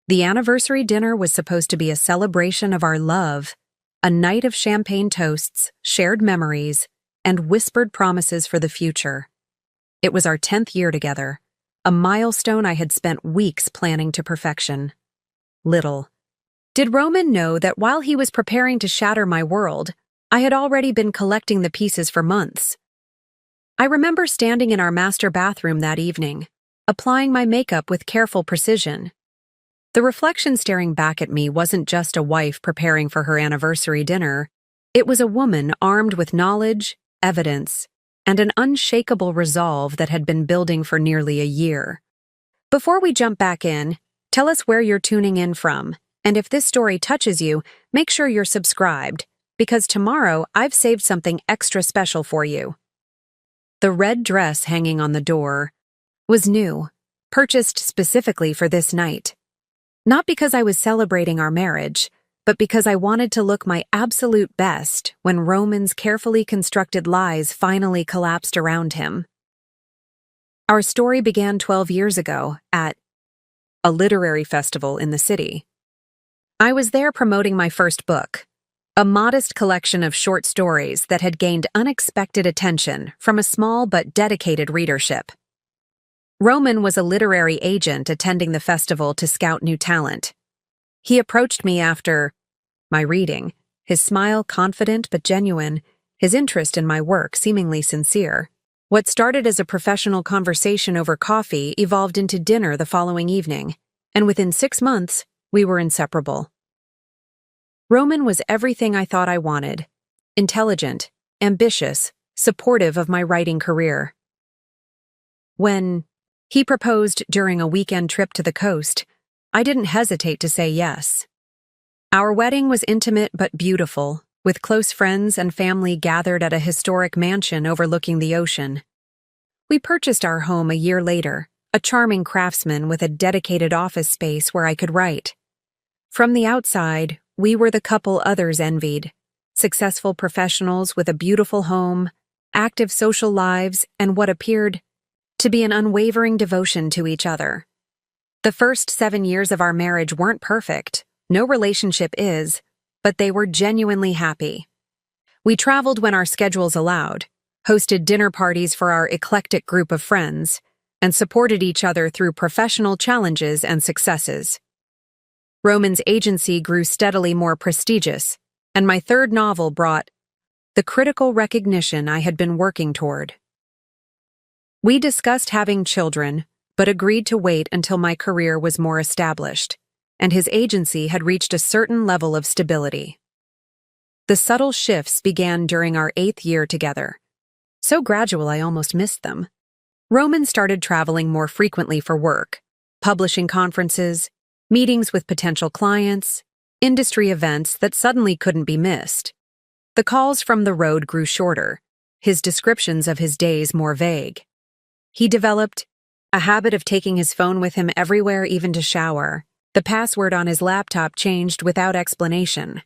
The anniversary dinner was supposed to be a celebration of our love, a night of champagne toasts, shared memories, and whispered promises for the future. It was our 10th year together, a milestone I had spent weeks planning to perfection. Little did Roman know that while he was preparing to shatter my world, I had already been collecting the pieces for months. I remember standing in our master bathroom that evening, applying my makeup with careful precision. The reflection staring back at me wasn't just a wife preparing for her anniversary dinner. It was a woman armed with knowledge, evidence, and an unshakable resolve that had been building for nearly a year. Before we jump back in, tell us where you're tuning in from, and if this story touches you, make sure you're subscribed, because tomorrow I've saved something extra special for you. The red dress hanging on the door was new, purchased specifically for this night. Not because I was celebrating our marriage, but because I wanted to look my absolute best when Roman's carefully constructed lies finally collapsed around him. Our story began 12 years ago at a literary festival in the city. I was there promoting my first book, a modest collection of short stories that had gained unexpected attention from a small but dedicated readership. Roman was a literary agent attending the festival to scout new talent. He approached me after my reading, his smile confident but genuine, his interest in my work seemingly sincere. What started as a professional conversation over coffee evolved into dinner the following evening, and within 6 months, we were inseparable. Roman was everything I thought I wanted: intelligent, ambitious, supportive of my writing career. When he proposed during a weekend trip to the coast, I didn't hesitate to say yes. Our wedding was intimate but beautiful, with close friends and family gathered at a historic mansion overlooking the ocean. We purchased our home a year later, a charming craftsman with a dedicated office space where I could write. From the outside, we were the couple others envied: successful professionals with a beautiful home, active social lives, and what appeared to be an unwavering devotion to each other. The first 7 years of our marriage weren't perfect, no relationship is, but they were genuinely happy. We traveled when our schedules allowed, hosted dinner parties for our eclectic group of friends, and supported each other through professional challenges and successes. Roman's agency grew steadily more prestigious, and my third novel brought the critical recognition I had been working toward. We discussed having children, but agreed to wait until my career was more established, and his agency had reached a certain level of stability. The subtle shifts began during our 8th year together. So gradual I almost missed them. Roman started traveling more frequently for work, publishing conferences, meetings with potential clients, industry events that suddenly couldn't be missed. The calls from the road grew shorter, his descriptions of his days more vague. He developed a habit of taking his phone with him everywhere, even to shower. The password on his laptop changed without explanation.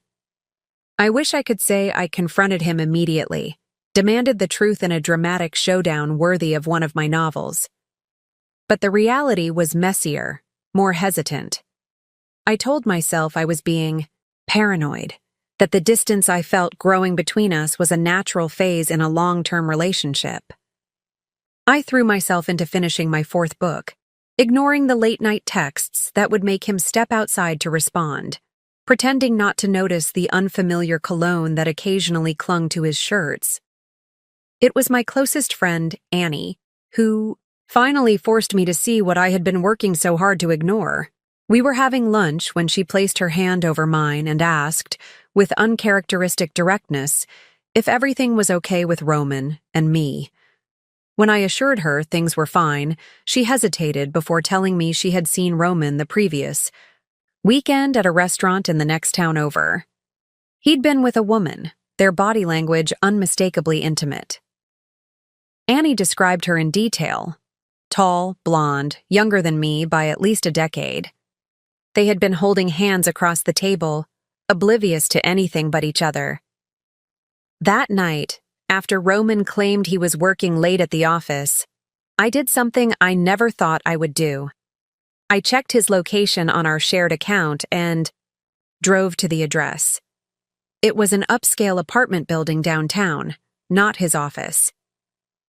I wish I could say I confronted him immediately, demanded the truth in a dramatic showdown worthy of one of my novels. But the reality was messier, more hesitant. I told myself I was being paranoid, that the distance I felt growing between us was a natural phase in a long-term relationship. I threw myself into finishing my 4th book, ignoring the late-night texts that would make him step outside to respond, pretending not to notice the unfamiliar cologne that occasionally clung to his shirts. It was my closest friend, Annie, who finally forced me to see what I had been working so hard to ignore. We were having lunch when she placed her hand over mine and asked, with uncharacteristic directness, if everything was okay with Roman and me. When I assured her things were fine, she hesitated before telling me she had seen Roman the previous weekend at a restaurant in the next town over. He'd been with a woman, their body language unmistakably intimate. Annie described her in detail: tall, blonde, younger than me by at least a decade. They had been holding hands across the table, oblivious to anything but each other. That night, after Roman claimed he was working late at the office, I did something I never thought I would do. I checked his location on our shared account and drove to the address. It was an upscale apartment building downtown, not his office.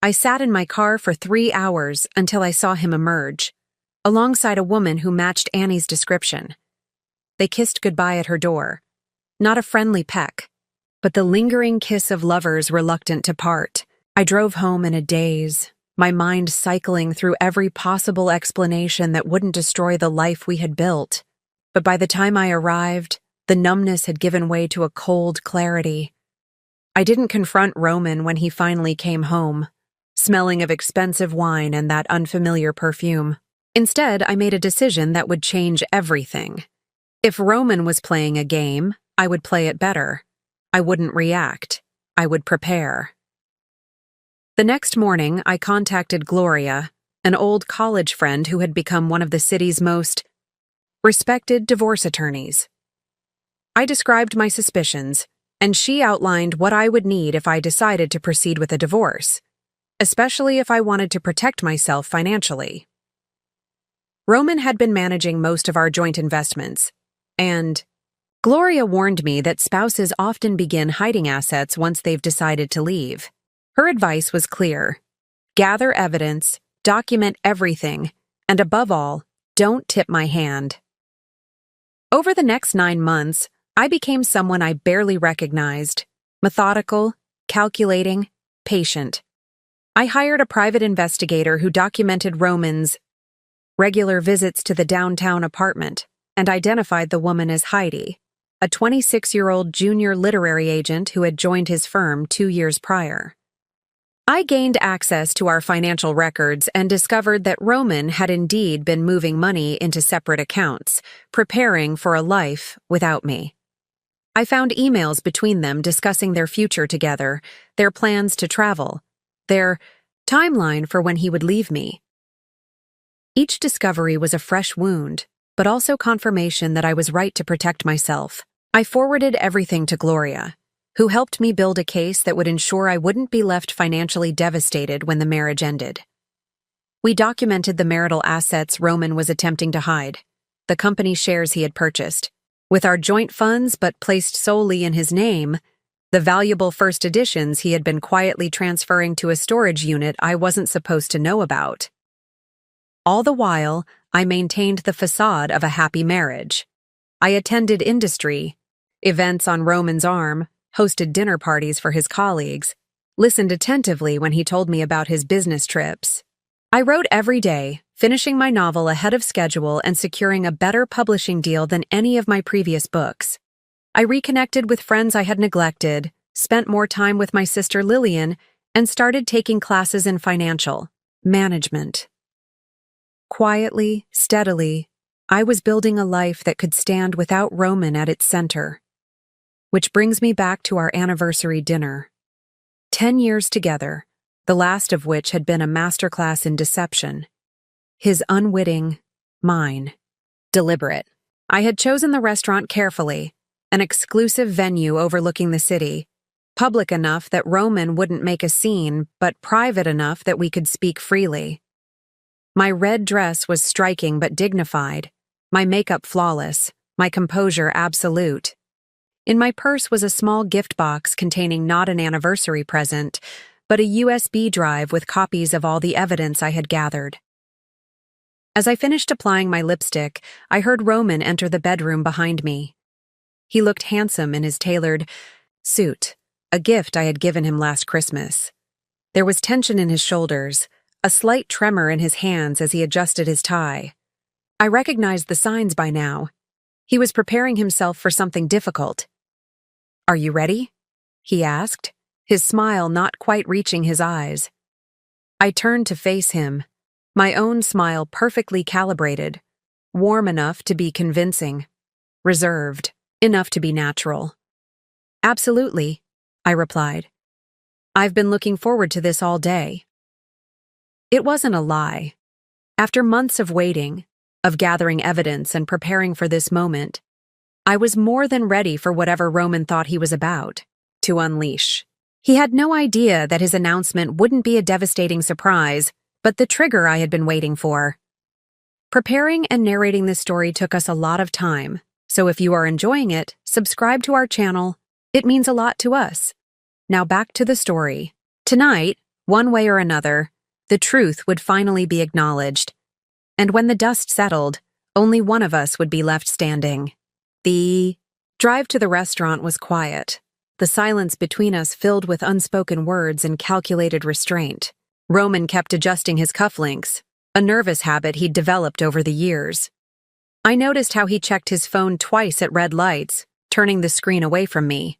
I sat in my car for 3 hours until I saw him emerge, alongside a woman who matched Annie's description. They kissed goodbye at her door. Not a friendly peck, but the lingering kiss of lovers reluctant to part. I drove home in a daze, my mind cycling through every possible explanation that wouldn't destroy the life we had built. But by the time I arrived, the numbness had given way to a cold clarity. I didn't confront Roman when he finally came home, smelling of expensive wine and that unfamiliar perfume. Instead, I made a decision that would change everything. If Roman was playing a game, I would play it better. I wouldn't react. I would prepare. The next morning, I contacted Gloria, an old college friend who had become one of the city's most respected divorce attorneys. I described my suspicions, and she outlined what I would need if I decided to proceed with a divorce, especially if I wanted to protect myself financially. Roman had been managing most of our joint investments, and Gloria warned me that spouses often begin hiding assets once they've decided to leave. Her advice was clear: gather evidence, document everything, and above all, don't tip my hand. Over the next 9 months, I became someone I barely recognized: methodical, calculating, patient. I hired a private investigator who documented Roman's regular visits to the downtown apartment and identified the woman as Heidi, a 26-year-old junior literary agent who had joined his firm 2 years prior. I gained access to our financial records and discovered that Roman had indeed been moving money into separate accounts, preparing for a life without me. I found emails between them discussing their future together, their plans to travel, their timeline for when he would leave me. Each discovery was a fresh wound, but also confirmation that I was right to protect myself. I forwarded everything to Gloria, who helped me build a case that would ensure I wouldn't be left financially devastated when the marriage ended. We documented the marital assets Roman was attempting to hide, the company shares he had purchased. With our joint funds but placed solely in his name, the valuable first editions he had been quietly transferring to a storage unit I wasn't supposed to know about. All the while, I maintained the facade of a happy marriage. I attended industry events on Roman's arm, hosted dinner parties for his colleagues, listened attentively when he told me about his business trips. I wrote every day, finishing my novel ahead of schedule and securing a better publishing deal than any of my previous books. I reconnected with friends I had neglected, spent more time with my sister Lillian, and started taking classes in financial management. Quietly, steadily, I was building a life that could stand without Roman at its center. Which brings me back to our anniversary dinner. 10 years together, the last of which had been a masterclass in deception. His unwitting, mine, deliberate. I had chosen the restaurant carefully, an exclusive venue overlooking the city, public enough that Roman wouldn't make a scene, but private enough that we could speak freely. My red dress was striking but dignified, my makeup flawless, my composure absolute. In my purse was a small gift box containing not an anniversary present, but a USB drive with copies of all the evidence I had gathered. As I finished applying my lipstick, I heard Roman enter the bedroom behind me. He looked handsome in his tailored suit, a gift I had given him last Christmas. There was tension in his shoulders, a slight tremor in his hands as he adjusted his tie. I recognized the signs by now. He was preparing himself for something difficult. "Are you ready?" he asked, his smile not quite reaching his eyes. I turned to face him, my own smile perfectly calibrated, warm enough to be convincing, reserved enough to be natural. "Absolutely," I replied. "I've been looking forward to this all day." It wasn't a lie. After months of waiting, of gathering evidence and preparing for this moment, I was more than ready for whatever Roman thought he was about to unleash. He had no idea that his announcement wouldn't be a devastating surprise, but the trigger I had been waiting for. Preparing and narrating this story took us a lot of time, so if you are enjoying it, subscribe to our channel. It means a lot to us. Now back to the story. Tonight, one way or another, the truth would finally be acknowledged. And when the dust settled, only one of us would be left standing. The drive to the restaurant was quiet, the silence between us filled with unspoken words and calculated restraint. Roman kept adjusting his cufflinks, a nervous habit he'd developed over the years. I noticed how he checked his phone twice at red lights, turning the screen away from me.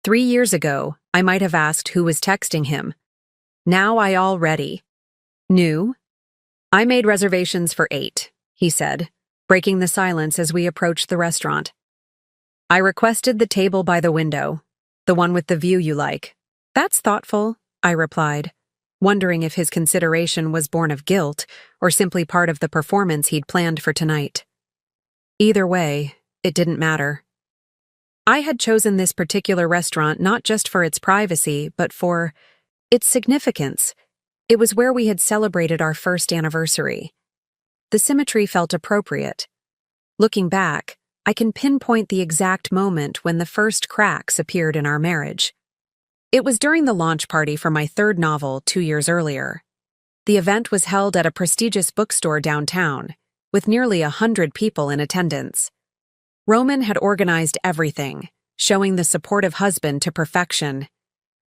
3 years ago, I might have asked who was texting him. Now I already knew. I made reservations for 8, he said, breaking the silence as we approached the restaurant. I requested the table by the window, the one with the view you like. That's thoughtful, I replied, wondering if his consideration was born of guilt or simply part of the performance he'd planned for tonight. Either way, it didn't matter. I had chosen this particular restaurant not just for its privacy, but for its significance. It was where we had celebrated our first anniversary. The symmetry felt appropriate. Looking back, I can pinpoint the exact moment when the first cracks appeared in our marriage. It was during the launch party for my 3rd novel 2 years earlier. The event was held at a prestigious bookstore downtown, with nearly 100 people in attendance. Roman had organized everything, showing the supportive husband to perfection.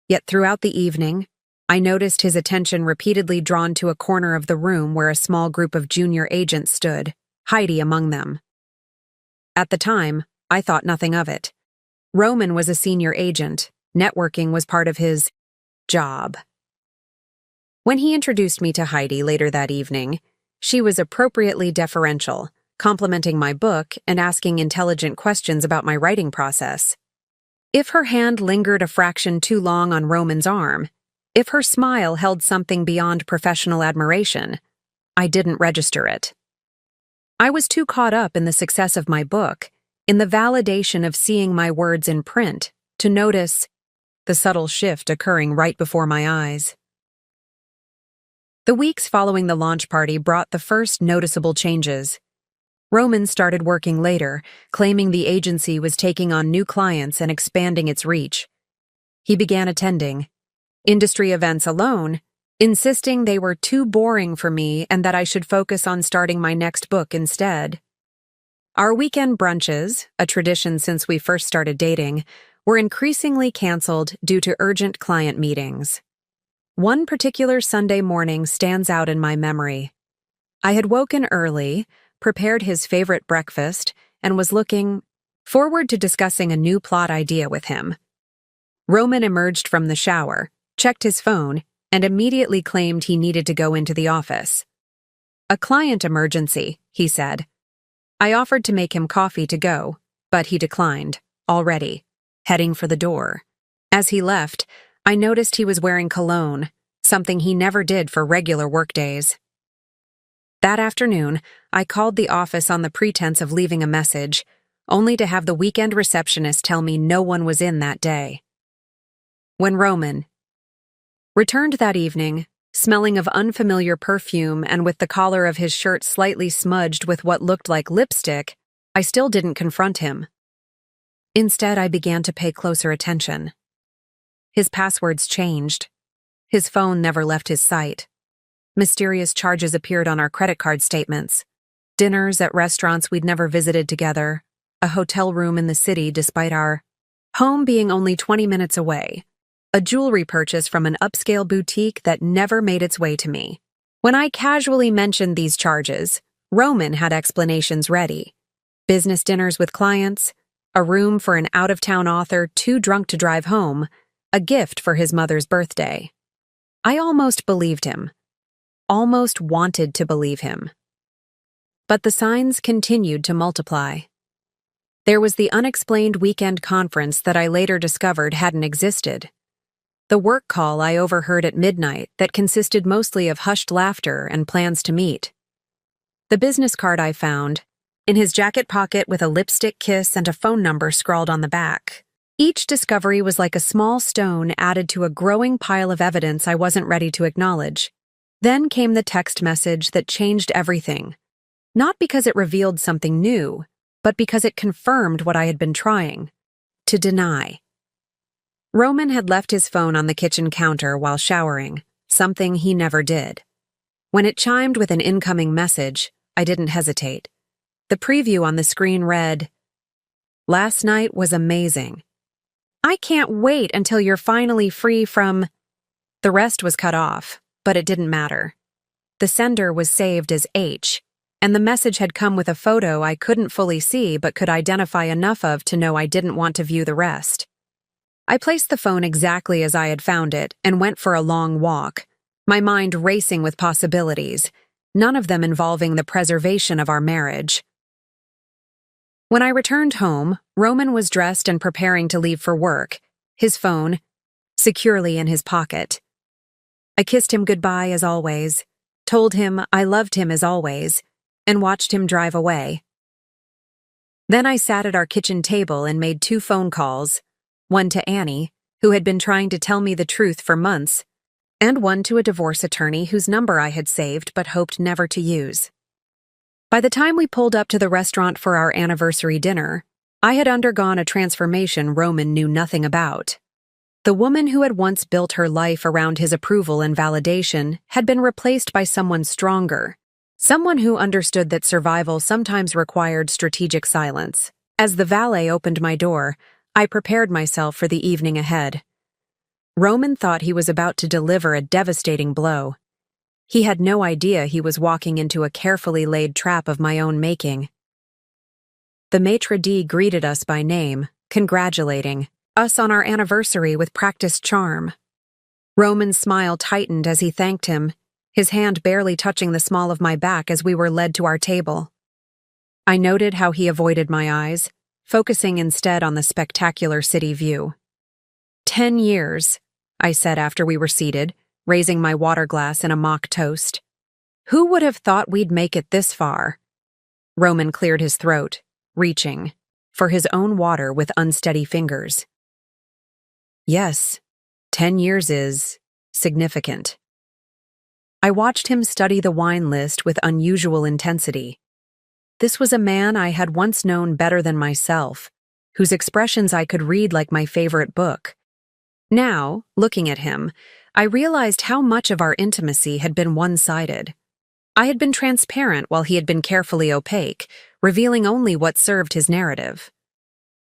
Yet throughout the evening, I noticed his attention repeatedly drawn to a corner of the room where a small group of junior agents stood, Heidi among them. At the time, I thought nothing of it. Roman was a senior agent. Networking was part of his job. When he introduced me to Heidi later that evening, she was appropriately deferential, complimenting my book and asking intelligent questions about my writing process. If her hand lingered a fraction too long on Roman's arm, if her smile held something beyond professional admiration, I didn't register it. I was too caught up in the success of my book, in the validation of seeing my words in print, to notice the subtle shift occurring right before my eyes. The weeks following the launch party brought the first noticeable changes. Roman started working later, claiming the agency was taking on new clients and expanding its reach. He began attending industry events alone, insisting they were too boring for me and that I should focus on starting my next book instead. Our weekend brunches, a tradition since we first started dating, were increasingly canceled due to urgent client meetings. One particular Sunday morning stands out in my memory. I had woken early, prepared his favorite breakfast, and was looking forward to discussing a new plot idea with him. Roman emerged from the shower, checked his phone, and immediately claimed he needed to go into the office. A client emergency, he said. I offered to make him coffee to go, but he declined, already, heading for the door. As he left, I noticed he was wearing cologne, something he never did for regular workdays. That afternoon, I called the office on the pretense of leaving a message, only to have the weekend receptionist tell me no one was in that day. When Roman returned that evening, smelling of unfamiliar perfume and with the collar of his shirt slightly smudged with what looked like lipstick, I still didn't confront him. Instead, I began to pay closer attention. His passwords changed. His phone never left his sight. Mysterious charges appeared on our credit card statements. Dinners at restaurants we'd never visited together. A hotel room in the city despite our home being only 20 minutes away. A jewelry purchase from an upscale boutique that never made its way to me. When I casually mentioned these charges, Roman had explanations ready. Business dinners with clients, a room for an out-of-town author too drunk to drive home, a gift for his mother's birthday. I almost believed him. Almost wanted to believe him. But the signs continued to multiply. There was the unexplained weekend conference that I later discovered hadn't existed. The work call I overheard at midnight that consisted mostly of hushed laughter and plans to meet. The business card I found, in his jacket pocket with a lipstick kiss and a phone number scrawled on the back. Each discovery was like a small stone added to a growing pile of evidence I wasn't ready to acknowledge. Then came the text message that changed everything. Not because it revealed something new, but because it confirmed what I had been trying to deny. Roman had left his phone on the kitchen counter while showering, something he never did. When it chimed with an incoming message, I didn't hesitate. The preview on the screen read, "Last night was amazing. I can't wait until you're finally free from—" The rest was cut off, but it didn't matter. The sender was saved as H, and the message had come with a photo I couldn't fully see but could identify enough of to know I didn't want to view the rest. I placed the phone exactly as I had found it and went for a long walk, my mind racing with possibilities, none of them involving the preservation of our marriage. When I returned home, Roman was dressed and preparing to leave for work, his phone securely in his pocket. I kissed him goodbye as always, told him I loved him as always, and watched him drive away. Then I sat at our kitchen table and made 2 phone calls, one to Annie, who had been trying to tell me the truth for months, and one to a divorce attorney whose number I had saved but hoped never to use. By the time we pulled up to the restaurant for our anniversary dinner, I had undergone a transformation Roman knew nothing about. The woman who had once built her life around his approval and validation had been replaced by someone stronger, someone who understood that survival sometimes required strategic silence. As the valet opened my door, I prepared myself for the evening ahead. Roman thought he was about to deliver a devastating blow. He had no idea he was walking into a carefully laid trap of my own making. The maitre d' greeted us by name, congratulating us on our anniversary with practiced charm. Roman's smile tightened as he thanked him, his hand barely touching the small of my back as we were led to our table. I noted how he avoided my eyes, focusing instead on the spectacular city view. 10 years, I said after we were seated, raising my water glass in a mock toast. Who would have thought we'd make it this far? Roman cleared his throat, reaching for his own water with unsteady fingers. Yes, 10 years is significant. I watched him study the wine list with unusual intensity. This was a man I had once known better than myself, whose expressions I could read like my favorite book. Now, looking at him, I realized how much of our intimacy had been one-sided. I had been transparent while he had been carefully opaque, revealing only what served his narrative.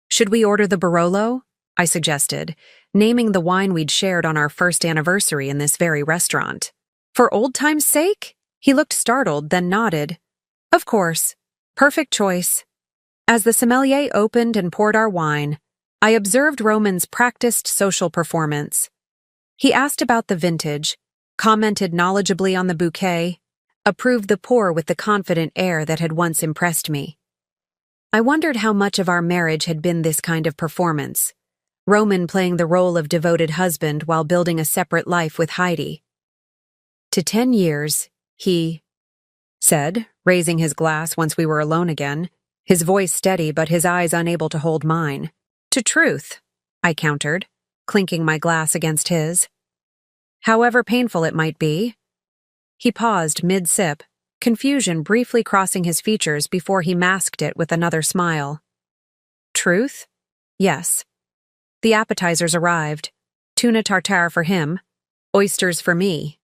Should we order the Barolo? I suggested, naming the wine we'd shared on our first anniversary in this very restaurant. For old time's sake? He looked startled, then nodded. Of course. Perfect choice. As the sommelier opened and poured our wine, I observed Roman's practiced social performance. He asked about the vintage, commented knowledgeably on the bouquet, approved the pour with the confident air that had once impressed me. I wondered how much of our marriage had been this kind of performance, Roman playing the role of devoted husband while building a separate life with Heidi. To 10 years, he said, raising his glass once we were alone again, his voice steady but his eyes unable to hold mine. To truth, I countered, clinking my glass against his. However painful it might be. He paused mid-sip, confusion briefly crossing his features before he masked it with another smile. Truth? Yes. The appetizers arrived. Tuna tartare for him, oysters for me.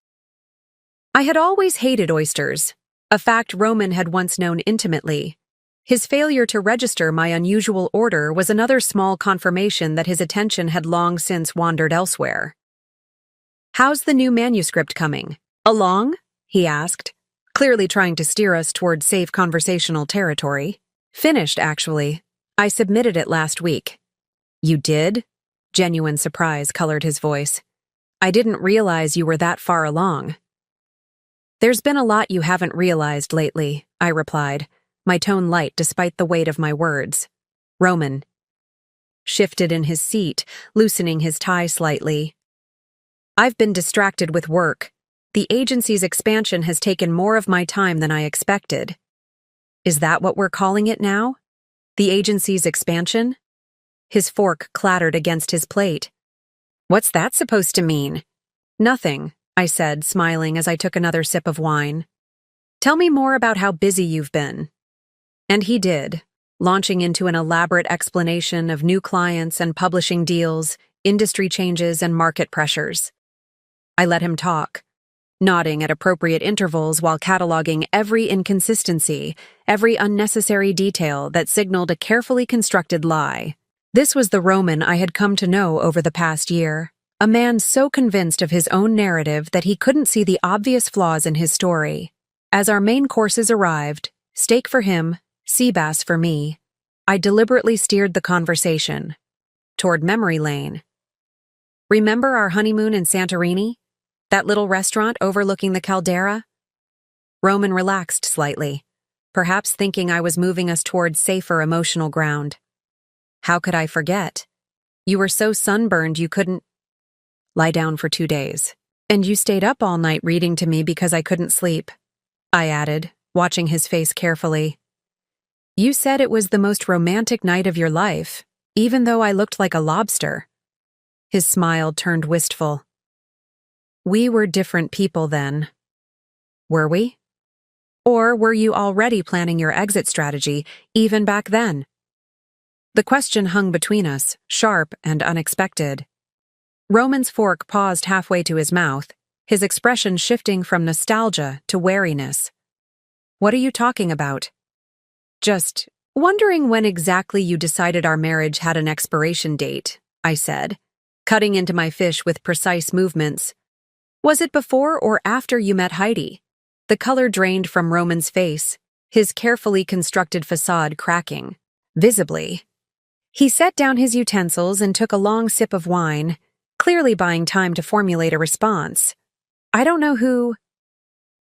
I had always hated oysters, a fact Roman had once known intimately. His failure to register my unusual order was another small confirmation that his attention had long since wandered elsewhere. How's the new manuscript coming? Along? He asked, clearly trying to steer us toward safe conversational territory. Finished, actually. I submitted it last week. You did? Genuine surprise colored his voice. I didn't realize you were that far along. There's been a lot you haven't realized lately, I replied, my tone light despite the weight of my words. Roman shifted in his seat, loosening his tie slightly. I've been distracted with work. The agency's expansion has taken more of my time than I expected. Is that what we're calling it now? The agency's expansion? His fork clattered against his plate. What's that supposed to mean? Nothing, I said, smiling as I took another sip of wine. Tell me more about how busy you've been. And he did, launching into an elaborate explanation of new clients and publishing deals, industry changes, and market pressures. I let him talk, nodding at appropriate intervals while cataloging every inconsistency, every unnecessary detail that signaled a carefully constructed lie. This was the Roman I had come to know over the past year, a man so convinced of his own narrative that he couldn't see the obvious flaws in his story. As our main courses arrived, steak for him, sea bass for me, I deliberately steered the conversation toward memory lane. Remember our honeymoon in Santorini? That little restaurant overlooking the caldera? Roman relaxed slightly, perhaps thinking I was moving us towards safer emotional ground. How could I forget? You were so sunburned you couldn't lie down for 2 days. And you stayed up all night reading to me because I couldn't sleep, I added, watching his face carefully. You said it was the most romantic night of your life, even though I looked like a lobster. His smile turned wistful. We were different people then. Were we? Or were you already planning your exit strategy, even back then? The question hung between us, sharp and unexpected. Roman's fork paused halfway to his mouth, his expression shifting from nostalgia to wariness. What are you talking about? Just wondering when exactly you decided our marriage had an expiration date, I said, cutting into my fish with precise movements. Was it before or after you met Heidi? The color drained from Roman's face, his carefully constructed facade cracking, visibly. He set down his utensils and took a long sip of wine, clearly buying time to formulate a response. I don't know who—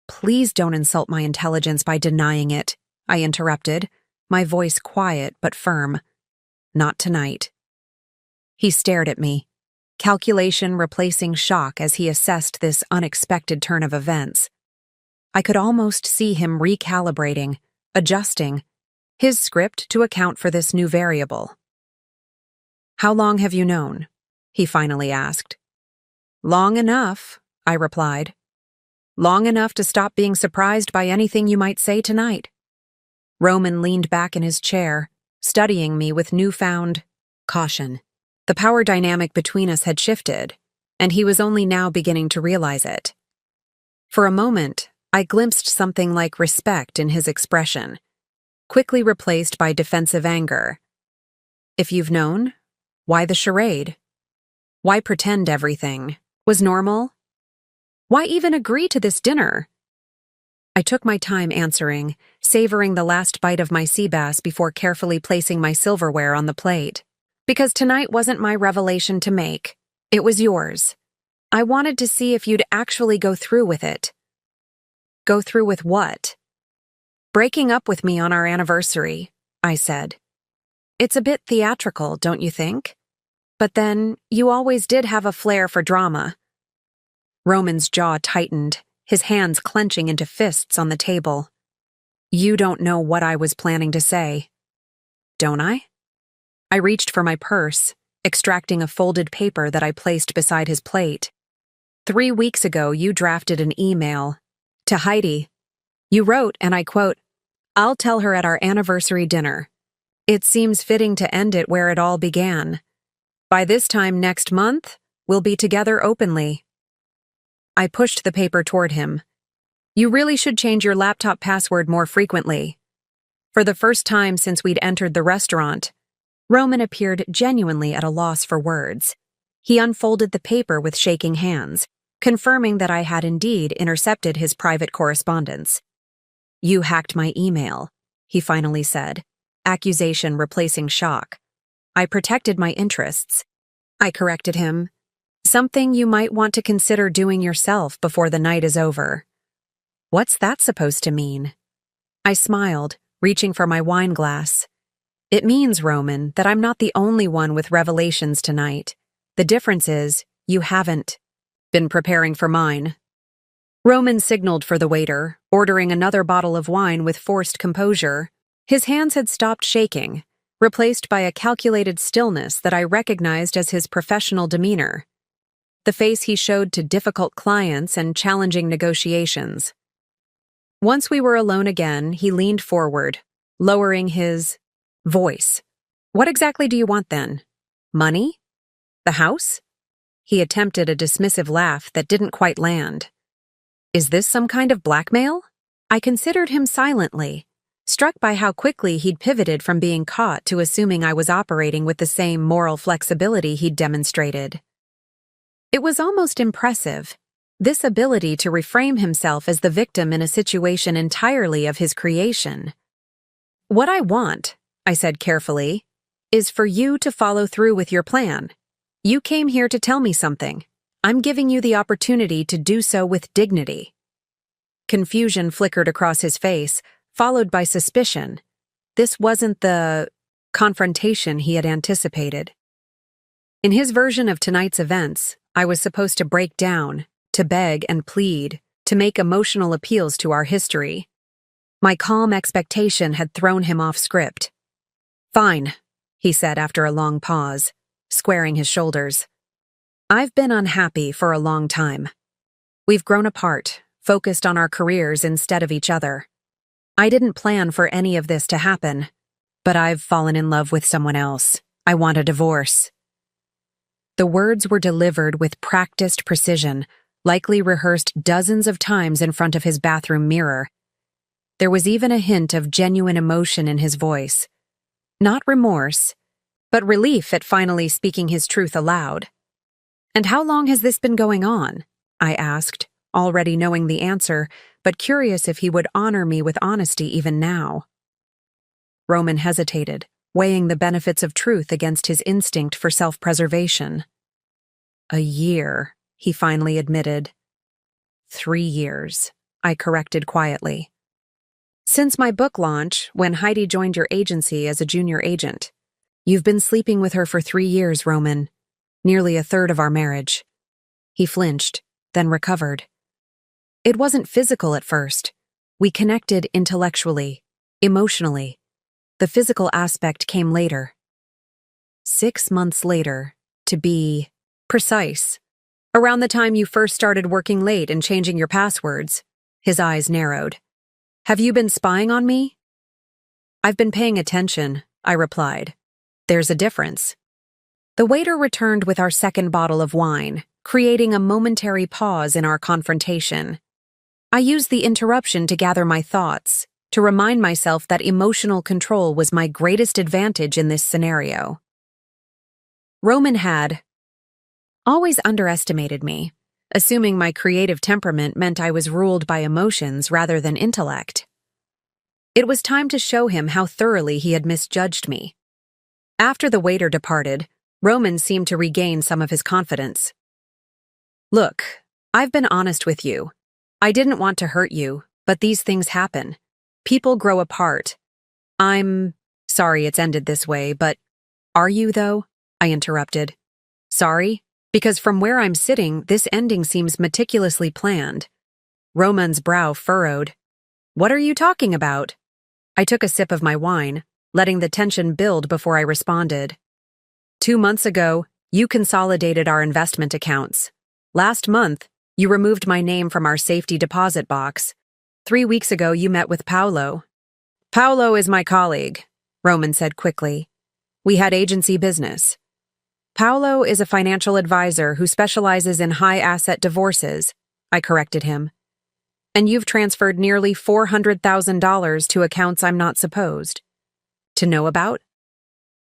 Please don't insult my intelligence by denying it, I interrupted, my voice quiet but firm. Not tonight. He stared at me, calculation replacing shock as he assessed this unexpected turn of events. I could almost see him recalibrating, adjusting his script to account for this new variable. How long have you known? He finally asked. Long enough, I replied. Long enough to stop being surprised by anything you might say tonight. Roman leaned back in his chair, studying me with newfound caution. The power dynamic between us had shifted, and he was only now beginning to realize it. For a moment, I glimpsed something like respect in his expression, quickly replaced by defensive anger. If you've known, why the charade? Why pretend everything was normal? Why even agree to this dinner? I took my time answering, savoring the last bite of my sea bass before carefully placing my silverware on the plate. Because tonight wasn't my revelation to make. It was yours. I wanted to see if you'd actually go through with it. Go through with what? Breaking up with me on our anniversary, I said. It's a bit theatrical, don't you think? But then, you always did have a flair for drama. Roman's jaw tightened, his hands clenching into fists on the table. You don't know what I was planning to say. Don't I? I reached for my purse, extracting a folded paper that I placed beside his plate. 3 weeks ago, you drafted an email to Heidi. You wrote, and I quote, I'll tell her at our anniversary dinner. It seems fitting to end it where it all began. By this time next month, we'll be together openly. I pushed the paper toward him. You really should change your laptop password more frequently. For the first time since we'd entered the restaurant, Roman appeared genuinely at a loss for words. He unfolded the paper with shaking hands, confirming that I had indeed intercepted his private correspondence. You hacked my email, he finally said, accusation replacing shock. I protected my interests. I corrected him. Something you might want to consider doing yourself before the night is over. What's that supposed to mean? I smiled, reaching for my wine glass. It means, Roman, that I'm not the only one with revelations tonight. The difference is, you haven't been preparing for mine. Roman signaled for the waiter, ordering another bottle of wine with forced composure. His hands had stopped shaking, replaced by a calculated stillness that I recognized as his professional demeanor. The face he showed to difficult clients and challenging negotiations. Once we were alone again, he leaned forward, lowering his voice. What exactly do you want then? Money? The house? He attempted a dismissive laugh that didn't quite land. Is this some kind of blackmail? I considered him silently, struck by how quickly he'd pivoted from being caught to assuming I was operating with the same moral flexibility he'd demonstrated. It was almost impressive, this ability to reframe himself as the victim in a situation entirely of his creation. What I want, I said carefully, is for you to follow through with your plan. You came here to tell me something. I'm giving you the opportunity to do so with dignity. Confusion flickered across his face, followed by suspicion. This wasn't the confrontation he had anticipated. In his version of tonight's events, I was supposed to break down, to beg and plead, to make emotional appeals to our history. My calm expectation had thrown him off script. Fine, he said after a long pause, squaring his shoulders. I've been unhappy for a long time. We've grown apart, focused on our careers instead of each other. I didn't plan for any of this to happen, but I've fallen in love with someone else. I want a divorce. The words were delivered with practiced precision, likely rehearsed dozens of times in front of his bathroom mirror. There was even a hint of genuine emotion in his voice. Not remorse, but relief at finally speaking his truth aloud. And how long has this been going on? I asked, already knowing the answer, but curious if he would honor me with honesty even now. Roman hesitated, weighing the benefits of truth against his instinct for self-preservation. A year, he finally admitted. 3 years, I corrected quietly. Since my book launch, when Heidi joined your agency as a junior agent. You've been sleeping with her for 3 years, Roman. Nearly a third of our marriage. He flinched, then recovered. It wasn't physical at first. We connected intellectually, emotionally. The physical aspect came later. 6 months later, to be precise. Around the time you first started working late and changing your passwords. His eyes narrowed. Have you been spying on me? I've been paying attention, I replied. There's a difference. The waiter returned with our second bottle of wine, creating a momentary pause in our confrontation. I used the interruption to gather my thoughts, to remind myself that emotional control was my greatest advantage in this scenario. Roman had always underestimated me, assuming my creative temperament meant I was ruled by emotions rather than intellect. It was time to show him how thoroughly he had misjudged me. After the waiter departed, Roman seemed to regain some of his confidence. Look, I've been honest with you. I didn't want to hurt you, but these things happen. People grow apart. I'm sorry it's ended this way, but are you, though? I interrupted. Sorry? Because from where I'm sitting, this ending seems meticulously planned. Roman's brow furrowed. What are you talking about? I took a sip of my wine, letting the tension build before I responded. 2 months ago, you consolidated our investment accounts. Last month, you removed my name from our safety deposit box. 3 weeks ago, you met with Paolo. Paolo is my colleague, Roman said quickly. We had agency business. Paolo is a financial advisor who specializes in high-asset divorces, I corrected him. And you've transferred nearly $400,000 to accounts I'm not supposed to know about?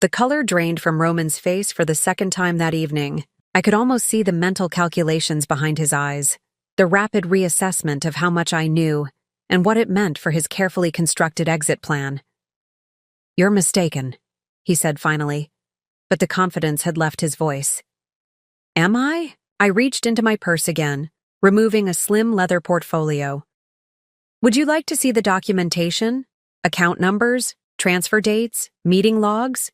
The color drained from Roman's face for the second time that evening. I could almost see the mental calculations behind his eyes, the rapid reassessment of how much I knew and what it meant for his carefully constructed exit plan. You're mistaken, he said finally, but the confidence had left his voice. Am I? I reached into my purse again, removing a slim leather portfolio. Would you like to see the documentation? Account numbers? Transfer dates? Meeting logs?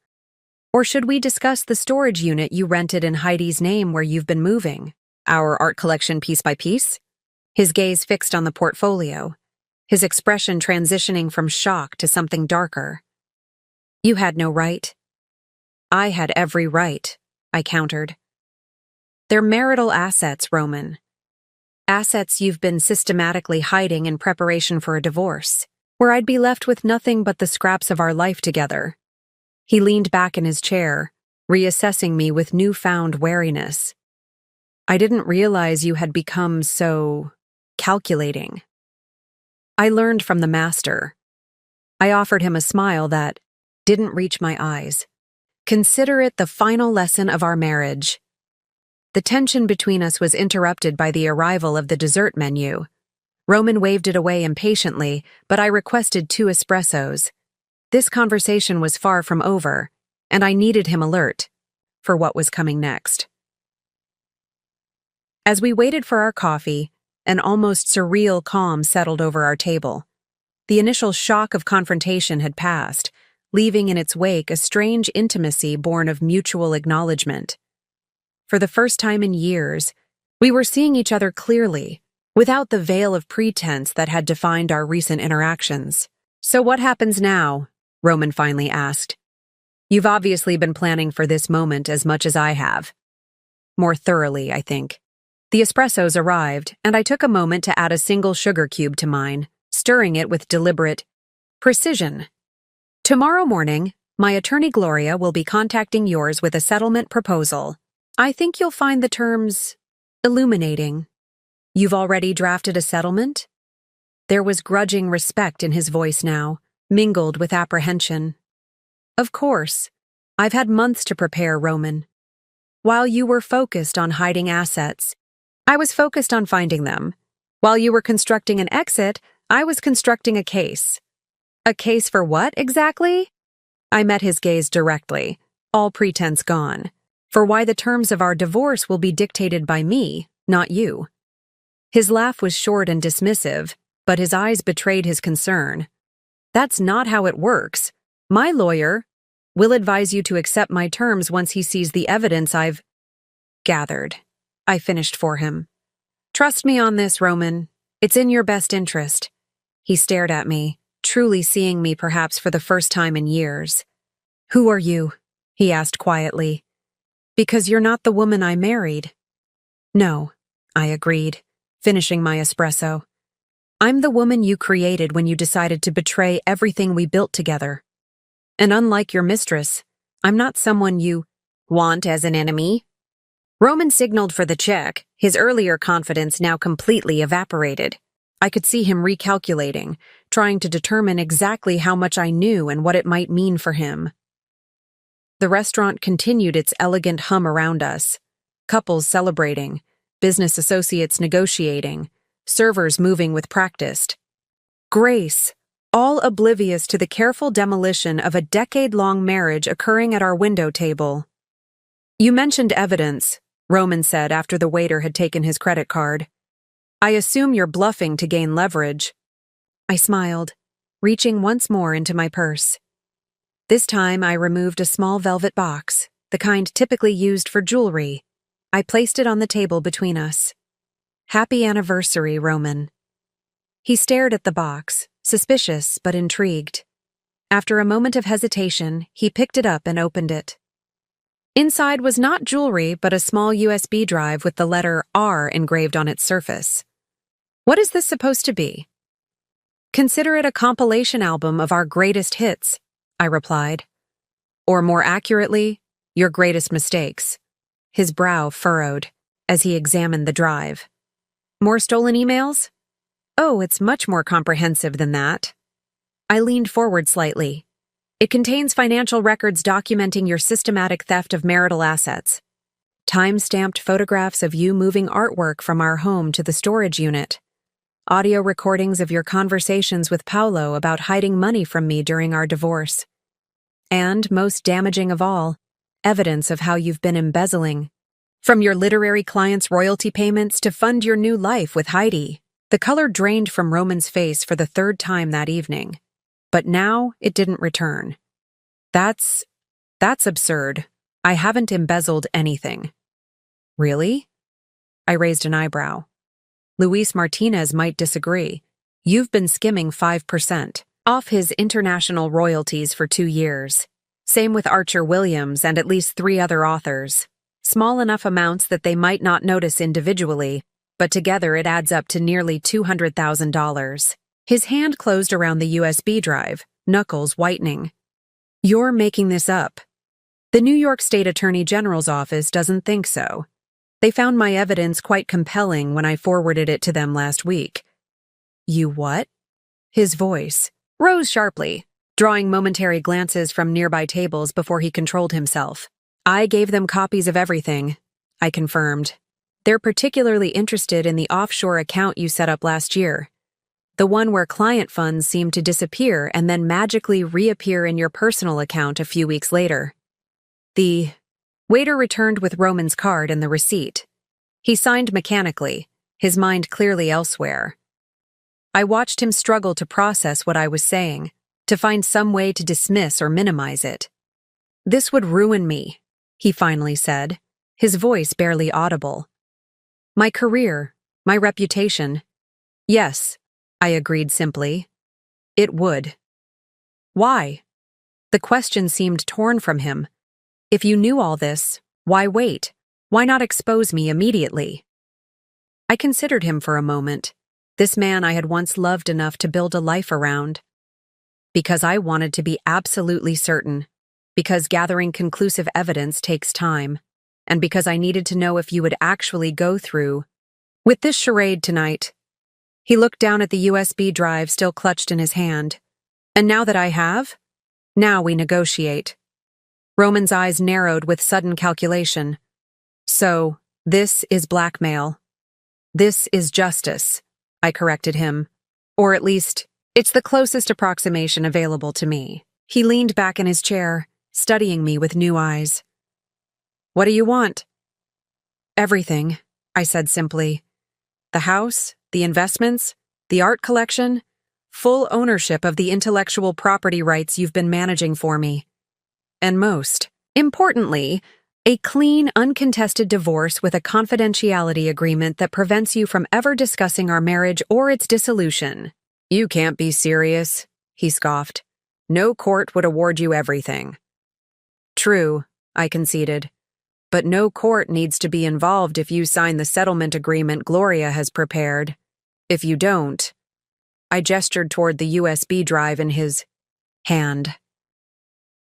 Or should we discuss the storage unit you rented in Heidi's name where you've been moving? Our art collection piece by piece? His gaze fixed on the portfolio, his expression transitioning from shock to something darker. You had no right. I had every right, I countered. They're marital assets, Roman. Assets you've been systematically hiding in preparation for a divorce, where I'd be left with nothing but the scraps of our life together. He leaned back in his chair, reassessing me with newfound wariness. I didn't realize you had become so calculating. I learned from the master. I offered him a smile that didn't reach my eyes. Consider it the final lesson of our marriage. The tension between us was interrupted by the arrival of the dessert menu. Roman waved it away impatiently, but I requested 2 espressos. This conversation was far from over, and I needed him alert for what was coming next. As we waited for our coffee, an almost surreal calm settled over our table. The initial shock of confrontation had passed, leaving in its wake a strange intimacy born of mutual acknowledgement. For the first time in years, we were seeing each other clearly, without the veil of pretense that had defined our recent interactions. "So what happens now?" Roman finally asked. "You've obviously been planning for this moment as much as I have." More thoroughly, I think. The espressos arrived, and I took a moment to add a single sugar cube to mine, stirring it with deliberate precision. "Tomorrow morning, my attorney Gloria will be contacting yours with a settlement proposal. I think you'll find the terms illuminating." "You've already drafted a settlement?" There was grudging respect in his voice now, mingled with apprehension. "Of course. I've had months to prepare, Roman. While you were focused on hiding assets, I was focused on finding them. While you were constructing an exit, I was constructing a case." "A case for what, exactly?" I met his gaze directly, all pretense gone. "For why the terms of our divorce will be dictated by me, not you." His laugh was short and dismissive, but his eyes betrayed his concern. "That's not how it works. My lawyer will advise you to accept my terms once he sees the evidence I've gathered." I finished for him. "Trust me on this, Roman. It's in your best interest." He stared at me, truly seeing me perhaps for the first time in years. "Who are you?" he asked quietly. "Because you're not the woman I married." "No," I agreed, finishing my espresso. "I'm the woman you created when you decided to betray everything we built together. And unlike your mistress, I'm not someone you want as an enemy." Roman signaled for the check, his earlier confidence now completely evaporated. I could see him recalculating, trying to determine exactly how much I knew and what it might mean for him. The restaurant continued its elegant hum around us. Couples celebrating, business associates negotiating, servers moving with practiced grace, all oblivious to the careful demolition of a decade-long marriage occurring at our window table. "You mentioned evidence," Roman said after the waiter had taken his credit card. "I assume you're bluffing to gain leverage." I smiled, reaching once more into my purse. This time I removed a small velvet box, the kind typically used for jewelry. I placed it on the table between us. "Happy anniversary, Roman." He stared at the box, suspicious but intrigued. After a moment of hesitation, he picked it up and opened it. Inside was not jewelry, but a small USB drive with the letter R engraved on its surface. "What is this supposed to be?" "Consider it a compilation album of our greatest hits," I replied. "Or more accurately, your greatest mistakes." His brow furrowed as he examined the drive. "More stolen emails?" "Oh, it's much more comprehensive than that." I leaned forward slightly. "It contains financial records documenting your systematic theft of marital assets. Time-stamped photographs of you moving artwork from our home to the storage unit. Audio recordings of your conversations with Paolo about hiding money from me during our divorce. And, most damaging of all, evidence of how you've been embezzling. From your literary clients' royalty payments to fund your new life with Heidi." The color drained from Roman's face for the 3rd time that evening. But now it didn't return. That's absurd. I haven't embezzled anything." "Really?" I raised an eyebrow. "Luis Martinez might disagree. You've been skimming 5% off his international royalties for 2 years. Same with Archer Williams and at least 3 other authors. Small enough amounts that they might not notice individually, but together it adds up to nearly $200,000. His hand closed around the USB drive, knuckles whitening. You're making this up. The New York State Attorney General's office doesn't think so. They found my evidence quite compelling when I forwarded it to them last week. You what? His voice rose sharply, drawing momentary glances from nearby tables before he controlled himself. I gave them copies of everything, I confirmed. They're particularly interested in the offshore account you set up last year. The one where client funds seem to disappear and then magically reappear in your personal account a few weeks later. The waiter returned with Roman's card and the receipt. He signed mechanically, his mind clearly elsewhere. I watched him struggle to process what I was saying, to find some way to dismiss or minimize it. This would ruin me, he finally said, his voice barely audible. My career, my reputation. Yes, I agreed simply. It would. Why? The question seemed torn from him. If you knew all this, why wait? Why not expose me immediately? I considered him for a moment. This man I had once loved enough to build a life around. Because I wanted to be absolutely certain. Because gathering conclusive evidence takes time. And because I needed to know if you would actually go through with this charade tonight. He looked down at the USB drive still clutched in his hand. And now that I have, now we negotiate. Roman's eyes narrowed with sudden calculation. So, this is blackmail. This is justice, I corrected him. Or at least, it's the closest approximation available to me. He leaned back in his chair, studying me with new eyes. What do you want? Everything, I said simply. The house, the investments, the art collection, full ownership of the intellectual property rights you've been managing for me. And most importantly, a clean, uncontested divorce with a confidentiality agreement that prevents you from ever discussing our marriage or its dissolution. You can't be serious, he scoffed. No court would award you everything. True, I conceded. But no court needs to be involved if you sign the settlement agreement Gloria has prepared. If you don't, I gestured toward the USB drive in his hand.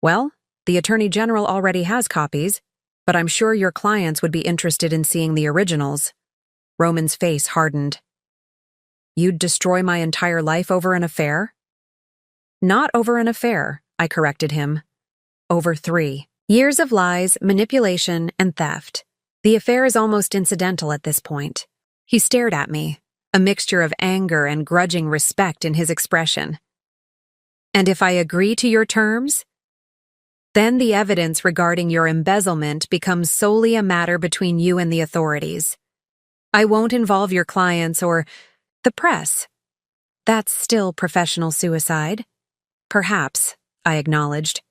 Well, the Attorney General already has copies, but I'm sure your clients would be interested in seeing the originals. Roman's face hardened. You'd destroy my entire life over an affair? Not over an affair, I corrected him. Over 3 years of lies, manipulation, and theft. The affair is almost incidental at this point. He stared at me, a mixture of anger and grudging respect in his expression. And if I agree to your terms? Then the evidence regarding your embezzlement becomes solely a matter between you and the authorities. I won't involve your clients or the press. That's still professional suicide. Perhaps, I acknowledged.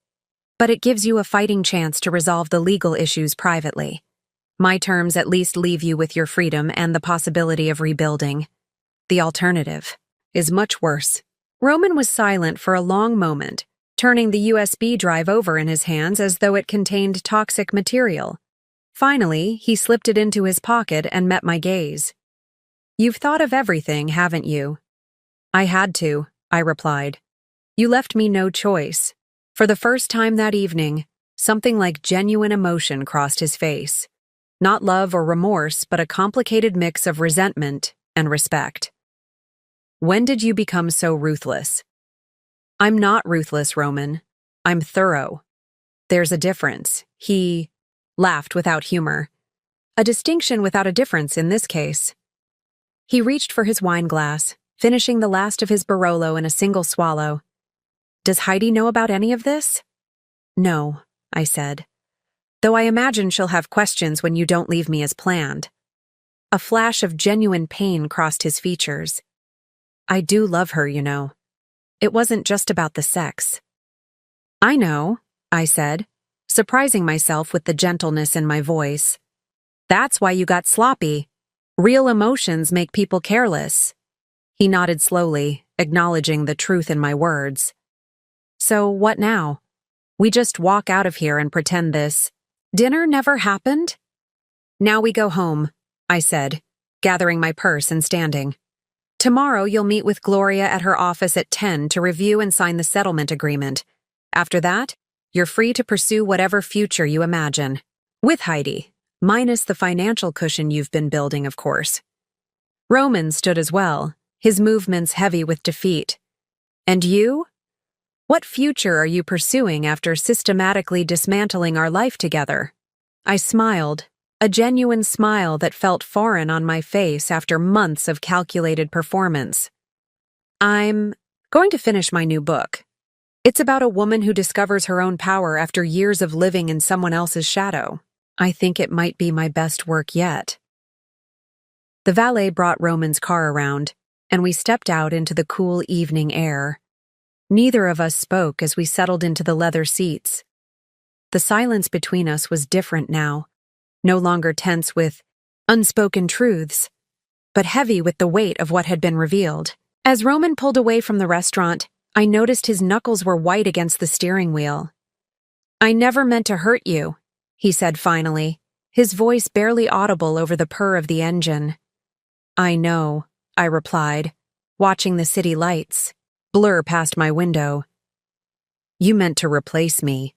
But it gives you a fighting chance to resolve the legal issues privately. My terms at least leave you with your freedom and the possibility of rebuilding. The alternative is much worse. Roman was silent for a long moment, turning the USB drive over in his hands as though it contained toxic material. Finally, he slipped it into his pocket and met my gaze. You've thought of everything, haven't you? I had to, I replied. You left me no choice. For the first time that evening, something like genuine emotion crossed his face. Not love or remorse, but a complicated mix of resentment and respect. When did you become so ruthless? I'm not ruthless, Roman. I'm thorough. There's a difference. He laughed without humor. A distinction without a difference in this case. He reached for his wine glass, finishing the last of his Barolo in a single swallow. Does Heidi know about any of this? No, I said. Though I imagine she'll have questions when you don't leave me as planned. A flash of genuine pain crossed his features. I do love her, you know. It wasn't just about the sex. I know, I said, surprising myself with the gentleness in my voice. That's why you got sloppy. Real emotions make people careless. He nodded slowly, acknowledging the truth in my words. So what now? We just walk out of here and pretend this dinner never happened? Now we go home, I said, gathering my purse and standing. Tomorrow you'll meet with Gloria at her office at 10 to review and sign the settlement agreement. After that, you're free to pursue whatever future you imagine. With Heidi, minus the financial cushion you've been building, of course. Roman stood as well, his movements heavy with defeat. And you? What future are you pursuing after systematically dismantling our life together? I smiled, a genuine smile that felt foreign on my face after months of calculated performance. I'm going to finish my new book. It's about a woman who discovers her own power after years of living in someone else's shadow. I think it might be my best work yet. The valet brought Roman's car around, and we stepped out into the cool evening air. Neither of us spoke as we settled into the leather seats. The silence between us was different now, no longer tense with unspoken truths, but heavy with the weight of what had been revealed. As Roman pulled away from the restaurant, I noticed his knuckles were white against the steering wheel. "I never meant to hurt you," he said finally, his voice barely audible over the purr of the engine. "I know," I replied, watching the city lights blur past my window. "You meant to replace me.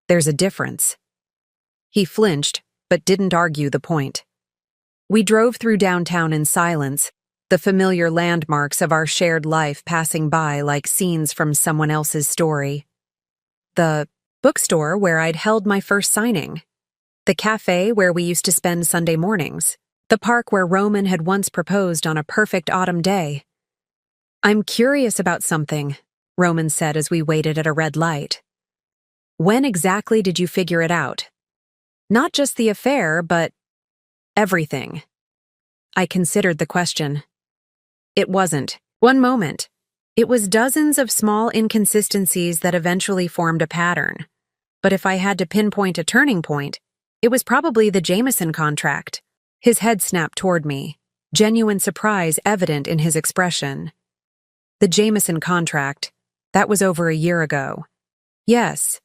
There's a difference." He flinched, but didn't argue the point. We drove through downtown in silence, the familiar landmarks of our shared life passing by like scenes from someone else's story. The bookstore where I'd held my first signing. The cafe where we used to spend Sunday mornings. The park where Roman had once proposed on a perfect autumn day. "I'm curious about something," Roman said as we waited at a red light. "When exactly did you figure it out? Not just the affair, but everything." I considered the question. It wasn't one moment. It was dozens of small inconsistencies that eventually formed a pattern. But if I had to pinpoint a turning point, it was probably the Jameson contract. His head snapped toward me, genuine surprise evident in his expression. The Jameson contract, that was over a year ago. Yes,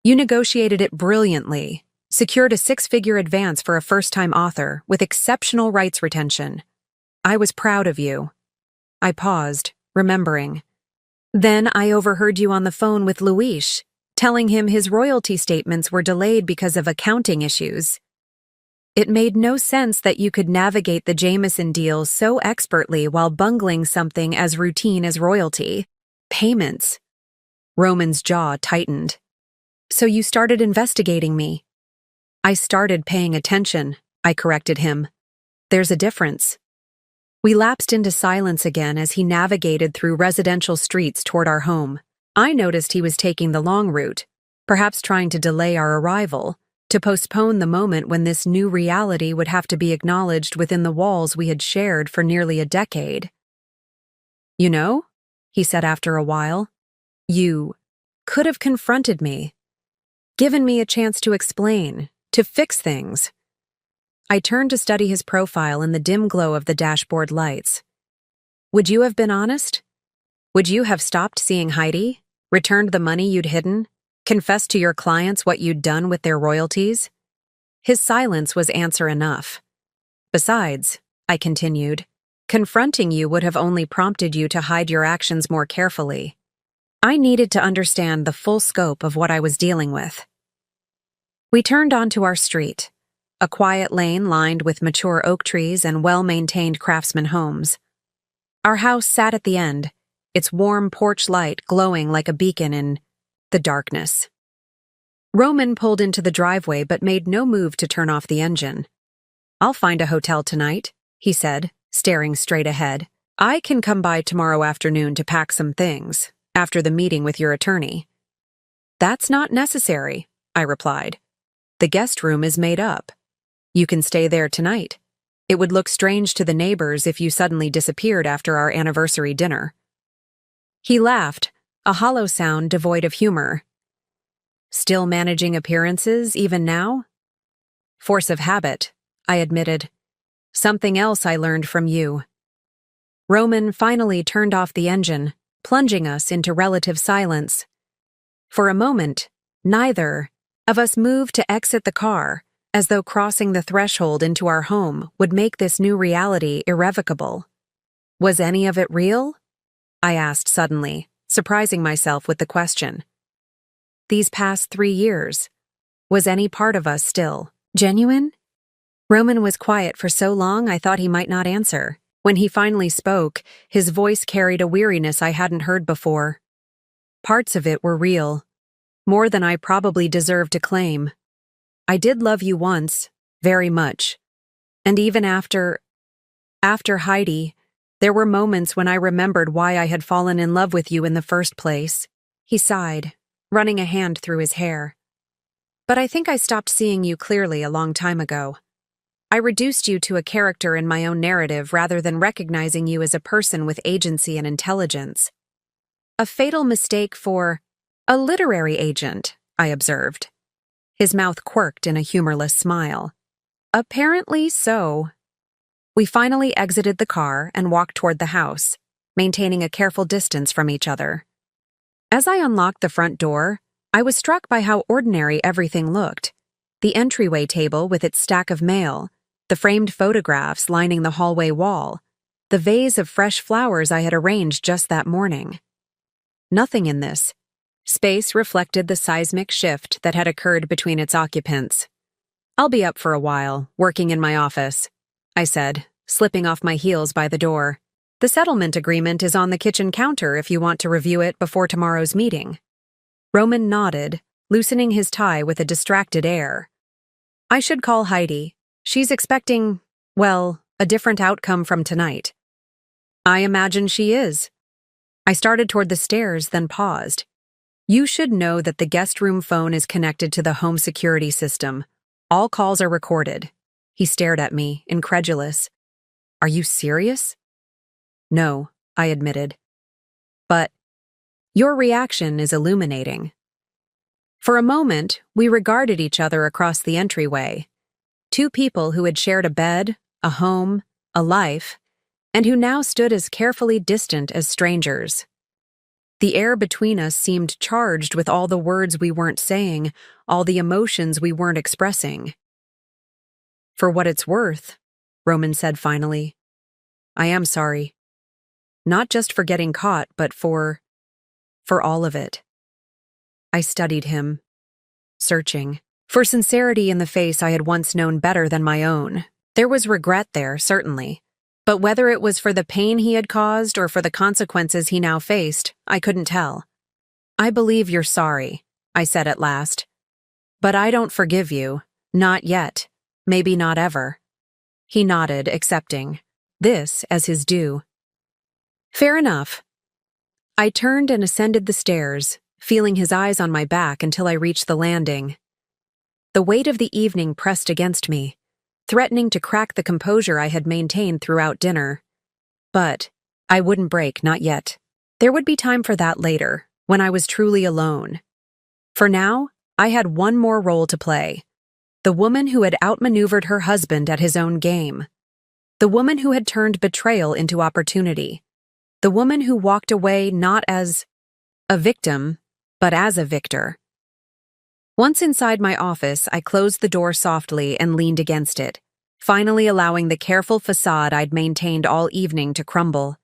you negotiated it brilliantly, secured a six-figure advance for a first-time author with exceptional rights retention. I was proud of you. I paused, remembering. Then I overheard you on the phone with Luis, telling him his royalty statements were delayed because of accounting issues. It made no sense that you could navigate the Jameson deal so expertly while bungling something as routine as royalty. Payments. Roman's jaw tightened. "So you started investigating me." "I started paying attention," I corrected him. "There's a difference." We lapsed into silence again as he navigated through residential streets toward our home. I noticed he was taking the long route, perhaps trying to delay our arrival, to postpone the moment when this new reality would have to be acknowledged within the walls we had shared for nearly a decade. "You know," he said after a while, "you could have confronted me, given me a chance to explain, to fix things." I turned to study his profile in the dim glow of the dashboard lights. "Would you have been honest? Would you have stopped seeing Heidi, returned the money you'd hidden, confessed to your clients what you'd done with their royalties?" His silence was answer enough. "Besides," I continued, "confronting you would have only prompted you to hide your actions more carefully. I needed to understand the full scope of what I was dealing with." We turned onto our street, a quiet lane lined with mature oak trees and well-maintained craftsman homes. Our house sat at the end, its warm porch light glowing like a beacon in the darkness. Roman pulled into the driveway but made no move to turn off the engine. "I'll find a hotel tonight," he said, staring straight ahead. "I can come by tomorrow afternoon to pack some things, after the meeting with your attorney." "That's not necessary," I replied. "The guest room is made up. You can stay there tonight. It would look strange to the neighbors if you suddenly disappeared after our anniversary dinner." He laughed, a hollow sound devoid of humor. "Still managing appearances, even now?" "Force of habit," I admitted. "Something else I learned from you." Roman finally turned off the engine, plunging us into relative silence. For a moment, neither of us moved to exit the car, as though crossing the threshold into our home would make this new reality irrevocable. Was any of it real? I asked suddenly, surprising myself with the question. These past 3 years, was any part of us still genuine? Roman was quiet for so long I thought he might not answer. When he finally spoke, his voice carried a weariness I hadn't heard before. Parts of it were real, more than I probably deserved to claim. I did love you once, very much. And even after Heidi, there were moments when I remembered why I had fallen in love with you in the first place. He sighed, running a hand through his hair. But I think I stopped seeing you clearly a long time ago. I reduced you to a character in my own narrative rather than recognizing you as a person with agency and intelligence. A fatal mistake for a literary agent, I observed. His mouth quirked in a humorless smile. Apparently so. We finally exited the car and walked toward the house, maintaining a careful distance from each other. As I unlocked the front door, I was struck by how ordinary everything looked. The entryway table with its stack of mail, the framed photographs lining the hallway wall, the vase of fresh flowers I had arranged just that morning. Nothing in this space reflected the seismic shift that had occurred between its occupants. I'll be up for a while, working in my office, I said, slipping off my heels by the door. The settlement agreement is on the kitchen counter if you want to review it before tomorrow's meeting. Roman nodded, loosening his tie with a distracted air. I should call Heidi. She's expecting, well, a different outcome from tonight. I imagine she is. I started toward the stairs, then paused. You should know that the guest room phone is connected to the home security system. All calls are recorded. He stared at me, incredulous. Are you serious? No, I admitted. But your reaction is illuminating. For a moment, we regarded each other across the entryway. Two people who had shared a bed, a home, a life, and who now stood as carefully distant as strangers. The air between us seemed charged with all the words we weren't saying, all the emotions we weren't expressing. For what it's worth, Roman said finally, I am sorry. Not just for getting caught, but for all of it. I studied him, searching for sincerity in the face I had once known better than my own. There was regret there, certainly. But whether it was for the pain he had caused or for the consequences he now faced, I couldn't tell. I believe you're sorry, I said at last. But I don't forgive you. Not yet. Maybe not ever. He nodded, accepting this as his due. Fair enough. I turned and ascended the stairs, feeling his eyes on my back until I reached the landing. The weight of the evening pressed against me, threatening to crack the composure I had maintained throughout dinner. But I wouldn't break, not yet. There would be time for that later, when I was truly alone. For now, I had one more role to play. The woman who had outmaneuvered her husband at his own game. The woman who had turned betrayal into opportunity. The woman who walked away not as a victim, but as a victor. Once inside my office, I closed the door softly and leaned against it, finally allowing the careful facade I'd maintained all evening to crumble.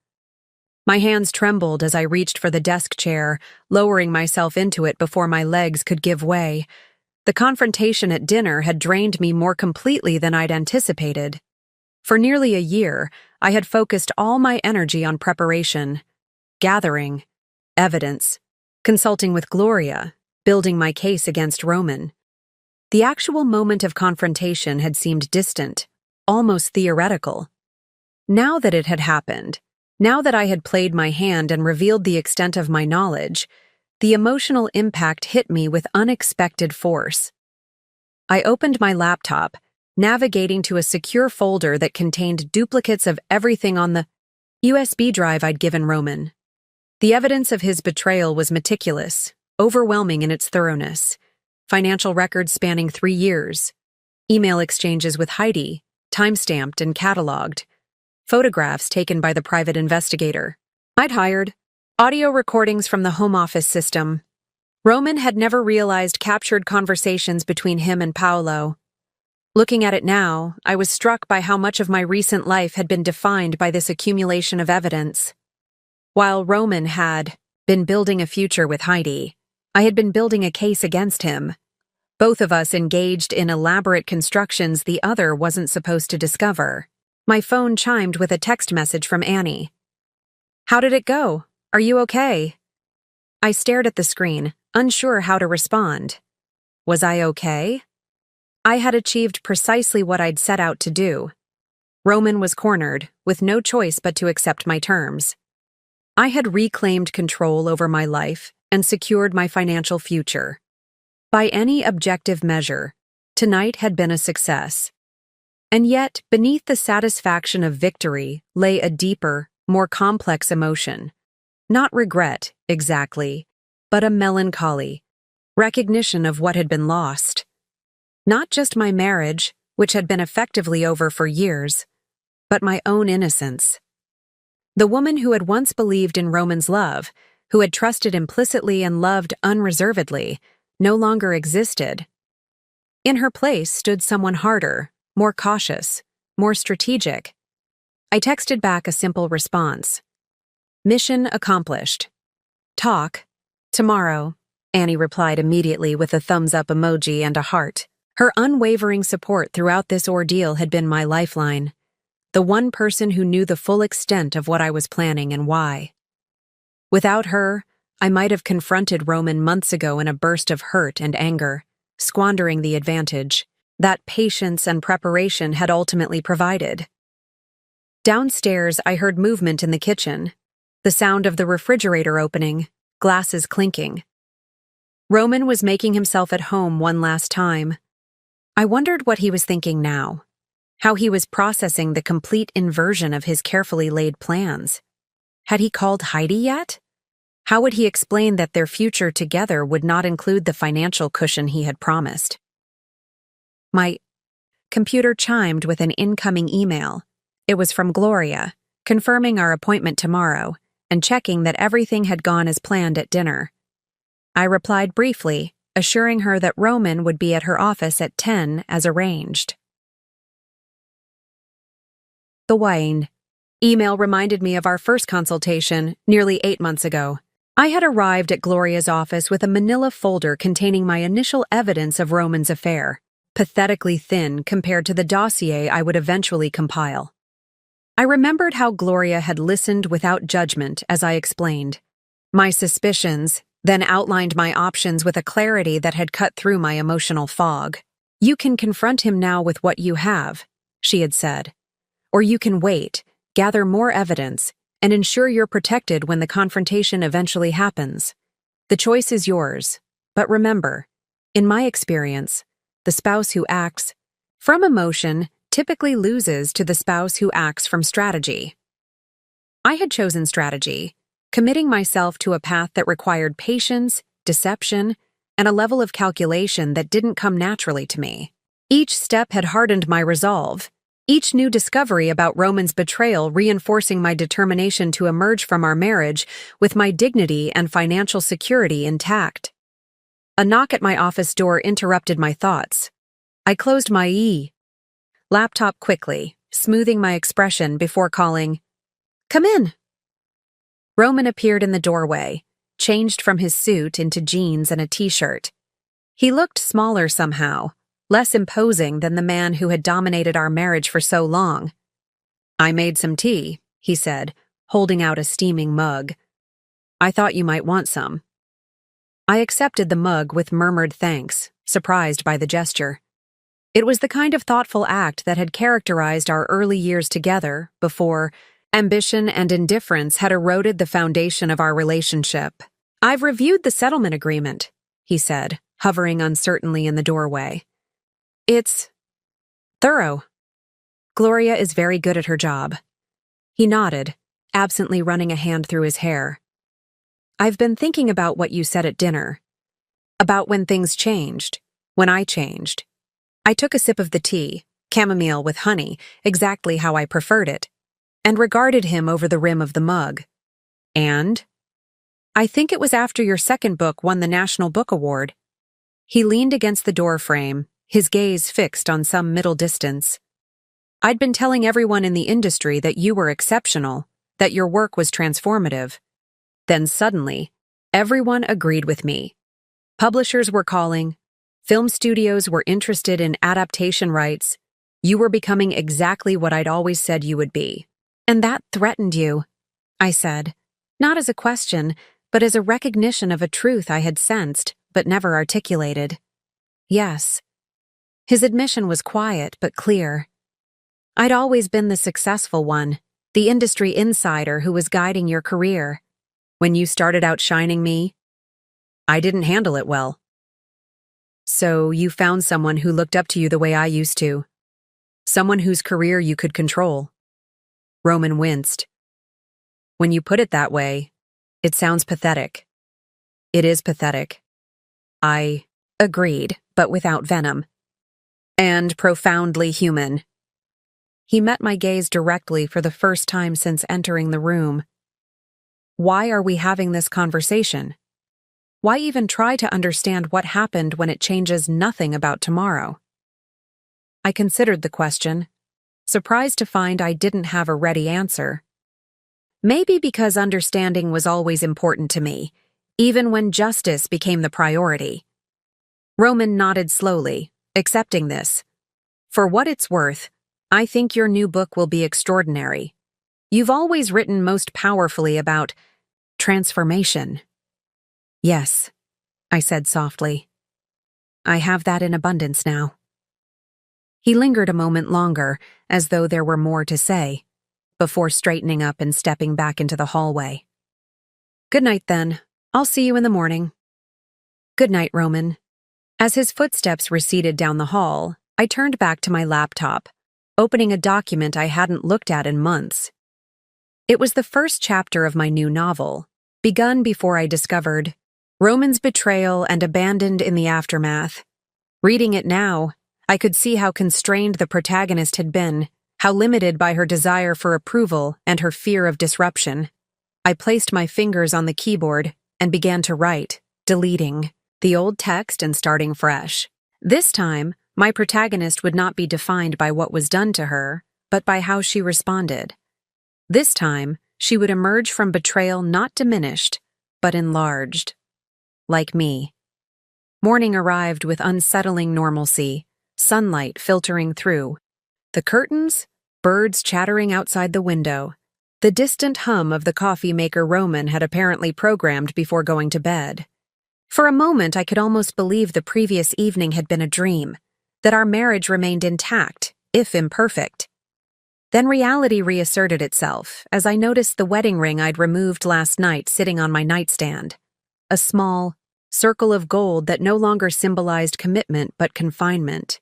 My hands trembled as I reached for the desk chair, lowering myself into it before my legs could give way. The confrontation at dinner had drained me more completely than I'd anticipated. For nearly a year, I had focused all my energy on preparation, gathering evidence, consulting with Gloria, building my case against Roman. The actual moment of confrontation had seemed distant, almost theoretical. Now that it had happened, now that I had played my hand and revealed the extent of my knowledge, the emotional impact hit me with unexpected force. I opened my laptop, navigating to a secure folder that contained duplicates of everything on the USB drive I'd given Roman. The evidence of his betrayal was meticulous, overwhelming in its thoroughness. Financial records spanning 3 years. Email exchanges with Heidi, time-stamped and cataloged. Photographs taken by the private investigator I'd hired. Audio recordings from the home office system. Roman had never realized captured conversations between him and Paolo. Looking at it now, I was struck by how much of my recent life had been defined by this accumulation of evidence. While Roman had been building a future with Heidi, I had been building a case against him. Both of us engaged in elaborate constructions the other wasn't supposed to discover. My phone chimed with a text message from Annie. "How did it go? Are you okay?" I stared at the screen, unsure how to respond. Was I okay? I had achieved precisely what I'd set out to do. Roman was cornered, with no choice but to accept my terms. I had reclaimed control over my life and secured my financial future. By any objective measure, tonight had been a success. And yet, beneath the satisfaction of victory lay a deeper, more complex emotion. Not regret, exactly, but a melancholy, recognition of what had been lost. Not just my marriage, which had been effectively over for years, but my own innocence. The woman who had once believed in Roman's love, who had trusted implicitly and loved unreservedly, no longer existed. In her place stood someone harder, more cautious, more strategic. I texted back a simple response. "Mission accomplished. Talk tomorrow," Annie replied immediately with a thumbs-up emoji and a heart. Her unwavering support throughout this ordeal had been my lifeline. The one person who knew the full extent of what I was planning and why. Without her, I might have confronted Roman months ago in a burst of hurt and anger, squandering the advantage that patience and preparation had ultimately provided. Downstairs, I heard movement in the kitchen, the sound of the refrigerator opening, glasses clinking. Roman was making himself at home one last time. I wondered what he was thinking now. How he was processing the complete inversion of his carefully laid plans. Had he called Heidi yet? How would he explain that their future together would not include the financial cushion he had promised? My computer chimed with an incoming email. It was from Gloria, confirming our appointment tomorrow and checking that everything had gone as planned at dinner. I replied briefly, assuring her that Roman would be at her office at 10 as arranged. The Wayne email reminded me of our first consultation nearly 8 months ago. I had arrived at Gloria's office with a manila folder containing my initial evidence of Roman's affair, pathetically thin compared to the dossier I would eventually compile. I remembered how Gloria had listened without judgment as I explained my suspicions, then outlined my options with a clarity that had cut through my emotional fog. "You can confront him now with what you have," she had said. "Or you can wait, gather more evidence, and ensure you're protected when the confrontation eventually happens. The choice is yours. But remember, in my experience, the spouse who acts from emotion typically loses to the spouse who acts from strategy." I had chosen strategy, committing myself to a path that required patience, deception, and a level of calculation that didn't come naturally to me. Each step had hardened my resolve, each new discovery about Roman's betrayal reinforcing my determination to emerge from our marriage with my dignity and financial security intact. A knock at my office door interrupted my thoughts. I closed my laptop quickly, smoothing my expression before calling, "Come in." Roman appeared in the doorway, changed from his suit into jeans and a t-shirt. He looked smaller somehow, less imposing than the man who had dominated our marriage for so long. "I made some tea," he said, holding out a steaming mug. "I thought you might want some." I accepted the mug with murmured thanks, surprised by the gesture. It was the kind of thoughtful act that had characterized our early years together before ambition and indifference had eroded the foundation of our relationship. "I've reviewed the settlement agreement," he said, hovering uncertainly in the doorway. "It's thorough. Gloria is very good at her job." He nodded, absently running a hand through his hair. "I've been thinking about what you said at dinner. About when things changed, when I changed." I took a sip of the tea, chamomile with honey, exactly how I preferred it, and regarded him over the rim of the mug. "And?" "I think it was after your second book won the National Book Award." He leaned against the door frame, his gaze fixed on some middle distance. "I'd been telling everyone in the industry that you were exceptional, that your work was transformative. Then suddenly, everyone agreed with me. Publishers were calling, film studios were interested in adaptation rights. You were becoming exactly what I'd always said you would be. And that threatened you," I said, not as a question, but as a recognition of a truth I had sensed but never articulated. "Yes." His admission was quiet but clear. "I'd always been the successful one, the industry insider who was guiding your career. When you started outshining me, I didn't handle it well." "So you found someone who looked up to you the way I used to. Someone whose career you could control." Roman winced. "When you put it that way, it sounds pathetic." "It is pathetic." I agreed, but without venom. "And profoundly human." He met my gaze directly for the first time since entering the room. "Why are we having this conversation? Why even try to understand what happened when it changes nothing about tomorrow?" I considered the question, surprised to find I didn't have a ready answer. Maybe because understanding was always important to me, even when justice became the priority. Roman nodded slowly, accepting this. "For what it's worth, I think your new book will be extraordinary. You've always written most powerfully about transformation." "Yes," I said softly. "I have that in abundance now." He lingered a moment longer, as though there were more to say, before straightening up and stepping back into the hallway. "Good night, then. I'll see you in the morning." "Good night, Roman." As his footsteps receded down the hall, I turned back to my laptop, opening a document I hadn't looked at in months. It was the first chapter of my new novel, begun before I discovered Roman's betrayal and abandoned in the aftermath. Reading it now, I could see how constrained the protagonist had been, how limited by her desire for approval and her fear of disruption. I placed my fingers on the keyboard and began to write, deleting the old text and starting fresh. This time, my protagonist would not be defined by what was done to her, but by how she responded. This time, she would emerge from betrayal not diminished, but enlarged. Like me. Morning arrived with unsettling normalcy, sunlight filtering through. The curtains, birds chattering outside the window. The distant hum of the coffee maker Roman had apparently programmed before going to bed. For a moment, I could almost believe the previous evening had been a dream, that our marriage remained intact, if imperfect. Then reality reasserted itself as I noticed the wedding ring I'd removed last night sitting on my nightstand. A small circle of gold that no longer symbolized commitment but confinement.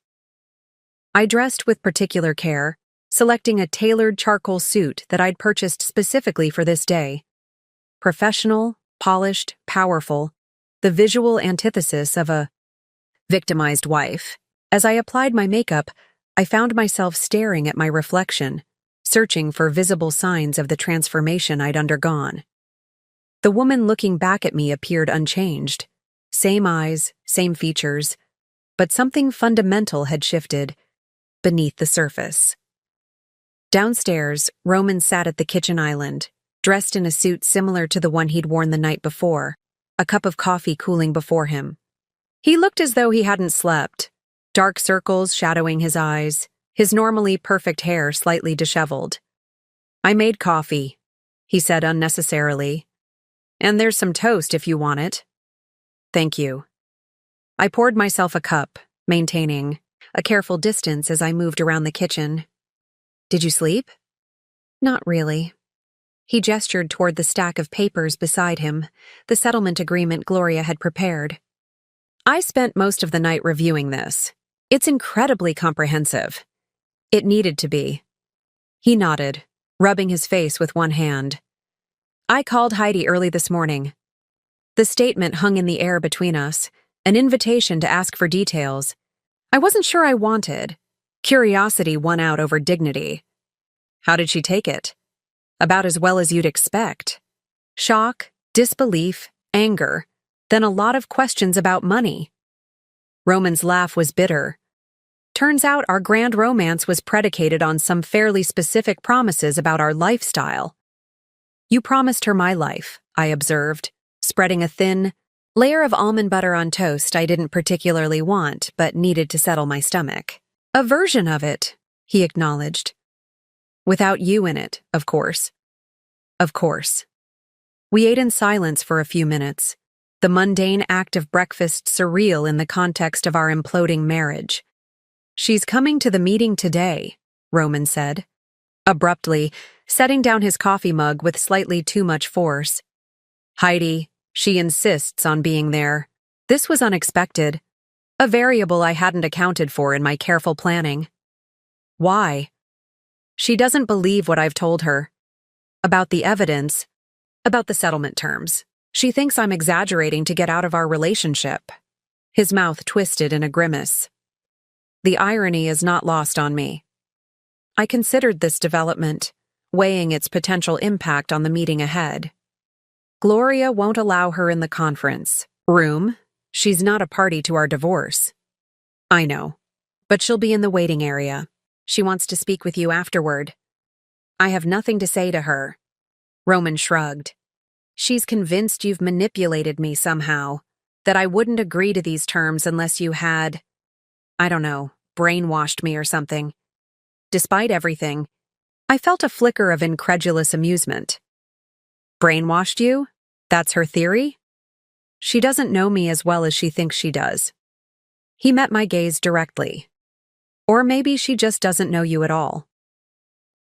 I dressed with particular care, selecting a tailored charcoal suit that I'd purchased specifically for this day. Professional, polished, powerful, the visual antithesis of a victimized wife. As I applied my makeup, I found myself staring at my reflection, searching for visible signs of the transformation I'd undergone. The woman looking back at me appeared unchanged. Same eyes, same features, but something fundamental had shifted beneath the surface. Downstairs, Roman sat at the kitchen island, dressed in a suit similar to the one he'd worn the night before, a cup of coffee cooling before him. He looked as though he hadn't slept, dark circles shadowing his eyes, his normally perfect hair slightly disheveled. "I made coffee," he said unnecessarily. "And there's some toast if you want it." "Thank you." I poured myself a cup, maintaining a careful distance as I moved around the kitchen. "Did you sleep?" "Not really." He gestured toward the stack of papers beside him, the settlement agreement Gloria had prepared. "I spent most of the night reviewing this. It's incredibly comprehensive. It needed to be." He nodded, rubbing his face with one hand. "I called Heidi early this morning." The statement hung in the air between us, an invitation to ask for details. I wasn't sure I wanted. Curiosity won out over dignity. "How did she take it?" "About as well as you'd expect. Shock, disbelief, anger, then a lot of questions about money." Roman's laugh was bitter, Turns out our grand romance was predicated on some fairly specific promises about our lifestyle. You promised her my life, I observed, spreading a thin layer of almond butter on toast I didn't particularly want but needed to settle my stomach. A version of it, he acknowledged. Without you in it, of course. Of course. We ate in silence for a few minutes, the mundane act of breakfast surreal in the context of our imploding marriage. She's coming to the meeting today, Roman said, abruptly, setting down his coffee mug with slightly too much force. Heidi, she insists on being there. This was unexpected, a variable I hadn't accounted for in my careful planning. Why? She doesn't believe what I've told her. About the evidence, about the settlement terms. She thinks I'm exaggerating to get out of our relationship. His mouth twisted in a grimace. The irony is not lost on me. I considered this development, weighing its potential impact on the meeting ahead. Gloria won't allow her in the conference room. She's not a party to our divorce. I know, but she'll be in the waiting area. She wants to speak with you afterward. I have nothing to say to her. Roman shrugged. She's convinced you've manipulated me somehow, that I wouldn't agree to these terms unless you had, I don't know, brainwashed me or something. Despite everything, I felt a flicker of incredulous amusement. Brainwashed you? That's her theory? She doesn't know me as well as she thinks she does. He met my gaze directly. Or maybe she just doesn't know you at all.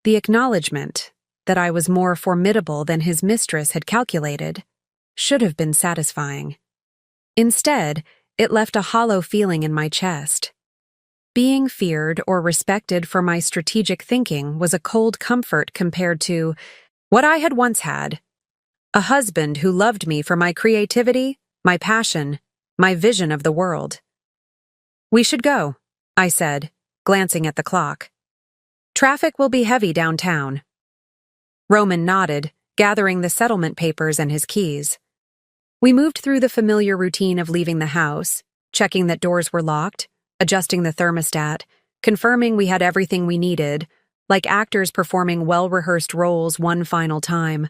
The acknowledgement that I was more formidable than his mistress had calculated should have been satisfying. Instead, it left a hollow feeling in my chest. Being feared or respected for my strategic thinking was a cold comfort compared to what I had once had. A husband who loved me for my creativity, my passion, my vision of the world. We should go, I said, glancing at the clock. Traffic will be heavy downtown. Roman nodded, gathering the settlement papers and his keys. We moved through the familiar routine of leaving the house, checking that doors were locked, adjusting the thermostat, confirming we had everything we needed, like actors performing well-rehearsed roles one final time.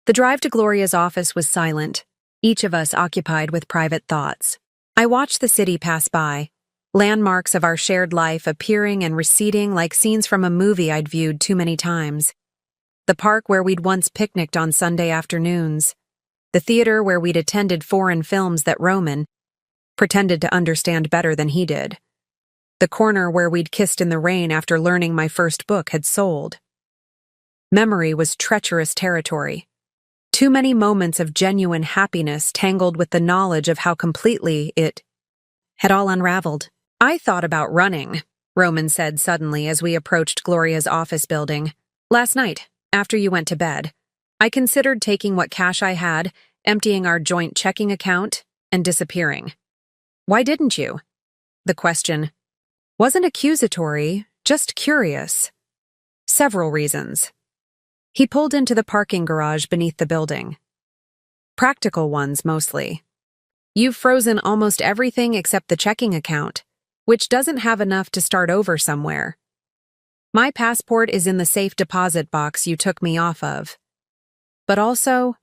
The drive to Gloria's office was silent, each of us occupied with private thoughts. I watched the city pass by, landmarks of our shared life appearing and receding like scenes from a movie I'd viewed too many times. The park where we'd once picnicked on Sunday afternoons. The theater where we'd attended foreign films that Roman pretended to understand better than he did. The corner where we'd kissed in the rain after learning my first book had sold. Memory was treacherous territory. Too many moments of genuine happiness tangled with the knowledge of how completely it had all unraveled. I thought about running, Roman said suddenly as we approached Gloria's office building. Last night, after you went to bed, I considered taking what cash I had, emptying our joint checking account, and disappearing. Why didn't you? The question wasn't accusatory, just curious. Several reasons. He pulled into the parking garage beneath the building. Practical ones, mostly. You've frozen almost everything except the checking account, which doesn't have enough to start over somewhere. My passport is in the safe deposit box you took me off of. But also,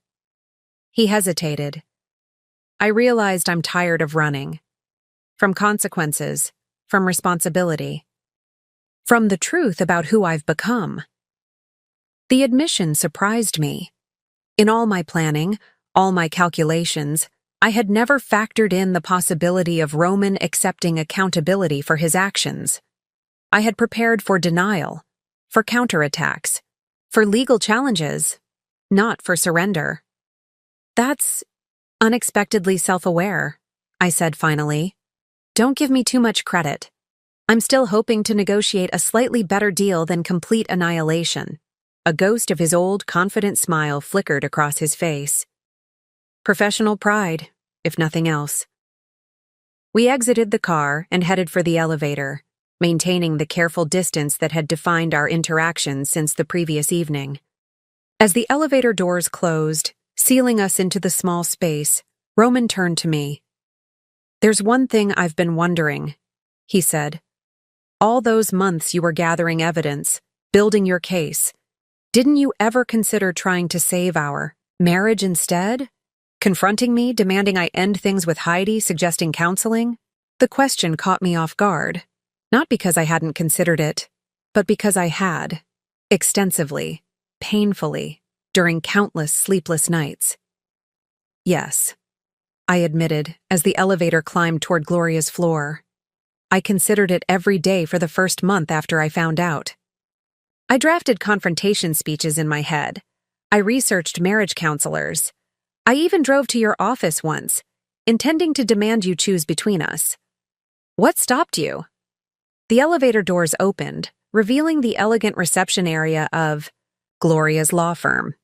he hesitated. I realized I'm tired of running. From consequences, from responsibility, from the truth about who I've become. The admission surprised me. In all my planning, all my calculations, I had never factored in the possibility of Roman accepting accountability for his actions. I had prepared for denial, for counterattacks, for legal challenges, not for surrender. That's unexpectedly self-aware, I said finally. Don't give me too much credit. I'm still hoping to negotiate a slightly better deal than complete annihilation. A ghost of his old, confident smile flickered across his face. Professional pride, if nothing else. We exited the car and headed for the elevator, maintaining the careful distance that had defined our interactions since the previous evening. As the elevator doors closed, sealing us into the small space, Roman turned to me. There's one thing I've been wondering, he said. "All those months you were gathering evidence, building your case. Didn't you ever consider trying to save our marriage instead? Confronting me, demanding I end things with Heidi, suggesting counseling?" The question caught me off guard, not because I hadn't considered it, but because I had, extensively, painfully, during countless sleepless nights. "Yes," I admitted as the elevator climbed toward Gloria's floor. "I considered it every day for the first month after I found out. I drafted confrontation speeches in my head. I researched marriage counselors. I even drove to your office once, intending to demand you choose between us. What stopped you?" The elevator doors opened, revealing the elegant reception area of Gloria's law firm.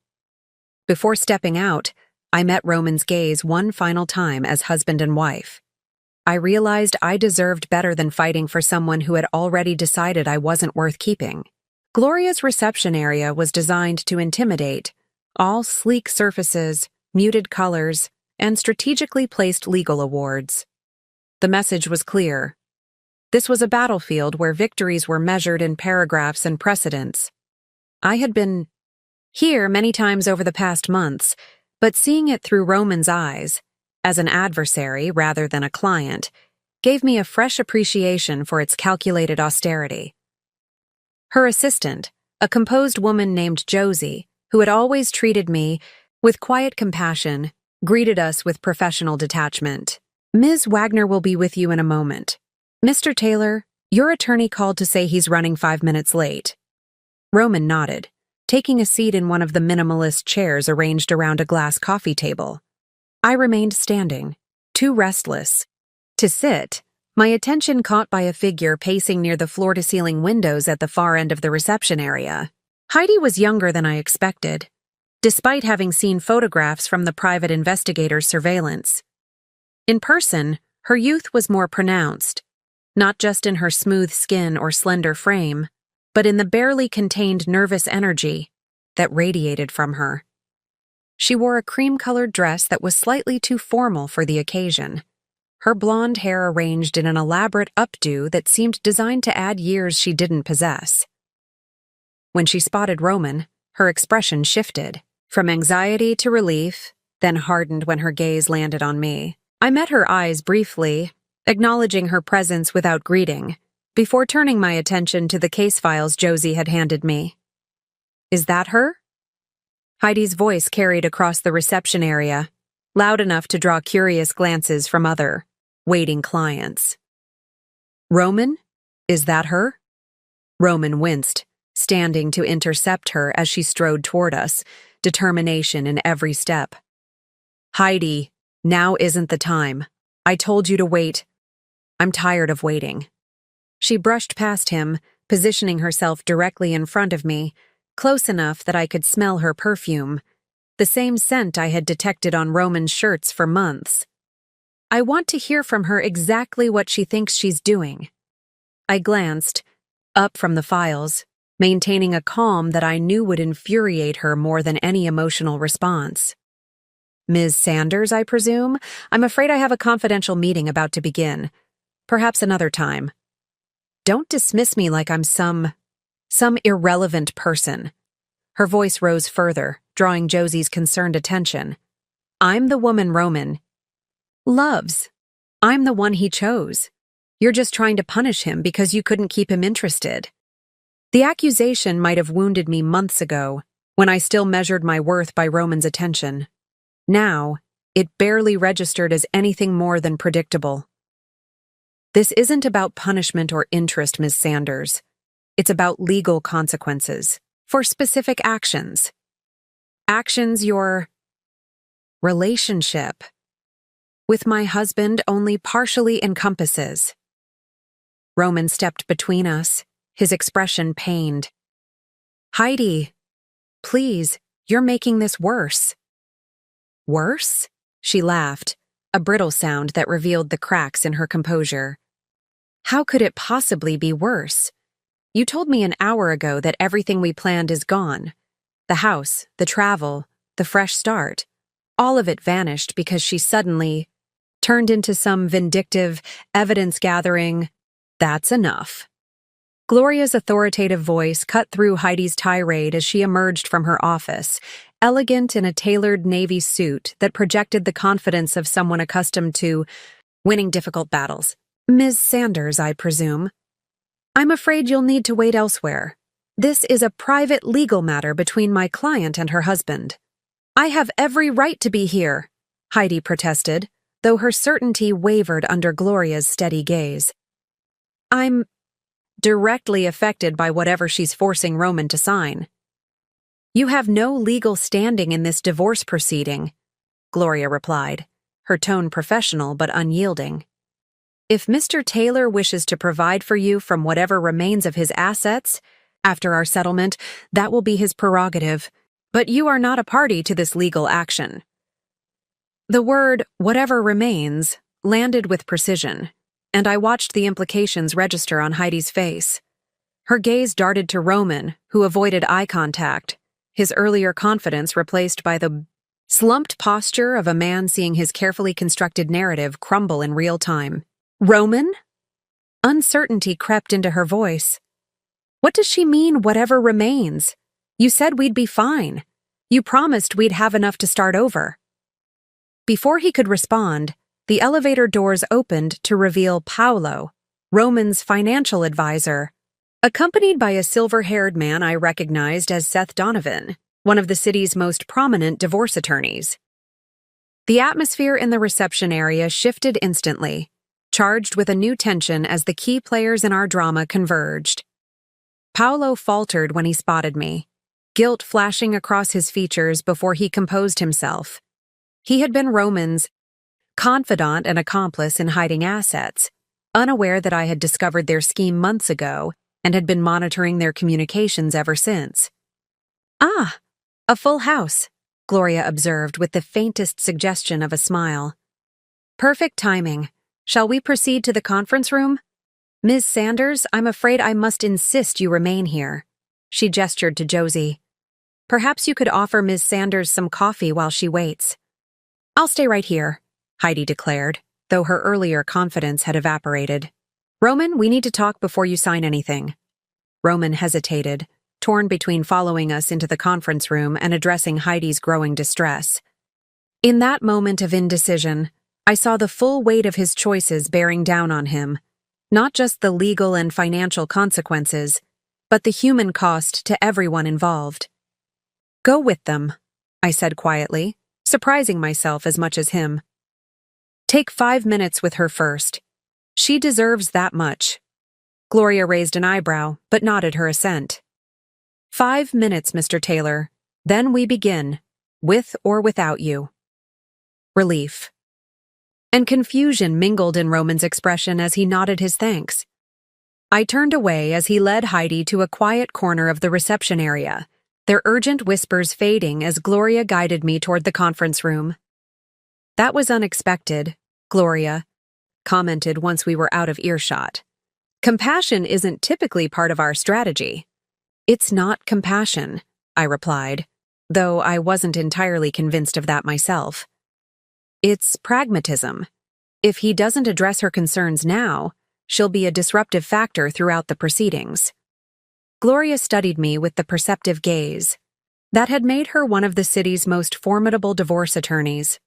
Before stepping out, I met Roman's gaze one final time as husband and wife. I realized I deserved better than fighting for someone who had already decided I wasn't worth keeping. Gloria's reception area was designed to intimidate, all sleek surfaces, muted colors, and strategically placed legal awards. The message was clear. This was a battlefield where victories were measured in paragraphs and precedents. I had been here many times over the past months, but seeing it through Roman's eyes, as an adversary rather than a client, gave me a fresh appreciation for its calculated austerity. Her assistant, a composed woman named Josie, who had always treated me with quiet compassion, greeted us with professional detachment. "Ms. Wagner will be with you in a moment. Mr. Taylor, your attorney called to say he's running 5 minutes late." Roman nodded, taking a seat in one of the minimalist chairs arranged around a glass coffee table. I remained standing, too restless to sit, my attention caught by a figure pacing near the floor-to-ceiling windows at the far end of the reception area. Heidi was younger than I expected, despite having seen photographs from the private investigator's surveillance. In person, her youth was more pronounced, not just in her smooth skin or slender frame, but in the barely contained nervous energy that radiated from her. She wore a cream-colored dress that was slightly too formal for the occasion, her blonde hair arranged in an elaborate updo that seemed designed to add years she didn't possess. When she spotted Roman, her expression shifted, from anxiety to relief, then hardened when her gaze landed on me. I met her eyes briefly, acknowledging her presence without greeting, before turning my attention to the case files Josie had handed me. "Is that her?" Heidi's voice carried across the reception area, loud enough to draw curious glances from other, waiting clients. "Roman? Is that her?" Roman winced, standing to intercept her as she strode toward us, determination in every step. "Heidi, now isn't the time. I told you to wait. I'm tired of waiting." She brushed past him, positioning herself directly in front of me, close enough that I could smell her perfume, the same scent I had detected on Roman's shirts for months. "I want to hear from her exactly what she thinks she's doing." I glanced, up from the files, maintaining a calm that I knew would infuriate her more than any emotional response. "Ms. Sanders, I presume? I'm afraid I have a confidential meeting about to begin. Perhaps another time." "Don't dismiss me like I'm some irrelevant person." Her voice rose further, drawing Josie's concerned attention. "I'm the woman Roman loves. I'm the one he chose. You're just trying to punish him because you couldn't keep him interested." The accusation might have wounded me months ago, when I still measured my worth by Roman's attention. Now, it barely registered as anything more than predictable. "This isn't about punishment or interest, Ms. Sanders. It's about legal consequences for specific actions. Actions your relationship with my husband only partially encompasses." Roman stepped between us, his expression pained. "Heidi, please, you're making this worse." "Worse?" She laughed, a brittle sound that revealed the cracks in her composure. "How could it possibly be worse? You told me an hour ago that everything we planned is gone. The house, the travel, the fresh start. All of it vanished because she suddenly turned into some vindictive, evidence-gathering That's enough. Gloria's authoritative voice cut through Heidi's tirade as she emerged from her office, elegant in a tailored navy suit that projected the confidence of someone accustomed to winning difficult battles. Ms. Sanders, I presume. I'm afraid you'll need to wait elsewhere. This is a private legal matter between my client and her husband. I have every right to be here, Heidi protested, though her certainty wavered under Gloria's steady gaze. I'm directly affected by whatever she's forcing Roman to sign. You have no legal standing in this divorce proceeding, Gloria replied, her tone professional but unyielding. If Mr. Taylor wishes to provide for you from whatever remains of his assets, after our settlement, that will be his prerogative, but you are not a party to this legal action. The word, whatever remains, landed with precision, and I watched the implications register on Heidi's face. Her gaze darted to Roman, who avoided eye contact, his earlier confidence replaced by the slumped posture of a man seeing his carefully constructed narrative crumble in real time. Roman? Uncertainty crept into her voice. What does she mean, whatever remains? You said we'd be fine. You promised we'd have enough to start over. Before he could respond, the elevator doors opened to reveal Paolo, Roman's financial advisor, accompanied by a silver-haired man I recognized as Seth Donovan, one of the city's most prominent divorce attorneys. The atmosphere in the reception area shifted instantly, charged with a new tension as the key players in our drama converged. Paolo faltered when he spotted me, guilt flashing across his features before he composed himself. He had been Roman's confidant and accomplice in hiding assets, unaware that I had discovered their scheme months ago and had been monitoring their communications ever since. Ah, a full house, Gloria observed with the faintest suggestion of a smile. Perfect timing. Shall we proceed to the conference room? Ms. Sanders, I'm afraid I must insist you remain here. She gestured to Josie. Perhaps you could offer Ms. Sanders some coffee while she waits. I'll stay right here, Heidi declared, though her earlier confidence had evaporated. Roman, we need to talk before you sign anything. Roman hesitated, torn between following us into the conference room and addressing Heidi's growing distress. In that moment of indecision, I saw the full weight of his choices bearing down on him, not just the legal and financial consequences, but the human cost to everyone involved. Go with them, I said quietly, surprising myself as much as him. Take 5 minutes with her first. She deserves that much. Gloria raised an eyebrow, but nodded her assent. 5 minutes, Mr. Taylor. Then we begin, with or without you. Relief and confusion mingled in Roman's expression as he nodded his thanks. I turned away as he led Heidi to a quiet corner of the reception area, their urgent whispers fading as Gloria guided me toward the conference room. That was unexpected, Gloria commented once we were out of earshot. Compassion isn't typically part of our strategy. It's not compassion, I replied, though I wasn't entirely convinced of that myself. It's pragmatism. If he doesn't address her concerns now, she'll be a disruptive factor throughout the proceedings. Gloria studied me with the perceptive gaze that had made her one of the city's most formidable divorce attorneys.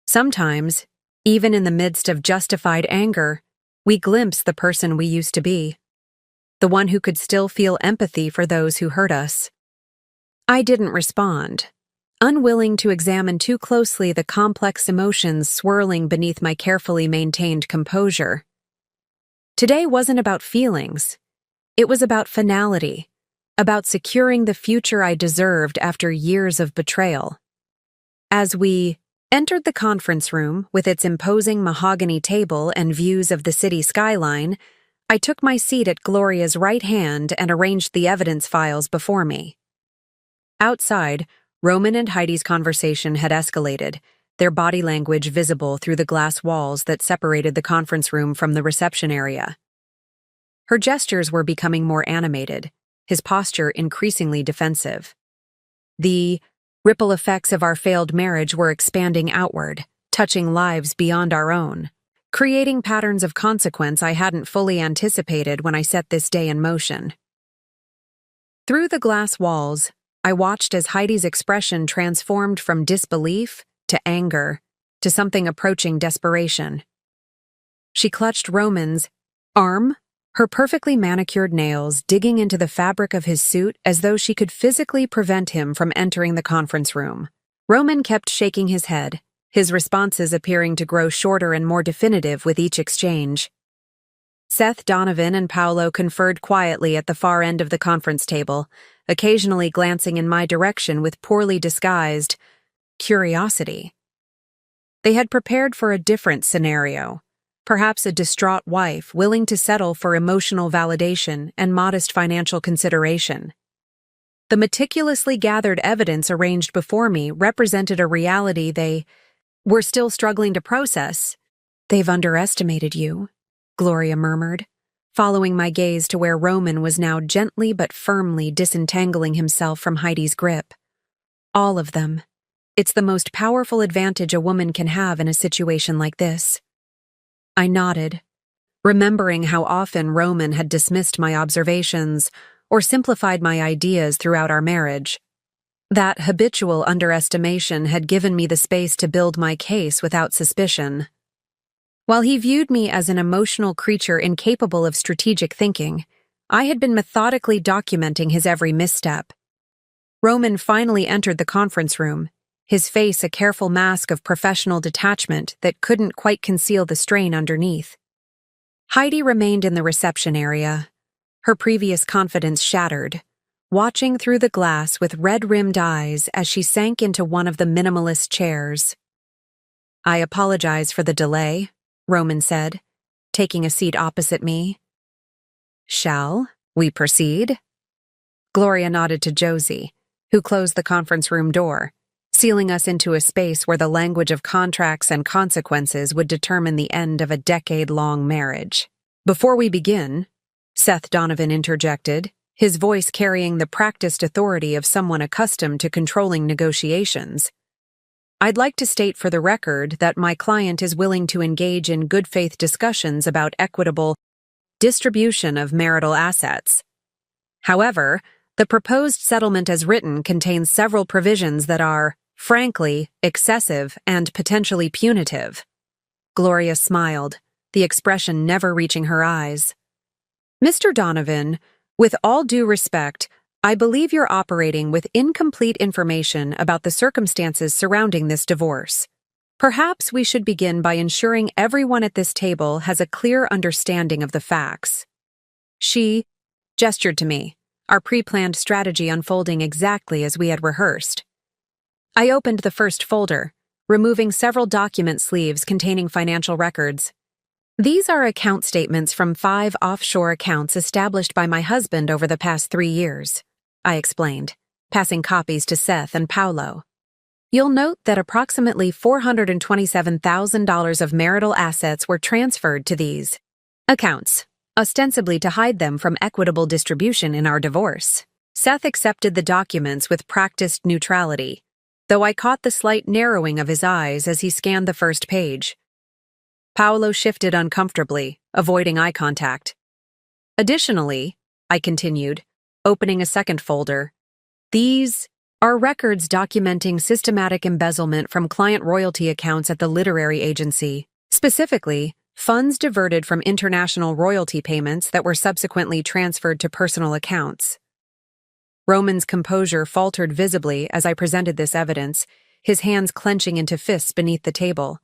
Sometimes, even in the midst of justified anger, we glimpse the person we used to be, the one who could still feel empathy for those who hurt us. I didn't respond, unwilling to examine too closely the complex emotions swirling beneath my carefully maintained composure. Today wasn't about feelings. It was about finality, about securing the future I deserved after years of betrayal. As we entered the conference room with its imposing mahogany table and views of the city skyline, I took my seat at Gloria's right hand and arranged the evidence files before me. Outside, Roman and Heidi's conversation had escalated, their body language visible through the glass walls that separated the conference room from the reception area. Her gestures were becoming more animated, his posture increasingly defensive. The ripple effects of our failed marriage were expanding outward, touching lives beyond our own. creating patterns of consequence I hadn't fully anticipated when I set this day in motion. Through the glass walls, I watched as Heidi's expression transformed from disbelief to anger to something approaching desperation. She clutched Roman's arm, her perfectly manicured nails digging into the fabric of his suit as though she could physically prevent him from entering the conference room. Roman kept shaking his head, his responses appearing to grow shorter and more definitive with each exchange. Seth, Donovan, and Paolo conferred quietly at the far end of the conference table, occasionally glancing in my direction with poorly disguised curiosity. They had prepared for a different scenario, perhaps a distraught wife willing to settle for emotional validation and modest financial consideration. The meticulously gathered evidence arranged before me represented a reality they were still struggling to process. "They've underestimated you," Gloria murmured, following my gaze to where Roman was now gently but firmly disentangling himself from Heidi's grip. "All of them. It's the most powerful advantage a woman can have in a situation like this." I nodded, remembering how often Roman had dismissed my observations or simplified my ideas throughout our marriage. That habitual underestimation had given me the space to build my case without suspicion. While he viewed me as an emotional creature incapable of strategic thinking, I had been methodically documenting his every misstep. Roman finally entered the conference room, his face a careful mask of professional detachment that couldn't quite conceal the strain underneath. Heidi remained in the reception area, her previous confidence shattered, watching through the glass with red-rimmed eyes as she sank into one of the minimalist chairs. "I apologize for the delay," Roman said, taking a seat opposite me. "Shall we proceed?" Gloria nodded to Josie, who closed the conference room door, sealing us into a space where the language of contracts and consequences would determine the end of a decade-long marriage. "Before we begin," Seth Donovan interjected, his voice carrying the practiced authority of someone accustomed to controlling negotiations, "I'd like to state for the record that my client is willing to engage in good-faith discussions about equitable distribution of marital assets. However, the proposed settlement as written contains several provisions that are, frankly, excessive and potentially punitive." Gloria smiled, the expression never reaching her eyes. "Mr. Donovan, with all due respect, I believe you're operating with incomplete information about the circumstances surrounding this divorce. Perhaps we should begin by ensuring everyone at this table has a clear understanding of the facts." She gestured to me, our pre-planned strategy unfolding exactly as we had rehearsed. I opened the first folder, removing several document sleeves containing financial records. "These are account statements from 5 offshore accounts established by my husband over the past 3 years, I explained, passing copies to Seth and Paolo. "You'll note that approximately $427,000 of marital assets were transferred to these accounts, ostensibly to hide them from equitable distribution in our divorce." Seth accepted the documents with practiced neutrality, though I caught the slight narrowing of his eyes as he scanned the first page. Paolo shifted uncomfortably, avoiding eye contact. "Additionally," I continued, opening a second folder, "these are records documenting systematic embezzlement from client royalty accounts at the literary agency, specifically, funds diverted from international royalty payments that were subsequently transferred to personal accounts." Roman's composure faltered visibly as I presented this evidence, his hands clenching into fists beneath the table.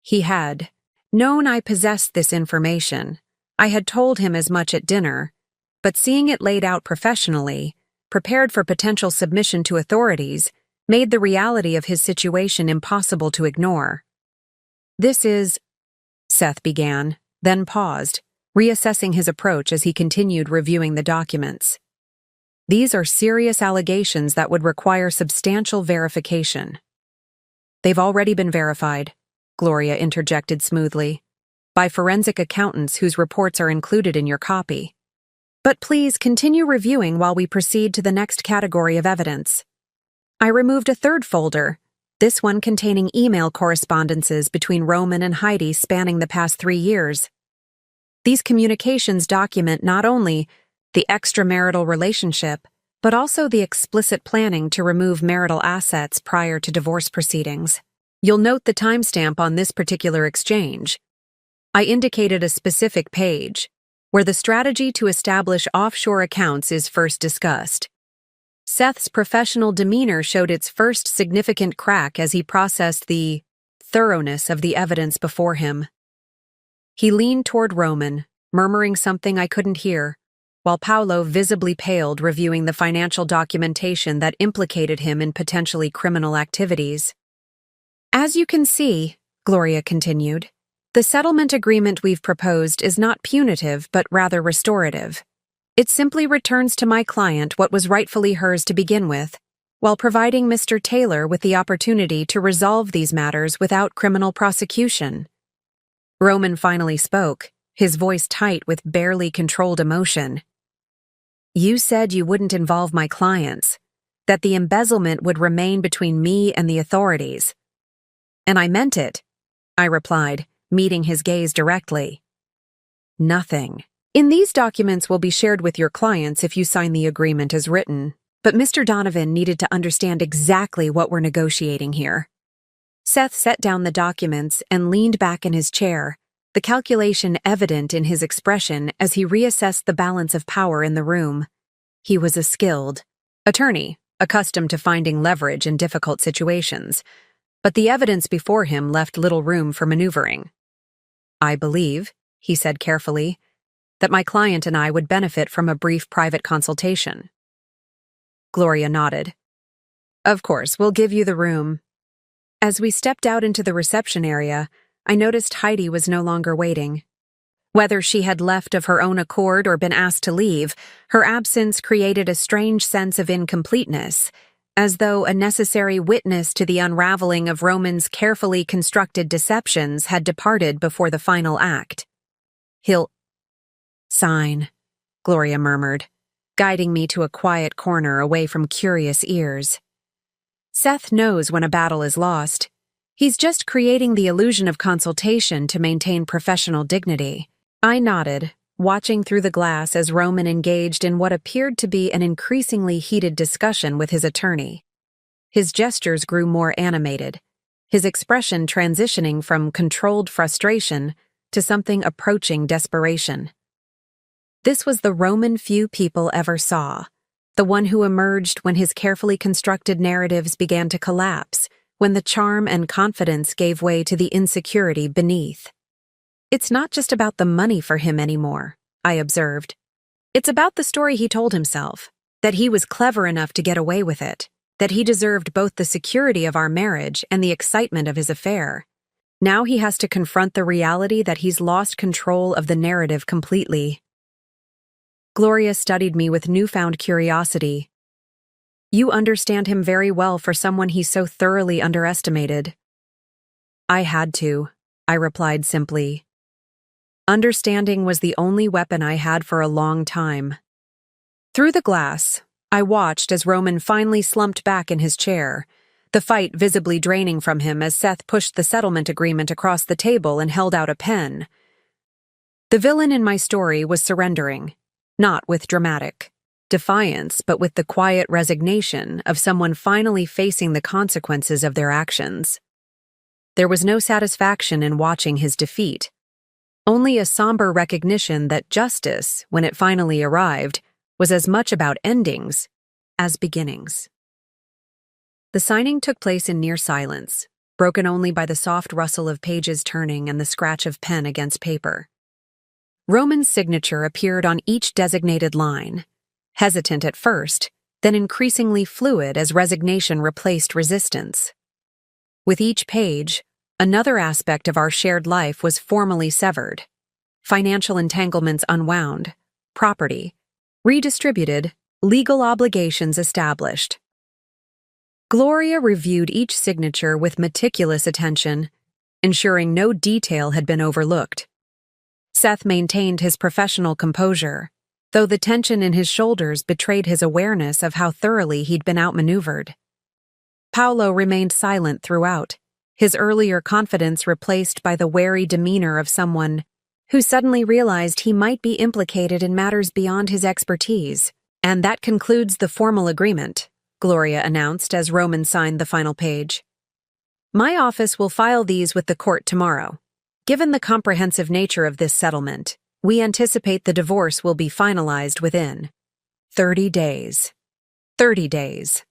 He had known I possessed this information. I had told him as much at dinner, but seeing it laid out professionally, prepared for potential submission to authorities, made the reality of his situation impossible to ignore. "This is," Seth began, then paused, reassessing his approach as he continued reviewing the documents. "These are serious allegations that would require substantial verification." "They've already been verified," Gloria interjected smoothly, "by forensic accountants whose reports are included in your copy. But please continue reviewing while we proceed to the next category of evidence." I removed a third folder, this one containing email correspondences between Roman and Heidi spanning the past 3 years. These communications document not only the extramarital relationship, but also the explicit planning to remove marital assets prior to divorce proceedings. You'll note the timestamp on this particular exchange. I indicated a specific page, where the strategy to establish offshore accounts is first discussed. Seth's professional demeanor showed its first significant crack as he processed the thoroughness of the evidence before him. He leaned toward Roman, murmuring something I couldn't hear, while Paolo visibly paled reviewing the financial documentation that implicated him in potentially criminal activities. As you can see, Gloria continued, the settlement agreement we've proposed is not punitive but rather restorative. It simply returns to my client what was rightfully hers to begin with, while providing Mr. Taylor with the opportunity to resolve these matters without criminal prosecution. Roman finally spoke, his voice tight with barely controlled emotion. You said you wouldn't involve my clients, that the embezzlement would remain between me and the authorities. And I meant it, I replied, meeting his gaze directly. Nothing. In these documents will be shared with your clients if you sign the agreement as written, but Mr. Donovan needed to understand exactly what we're negotiating here. Seth set down the documents and leaned back in his chair, the calculation evident in his expression as he reassessed the balance of power in the room. He was a skilled attorney, accustomed to finding leverage in difficult situations, but the evidence before him left little room for maneuvering. I believe, he said carefully, that my client and I would benefit from a brief private consultation. Gloria nodded. Of course, we'll give you the room. As we stepped out into the reception area, I noticed Heidi was no longer waiting. Whether she had left of her own accord or been asked to leave, her absence created a strange sense of incompleteness, as though a necessary witness to the unraveling of Roman's carefully constructed deceptions had departed before the final act. He'll sign, Gloria murmured, guiding me to a quiet corner away from curious ears. Seth knows when a battle is lost. He's just creating the illusion of consultation to maintain professional dignity. I nodded, watching through the glass as Roman engaged in what appeared to be an increasingly heated discussion with his attorney. His gestures grew more animated, his expression transitioning from controlled frustration to something approaching desperation. This was the Roman few people ever saw, the one who emerged when his carefully constructed narratives began to collapse, when the charm and confidence gave way to the insecurity beneath. It's not just about the money for him anymore, I observed. It's about the story he told himself, that he was clever enough to get away with it, that he deserved both the security of our marriage and the excitement of his affair. Now he has to confront the reality that he's lost control of the narrative completely. Gloria studied me with newfound curiosity. You understand him very well for someone he so thoroughly underestimated. I had to, I replied simply. Understanding was the only weapon I had for a long time. Through the glass, I watched as Roman finally slumped back in his chair, the fight visibly draining from him as Seth pushed the settlement agreement across the table and held out a pen. The villain in my story was surrendering, not with dramatic defiance, but with the quiet resignation of someone finally facing the consequences of their actions. There was no satisfaction in watching his defeat, only a somber recognition that justice, when it finally arrived, was as much about endings as beginnings. The signing took place in near silence, broken only by the soft rustle of pages turning and the scratch of pen against paper. Roman's signature appeared on each designated line, hesitant at first, then increasingly fluid as resignation replaced resistance. With each page, another aspect of our shared life was formally severed. Financial entanglements unwound, property redistributed, legal obligations established. Gloria reviewed each signature with meticulous attention, ensuring no detail had been overlooked. Seth maintained his professional composure, though the tension in his shoulders betrayed his awareness of how thoroughly he'd been outmaneuvered. Paolo remained silent throughout, his earlier confidence replaced by the wary demeanor of someone who suddenly realized he might be implicated in matters beyond his expertise. "And that concludes the formal agreement," Gloria announced as Roman signed the final page. "My office will file these with the court tomorrow. Given the comprehensive nature of this settlement, we anticipate the divorce will be finalized within 30 days. 30 days.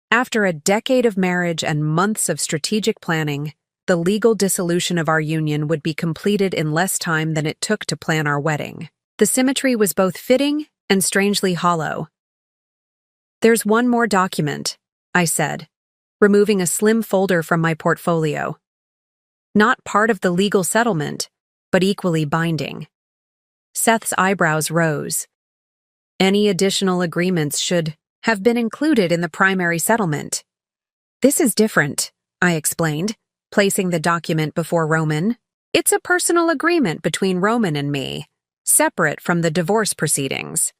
After a decade of marriage and months of strategic planning, the legal dissolution of our union would be completed in less time than it took to plan our wedding. The symmetry was both fitting and strangely hollow. "There's one more document," I said, removing a slim folder from my portfolio. "Not part of the legal settlement, but equally binding." Seth's eyebrows rose. "Any additional agreements should have been included in the primary settlement." "This is different," I explained, placing the document before Roman. "It's a personal agreement between Roman and me, separate from the divorce proceedings."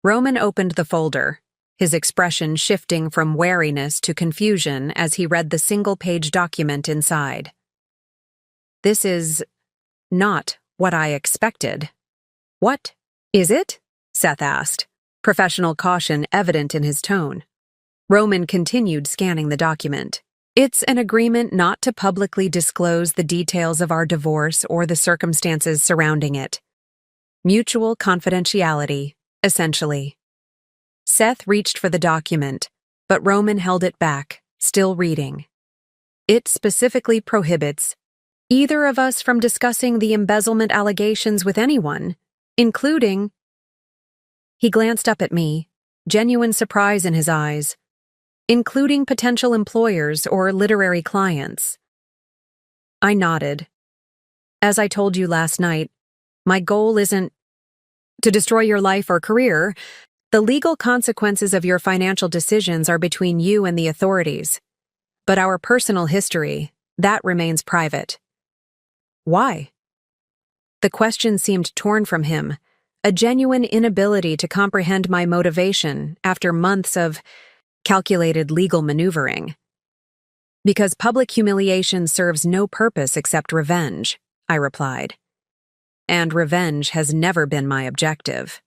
Roman opened the folder, his expression shifting from wariness to confusion as he read the single-page document inside. "This is not what I expected." "What is it?" Seth asked, professional caution evident in his tone. Roman continued scanning the document. "It's an agreement not to publicly disclose the details of our divorce or the circumstances surrounding it. Mutual confidentiality, essentially." Seth reached for the document, but Roman held it back, still reading. "It specifically prohibits either of us from discussing the embezzlement allegations with anyone, including—" He glanced up at me, genuine surprise in his eyes. "Including potential employers or literary clients." I nodded. "As I told you last night, my goal isn't to destroy your life or career. The legal consequences of your financial decisions are between you and the authorities. But our personal history, that remains private." "Why?" The question seemed torn from him, a genuine inability to comprehend my motivation after months of calculated legal maneuvering. "Because public humiliation serves no purpose except revenge," I replied. "And revenge has never been my objective."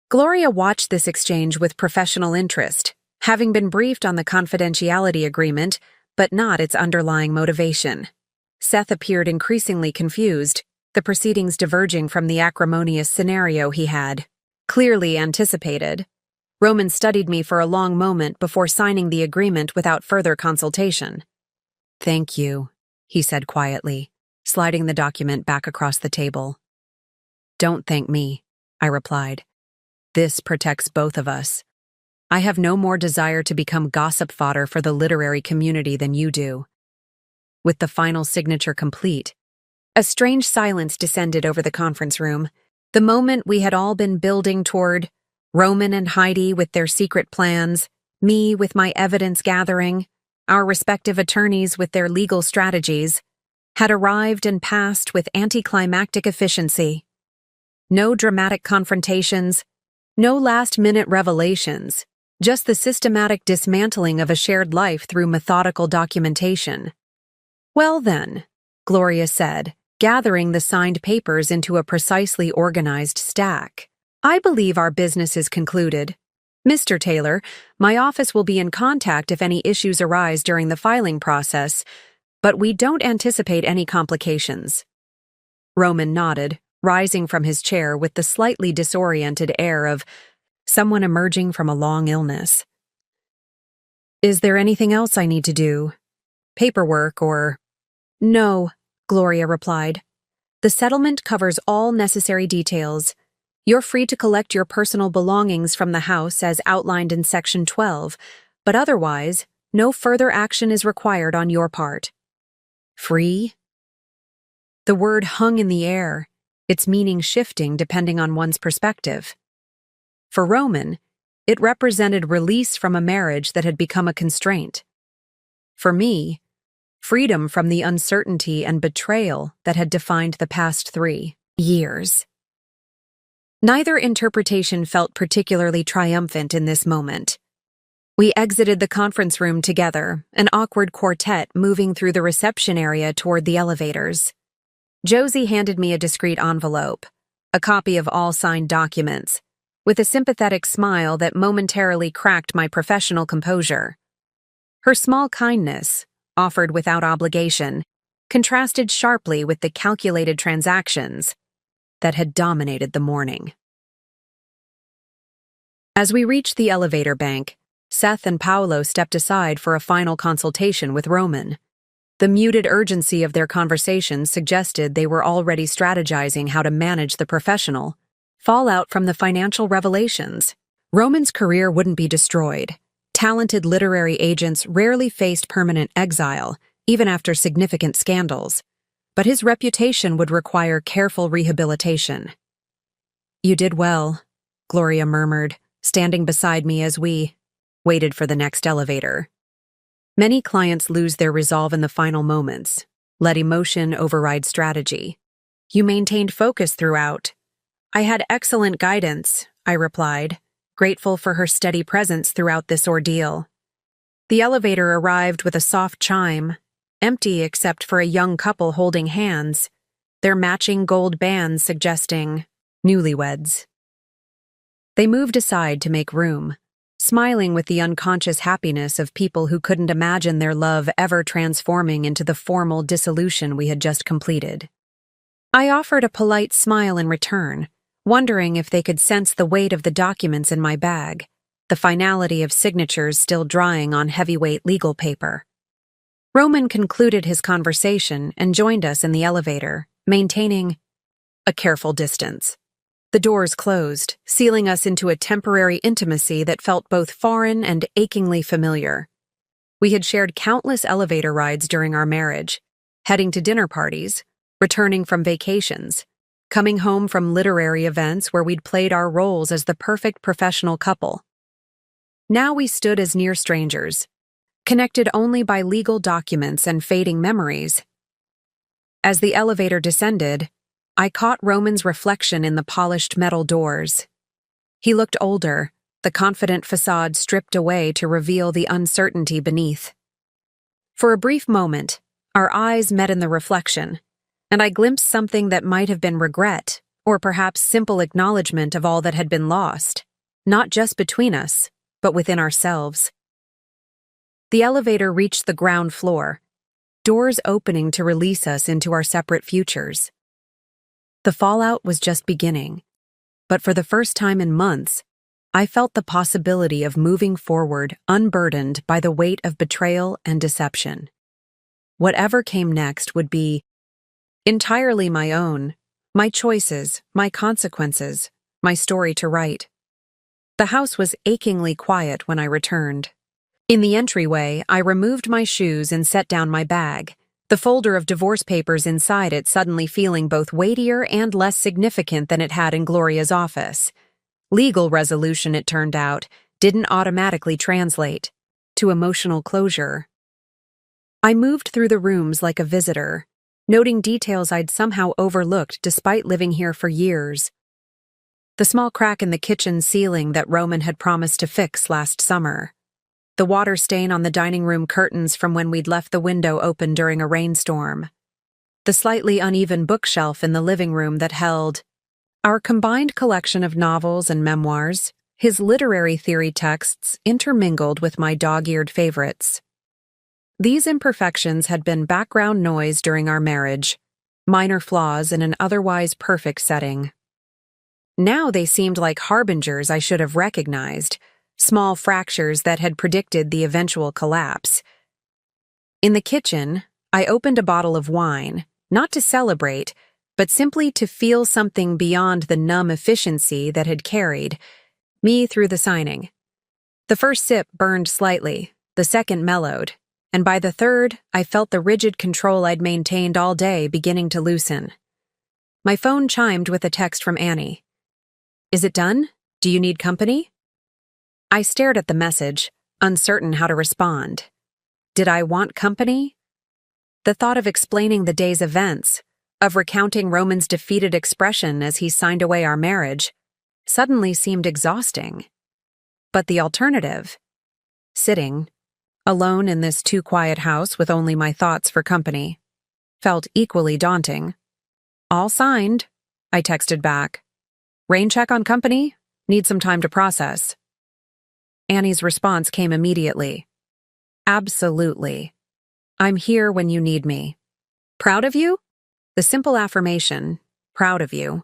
Gloria watched this exchange with professional interest, having been briefed on the confidentiality agreement, but not its underlying motivation. Seth appeared increasingly confused, the proceedings diverging from the acrimonious scenario he had clearly anticipated. Roman studied me for a long moment before signing the agreement without further consultation. "Thank you," he said quietly, sliding the document back across the table. "Don't thank me," I replied. "This protects both of us. I have no more desire to become gossip fodder for the literary community than you do." With the final signature complete, a strange silence descended over the conference room, the moment we had all been building toward. Roman and Heidi with their secret plans, me with my evidence gathering, our respective attorneys with their legal strategies, had arrived and passed with anticlimactic efficiency. No dramatic confrontations, no last-minute revelations, just the systematic dismantling of a shared life through methodical documentation. "Well then," Gloria said, gathering the signed papers into a precisely organized stack, "I believe our business is concluded. Mr. Taylor, my office will be in contact if any issues arise during the filing process, but we don't anticipate any complications." Roman nodded, rising from his chair with the slightly disoriented air of someone emerging from a long illness. "Is there anything else I need to do? Paperwork or—" "No," Gloria replied. "The settlement covers all necessary details. You're free to collect your personal belongings from the house as outlined in Section 12, but otherwise, no further action is required on your part." Free? The word hung in the air, its meaning shifting depending on one's perspective. For Roman, it represented release from a marriage that had become a constraint. For me, freedom from the uncertainty and betrayal that had defined the past 3 years. Neither interpretation felt particularly triumphant in this moment. We exited the conference room together, an awkward quartet moving through the reception area toward the elevators. Josie handed me a discreet envelope, a copy of all signed documents, with a sympathetic smile that momentarily cracked my professional composure. Her small kindness, offered without obligation, contrasted sharply with the calculated transactions that had dominated the morning. As we reached the elevator bank, Seth and Paolo stepped aside for a final consultation with Roman. The muted urgency of their conversation suggested they were already strategizing how to manage the professional fallout from the financial revelations. Roman's career wouldn't be destroyed. Talented literary agents rarely faced permanent exile, even after significant scandals, but his reputation would require careful rehabilitation. "You did well," Gloria murmured, standing beside me as we waited for the next elevator. Many clients lose their resolve in the final moments, let emotion override strategy. "You maintained focus throughout." "I had excellent guidance," I replied, grateful for her steady presence throughout this ordeal. The elevator arrived with a soft chime, empty except for a young couple holding hands, their matching gold bands suggesting newlyweds. They moved aside to make room, smiling with the unconscious happiness of people who couldn't imagine their love ever transforming into the formal dissolution we had just completed. I offered a polite smile in return, wondering if they could sense the weight of the documents in my bag, the finality of signatures still drying on heavyweight legal paper. Roman concluded his conversation and joined us in the elevator, maintaining a careful distance. The doors closed, sealing us into a temporary intimacy that felt both foreign and achingly familiar. We had shared countless elevator rides during our marriage, heading to dinner parties, returning from vacations, coming home from literary events where we'd played our roles as the perfect professional couple. Now we stood as near strangers, connected only by legal documents and fading memories. As the elevator descended, I caught Roman's reflection in the polished metal doors. He looked older, the confident facade stripped away to reveal the uncertainty beneath. For a brief moment, our eyes met in the reflection, and I glimpsed something that might have been regret, or perhaps simple acknowledgement of all that had been lost, not just between us, but within ourselves. The elevator reached the ground floor, doors opening to release us into our separate futures. The fallout was just beginning, but for the first time in months, I felt the possibility of moving forward unburdened by the weight of betrayal and deception. Whatever came next would be entirely my own, my choices, my consequences, my story to write. The house was achingly quiet when I returned. In the entryway, I removed my shoes and set down my bag, the folder of divorce papers inside it suddenly feeling both weightier and less significant than it had in Gloria's office. Legal resolution, it turned out, didn't automatically translate to emotional closure. I moved through the rooms like a visitor, noting details I'd somehow overlooked despite living here for years. The small crack in the kitchen ceiling that Roman had promised to fix last summer. The water stain on the dining room curtains from when we'd left the window open during a rainstorm. The slightly uneven bookshelf in the living room that held our combined collection of novels and memoirs, his literary theory texts intermingled with my dog-eared favorites. These imperfections had been background noise during our marriage, minor flaws in an otherwise perfect setting. Now they seemed like harbingers I should have recognized, small fractures that had predicted the eventual collapse. In the kitchen, I opened a bottle of wine, not to celebrate, but simply to feel something beyond the numb efficiency that had carried me through the signing. The first sip burned slightly, the second mellowed, and by the third, I felt the rigid control I'd maintained all day beginning to loosen. My phone chimed with a text from Annie. "Is it done? Do you need company?" I stared at the message, uncertain how to respond. Did I want company? The thought of explaining the day's events, of recounting Roman's defeated expression as he signed away our marriage, suddenly seemed exhausting. But the alternative, sitting, alone in this too-quiet house with only my thoughts for company, felt equally daunting. "All signed," I texted back. "Rain check on company? Need some time to process." Annie's response came immediately. "Absolutely. I'm here when you need me." "Proud of you?" The simple affirmation, "proud of you,"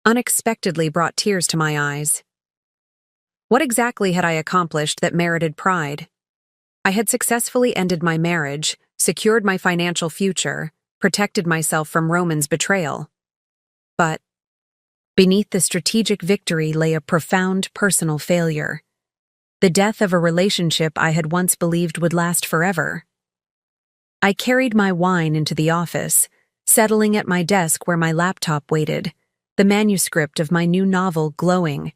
unexpectedly brought tears to my eyes. What exactly had I accomplished that merited pride? I had successfully ended my marriage, secured my financial future, protected myself from Roman's betrayal. But beneath the strategic victory lay a profound personal failure. The death of a relationship I had once believed would last forever. I carried my wine into the office, settling at my desk where my laptop waited, the manuscript of my new novel glowing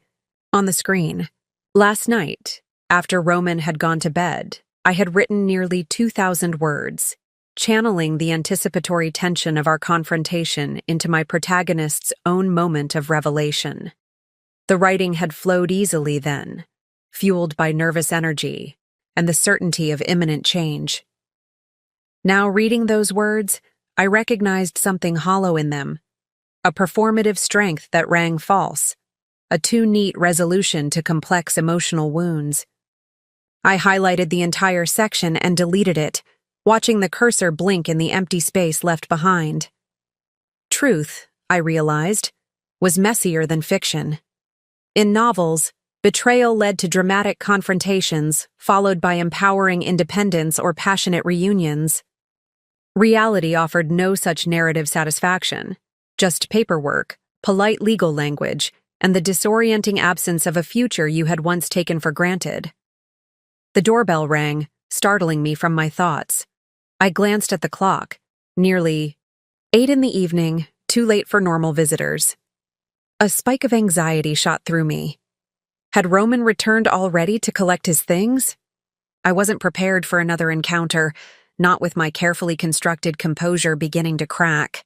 on the screen. Last night, after Roman had gone to bed, I had written nearly 2,000 words, channeling the anticipatory tension of our confrontation into my protagonist's own moment of revelation. The writing had flowed easily then, fueled by nervous energy and the certainty of imminent change. Now, reading those words, I recognized something hollow in them, a performative strength that rang false, a too neat resolution to complex emotional wounds. I highlighted the entire section and deleted it, watching the cursor blink in the empty space left behind. Truth, I realized, was messier than fiction. In novels, betrayal led to dramatic confrontations, followed by empowering independence or passionate reunions. Reality offered no such narrative satisfaction, just paperwork, polite legal language, and the disorienting absence of a future you had once taken for granted. The doorbell rang, startling me from my thoughts. I glanced at the clock. Nearly 8 in the evening, too late for normal visitors. A spike of anxiety shot through me. Had Roman returned already to collect his things? I wasn't prepared for another encounter, not with my carefully constructed composure beginning to crack.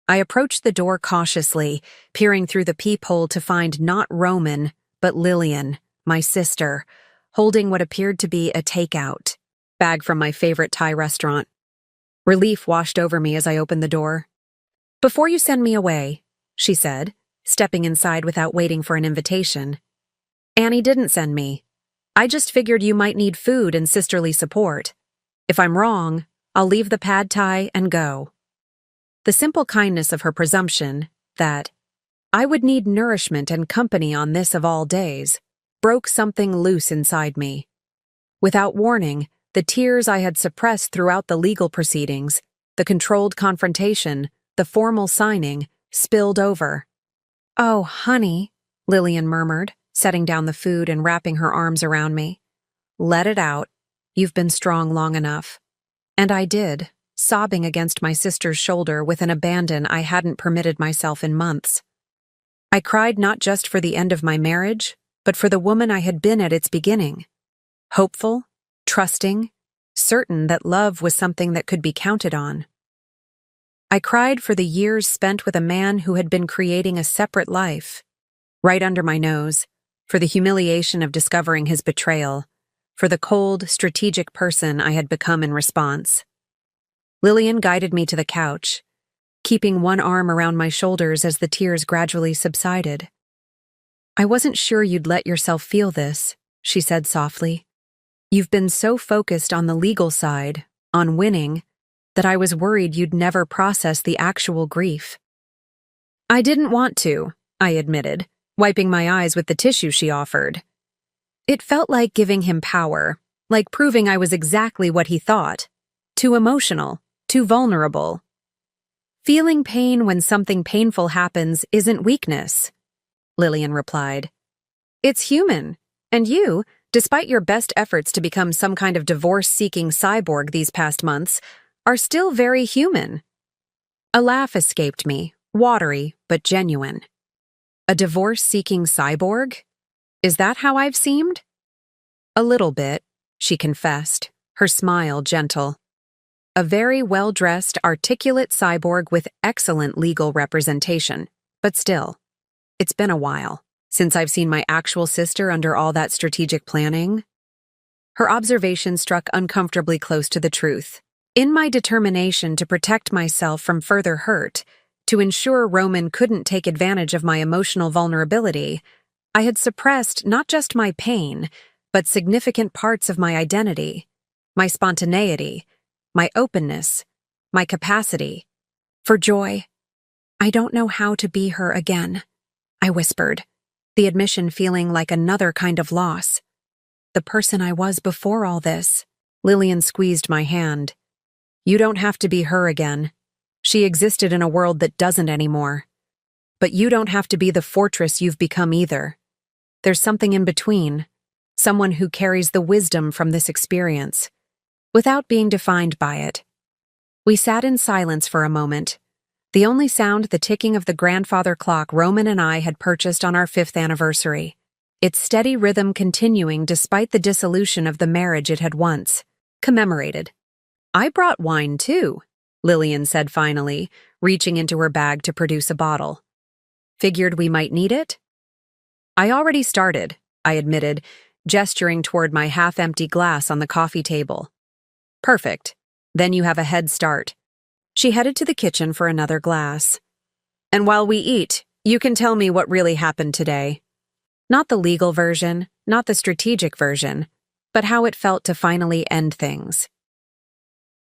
I approached the door cautiously, peering through the peephole to find not Roman, but Lillian, my sister, holding what appeared to be a takeout bag from my favorite Thai restaurant. Relief washed over me as I opened the door. "Before you send me away," she said, stepping inside without waiting for an invitation, "Annie didn't send me. I just figured you might need food and sisterly support. If I'm wrong, I'll leave the pad thai and go." The simple kindness of her presumption that I would need nourishment and company on this of all days broke something loose inside me. Without warning, the tears I had suppressed throughout the legal proceedings, the controlled confrontation, the formal signing, spilled over. "Oh, honey," Lillian murmured, setting down the food and wrapping her arms around me. "Let it out. You've been strong long enough." And I did, sobbing against my sister's shoulder with an abandon I hadn't permitted myself in months. I cried not just for the end of my marriage, but for the woman I had been at its beginning. Hopeful, trusting, certain that love was something that could be counted on. I cried for the years spent with a man who had been creating a separate life, right under my nose, for the humiliation of discovering his betrayal, for the cold, strategic person I had become in response. Lillian guided me to the couch, keeping one arm around my shoulders as the tears gradually subsided. "I wasn't sure you'd let yourself feel this," she said softly. "You've been so focused on the legal side, on winning, that I was worried you'd never process the actual grief." "I didn't want to," I admitted, wiping my eyes with the tissue she offered. It felt like giving him power, like proving I was exactly what he thought. Too emotional, too vulnerable. "Feeling pain when something painful happens isn't weakness," Lillian replied. "It's human, and you, despite your best efforts to become some kind of divorce-seeking cyborg these past months, are still very human." A laugh escaped me, watery but genuine. A divorce-seeking cyborg? Is that how I've seemed? "A little bit," she confessed, her smile gentle. "A very well-dressed, articulate cyborg with excellent legal representation, but still. It's been a while since I've seen my actual sister under all that strategic planning." Her observation struck uncomfortably close to the truth. In my determination to protect myself from further hurt, to ensure Roman couldn't take advantage of my emotional vulnerability, I had suppressed not just my pain, but significant parts of my identity, my spontaneity, my openness, my capacity for joy. "I don't know how to be her again," I whispered, the admission feeling like another kind of loss. "The person I was before all this." Lillian squeezed my hand. "You don't have to be her again. She existed in a world that doesn't anymore. But you don't have to be the fortress you've become either. There's something in between, someone who carries the wisdom from this experience, without being defined by it." We sat in silence for a moment, the only sound the ticking of the grandfather clock Roman and I had purchased on our 5th anniversary, its steady rhythm continuing despite the dissolution of the marriage it had once commemorated. "I brought wine too," Lillian said finally, reaching into her bag to produce a bottle. "Figured we might need it?" "I already started," I admitted, gesturing toward my half-empty glass on the coffee table. "Perfect. Then you have a head start." She headed to the kitchen for another glass. "And while we eat, you can tell me what really happened today. Not the legal version, not the strategic version, but how it felt to finally end things."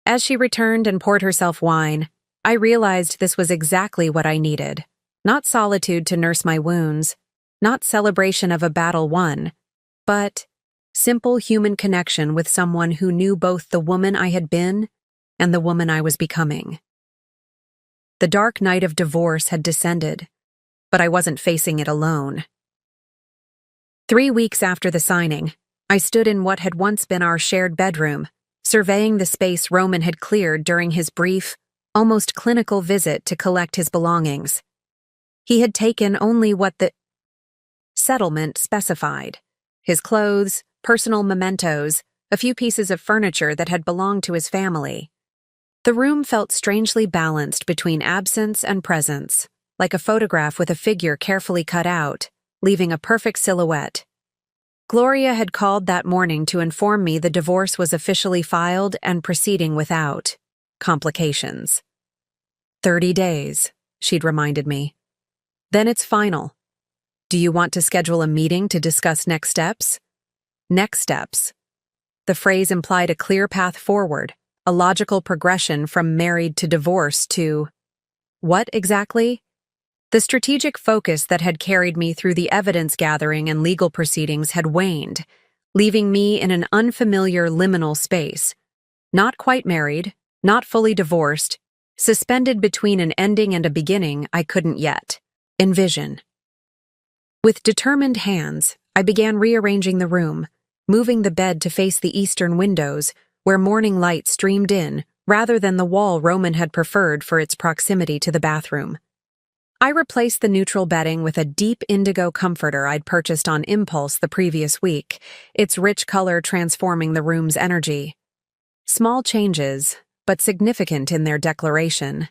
As she returned and poured herself wine, I realized this was exactly what I needed. Not solitude to nurse my wounds, not celebration of a battle won, but simple human connection with someone who knew both the woman I had been and the woman I was becoming. The dark night of divorce had descended, but I wasn't facing it alone. 3 weeks after the signing, I stood in what had once been our shared bedroom, surveying the space Roman had cleared during his brief, almost clinical visit to collect his belongings. He had taken only what the settlement specified: his clothes, personal mementos, a few pieces of furniture that had belonged to his family. The room felt strangely balanced between absence and presence, like a photograph with a figure carefully cut out, leaving a perfect silhouette. Gloria had called that morning to inform me the divorce was officially filed and proceeding without complications. 30 days, she'd reminded me. Then it's final. Do you want to schedule a meeting to discuss next steps? Next steps. The phrase implied a clear path forward, a logical progression from married to divorce to... what exactly? The strategic focus that had carried me through the evidence gathering and legal proceedings had waned, leaving me in an unfamiliar liminal space. Not quite married, not fully divorced, suspended between an ending and a beginning I couldn't yet envision. With determined hands, I began rearranging the room, moving the bed to face the eastern windows, where morning light streamed in, rather than the wall Roman had preferred for its proximity to the bathroom. I replaced the neutral bedding with a deep indigo comforter I'd purchased on impulse the previous week, its rich color transforming the room's energy. Small changes, but significant in their declaration.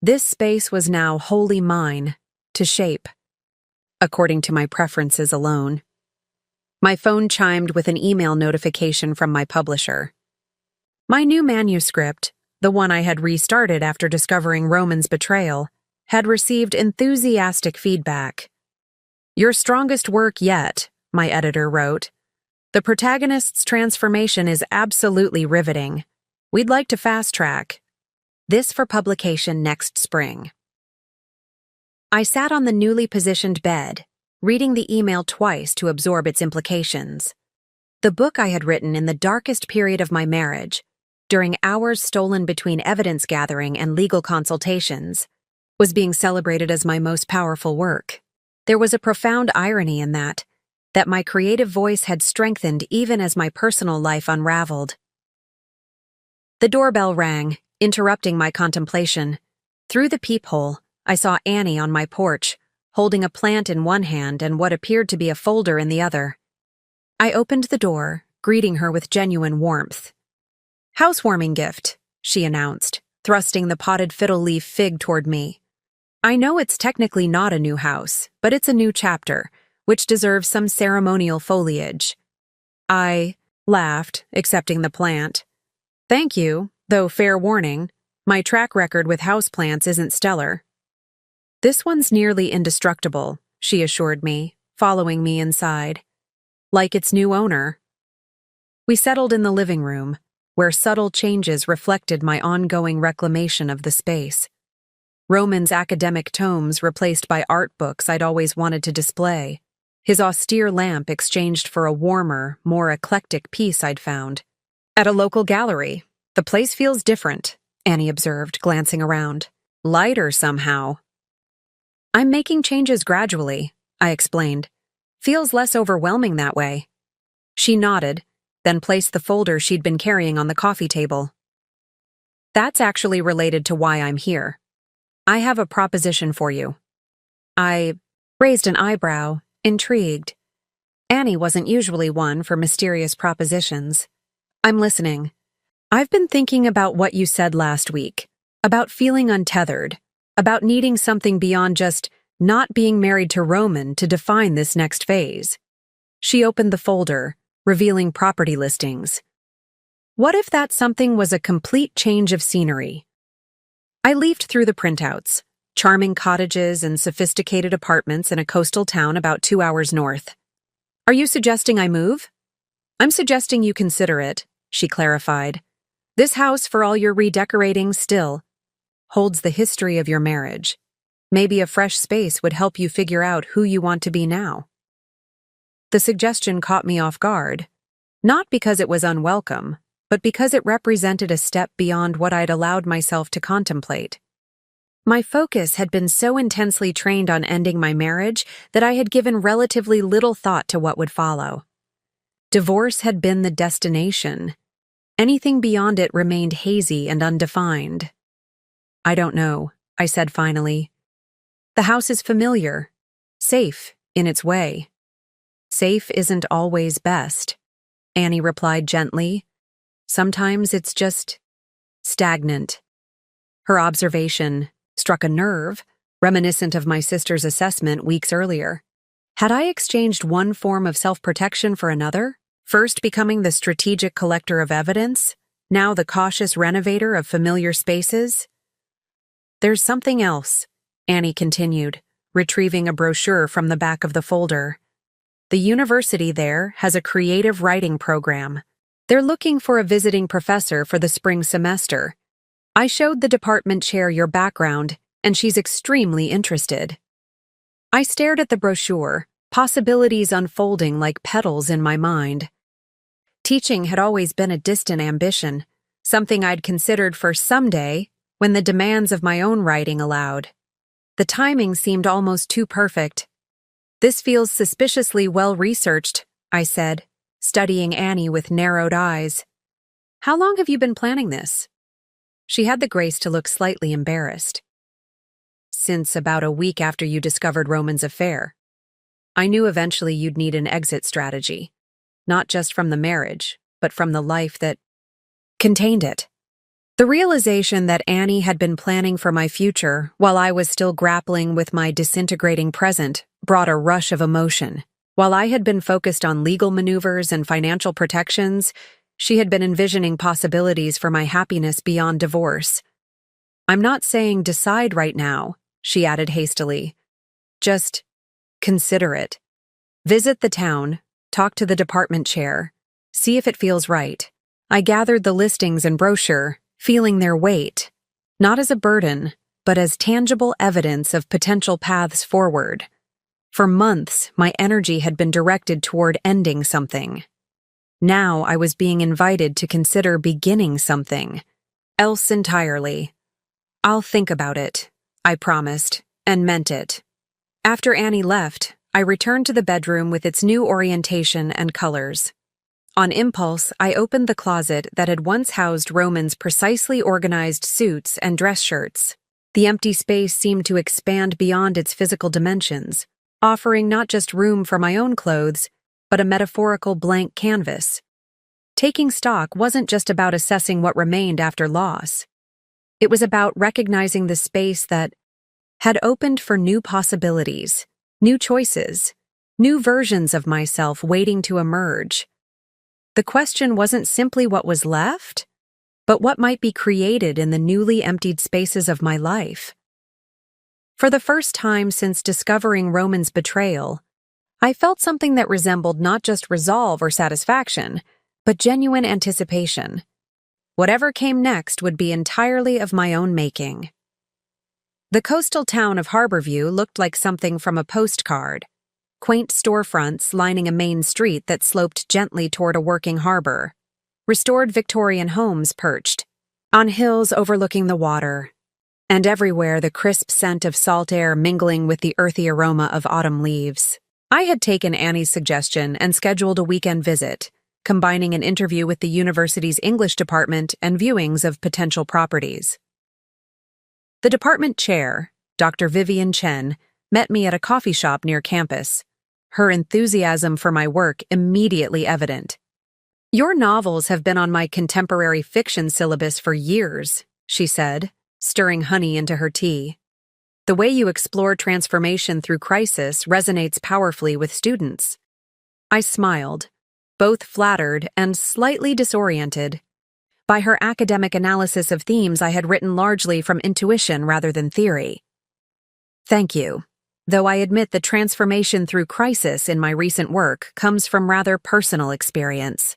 This space was now wholly mine, to shape, according to my preferences alone. My phone chimed with an email notification from my publisher. My new manuscript, the one I had restarted after discovering Roman's betrayal, had received enthusiastic feedback. "Your strongest work yet," my editor wrote. "The protagonist's transformation is absolutely riveting. We'd like to fast-track. This for publication next spring." I sat on the newly positioned bed, reading the email twice to absorb its implications. The book I had written in the darkest period of my marriage, during hours stolen between evidence gathering and legal consultations, was being celebrated as my most powerful work. There was a profound irony in that my creative voice had strengthened even as my personal life unraveled. The doorbell rang, interrupting my contemplation. Through the peephole, I saw Annie on my porch, holding a plant in one hand and what appeared to be a folder in the other. I opened the door, greeting her with genuine warmth. "Housewarming gift," she announced, thrusting the potted fiddle leaf fig toward me. "I know it's technically not a new house, but it's a new chapter, which deserves some ceremonial foliage." I laughed, accepting the plant. Thank you, though fair warning, my track record with houseplants isn't stellar. This one's nearly indestructible, she assured me, following me inside. Like its new owner. We settled in the living room, where subtle changes reflected my ongoing reclamation of the space. Roman's academic tomes replaced by art books I'd always wanted to display. His austere lamp exchanged for a warmer, more eclectic piece I'd found. At a local gallery. The place feels different, Annie observed, glancing around. Lighter somehow. I'm making changes gradually, I explained. Feels less overwhelming that way. She nodded, then placed the folder she'd been carrying on the coffee table. That's actually related to why I'm here. I have a proposition for you. I raised an eyebrow, intrigued. Annie wasn't usually one for mysterious propositions. I'm listening. I've been thinking about what you said last week, about feeling untethered, about needing something beyond just not being married to Roman to define this next phase. She opened the folder, revealing property listings. What if that something was a complete change of scenery? I leafed through the printouts, charming cottages and sophisticated apartments in a coastal town about 2 hours north. Are you suggesting I move? I'm suggesting you consider it, she clarified. This house, for all your redecorating, still holds the history of your marriage. Maybe a fresh space would help you figure out who you want to be now. The suggestion caught me off guard, not because it was unwelcome, but because it represented a step beyond what I'd allowed myself to contemplate. My focus had been so intensely trained on ending my marriage that I had given relatively little thought to what would follow. Divorce had been the destination. Anything beyond it remained hazy and undefined. I don't know, I said finally. The house is familiar, safe in its way. Safe isn't always best, Annie replied gently. Sometimes it's just stagnant. Her observation struck a nerve, reminiscent of my sister's assessment weeks earlier. Had I exchanged one form of self-protection for another? First becoming the strategic collector of evidence, now the cautious renovator of familiar spaces? There's something else, Annie continued, retrieving a brochure from the back of the folder. The university there has a creative writing program. They're looking for a visiting professor for the spring semester. I showed the department chair your background, and she's extremely interested. I stared at the brochure, possibilities unfolding like petals in my mind. Teaching had always been a distant ambition, something I'd considered for someday when the demands of my own writing allowed. The timing seemed almost too perfect. This feels suspiciously well-researched, I said, studying Annie with narrowed eyes. How long have you been planning this? She had the grace to look slightly embarrassed. Since about a week after you discovered Roman's affair. I knew eventually you'd need an exit strategy, not just from the marriage, but from the life that contained it. The realization that Annie had been planning for my future while I was still grappling with my disintegrating present brought a rush of emotion. While I had been focused on legal maneuvers and financial protections, she had been envisioning possibilities for my happiness beyond divorce. I'm not saying decide right now, she added hastily. Just consider it. Visit the town, talk to the department chair, see if it feels right. I gathered the listings and brochure, feeling their weight, not as a burden, but as tangible evidence of potential paths forward. For months, my energy had been directed toward ending something. Now I was being invited to consider beginning something else entirely. I'll think about it, I promised, and meant it. After Annie left, I returned to the bedroom with its new orientation and colors. On impulse, I opened the closet that had once housed Roman's precisely organized suits and dress shirts. The empty space seemed to expand beyond its physical dimensions, offering not just room for my own clothes, but a metaphorical blank canvas. Taking stock wasn't just about assessing what remained after loss. It was about recognizing the space that had opened for new possibilities, new choices, new versions of myself waiting to emerge. The question wasn't simply what was left, but what might be created in the newly emptied spaces of my life. For the first time since discovering Roman's betrayal, I felt something that resembled not just resolve or satisfaction, but genuine anticipation. Whatever came next would be entirely of my own making. The coastal town of Harborview looked like something from a postcard. Quaint storefronts lining a main street that sloped gently toward a working harbor. Restored Victorian homes perched on hills overlooking the water, and everywhere the crisp scent of salt air mingling with the earthy aroma of autumn leaves. I had taken Annie's suggestion and scheduled a weekend visit, combining an interview with the university's English department and viewings of potential properties. The department chair, Dr. Vivian Chen, met me at a coffee shop near campus, her enthusiasm for my work immediately evident. "Your novels have been on my contemporary fiction syllabus for years," she said, stirring honey into her tea. "The way you explore transformation through crisis resonates powerfully with students." I smiled, both flattered and slightly disoriented. By her academic analysis of themes I had written largely from intuition rather than theory. "Thank you, though I admit the transformation through crisis in my recent work comes from rather personal experience."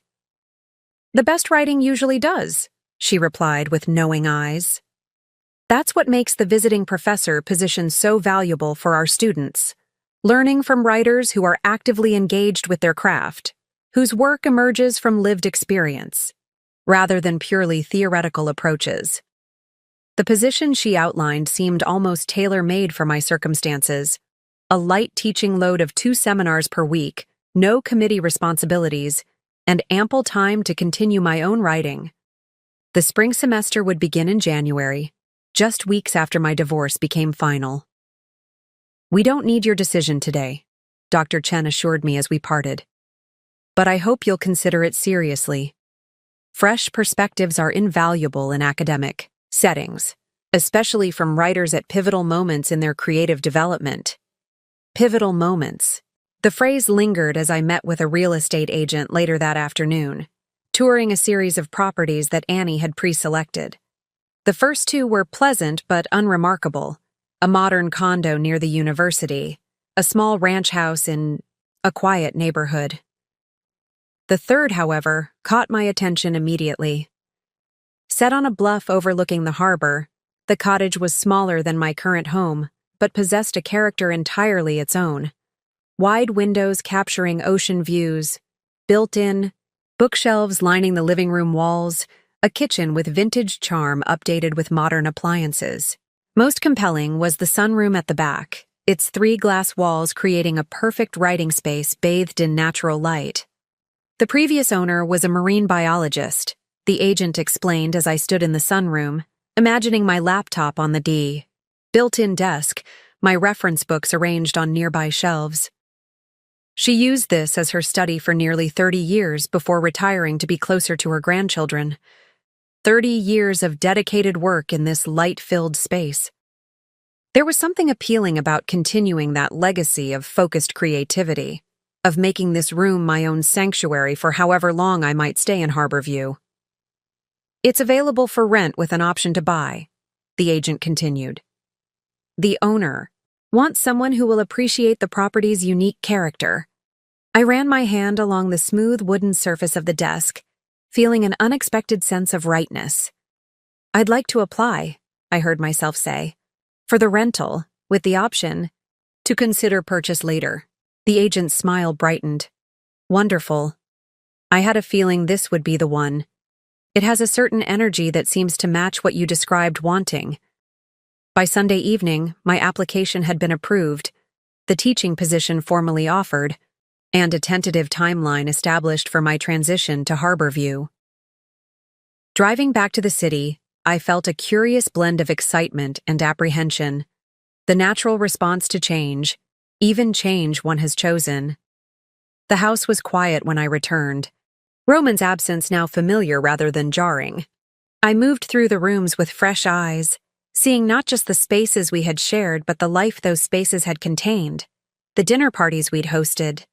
"The best writing usually does," she replied with knowing eyes. "That's what makes the visiting professor position so valuable for our students, learning from writers who are actively engaged with their craft, whose work emerges from lived experience, rather than purely theoretical approaches." The position she outlined seemed almost tailor-made for my circumstances. A light teaching load of 2 seminars per week, no committee responsibilities, and ample time to continue my own writing. The spring semester would begin in January, just weeks after my divorce became final. "We don't need your decision today," Dr. Chen assured me as we parted. "But I hope you'll consider it seriously. Fresh perspectives are invaluable in academic settings, especially from writers at pivotal moments in their creative development." Pivotal moments. The phrase lingered as I met with a real estate agent later that afternoon, touring a series of properties that Annie had pre-selected. The first 2 were pleasant but unremarkable: a modern condo near the university, a small ranch house in a quiet neighborhood. The third, however, caught my attention immediately. Set on a bluff overlooking the harbor, the cottage was smaller than my current home, but possessed a character entirely its own. Wide windows capturing ocean views, built-in, bookshelves lining the living room walls, a kitchen with vintage charm updated with modern appliances. Most compelling was the sunroom at the back, its 3 glass walls creating a perfect writing space bathed in natural light. The previous owner was a marine biologist, the agent explained as I stood in the sunroom, imagining my laptop on the built-in desk, my reference books arranged on nearby shelves. She used this as her study for nearly 30 years before retiring to be closer to her grandchildren. 30 years of dedicated work in this light-filled space. There was something appealing about continuing that legacy of focused creativity, of making this room my own sanctuary for however long I might stay in Harborview. "It's available for rent with an option to buy," the agent continued. "The owner wants someone who will appreciate the property's unique character." I ran my hand along the smooth wooden surface of the desk, feeling an unexpected sense of rightness. "I'd like to apply," I heard myself say, "for the rental, with the option to consider purchase later." The agent's smile brightened. "Wonderful. I had a feeling this would be the one. It has a certain energy that seems to match what you described wanting." By Sunday evening, my application had been approved, the teaching position formally offered, and a tentative timeline established for my transition to Harborview. Driving back to the city, I felt a curious blend of excitement and apprehension, the natural response to change, even change one has chosen. The house was quiet when I returned, Roman's absence now familiar rather than jarring. I moved through the rooms with fresh eyes, seeing not just the spaces we had shared but the life those spaces had contained, the dinner parties we'd hosted,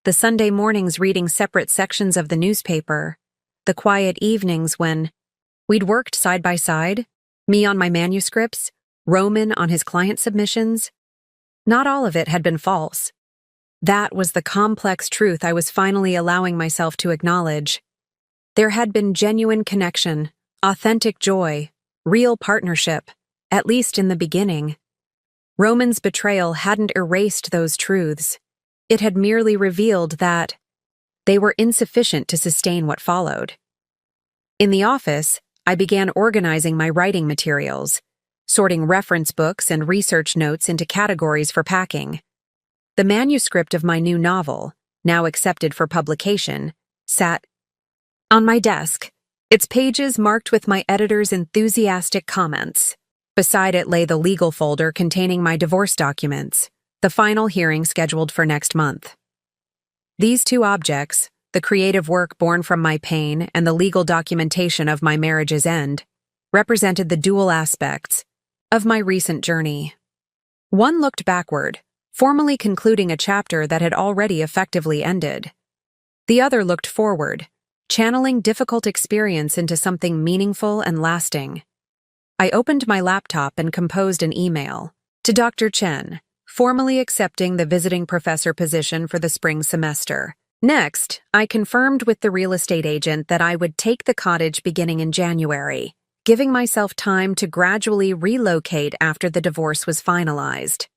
the Sunday mornings reading separate sections of the newspaper, the quiet evenings when we'd worked side by side, me on my manuscripts, Roman on his client submissions. Not all of it had been false. That was the complex truth I was finally allowing myself to acknowledge. There had been genuine connection, authentic joy, real partnership, at least in the beginning. Roman's betrayal hadn't erased those truths. It had merely revealed that they were insufficient to sustain what followed. In the office, I began organizing my writing materials, sorting reference books and research notes into categories for packing. The manuscript of my new novel, now accepted for publication, sat on my desk, its pages marked with my editor's enthusiastic comments. Beside it lay the legal folder containing my divorce documents, the final hearing scheduled for next month. These two objects, the creative work born from my pain and the legal documentation of my marriage's end, represented the dual aspects of my recent journey. One looked backward, formally concluding a chapter that had already effectively ended. The other looked forward, channeling difficult experience into something meaningful and lasting. I opened my laptop and composed an email to Dr. Chen, formally accepting the visiting professor position for the spring semester. Next, I confirmed with the real estate agent that I would take the cottage beginning in January, giving myself time to gradually relocate after the divorce was finalized.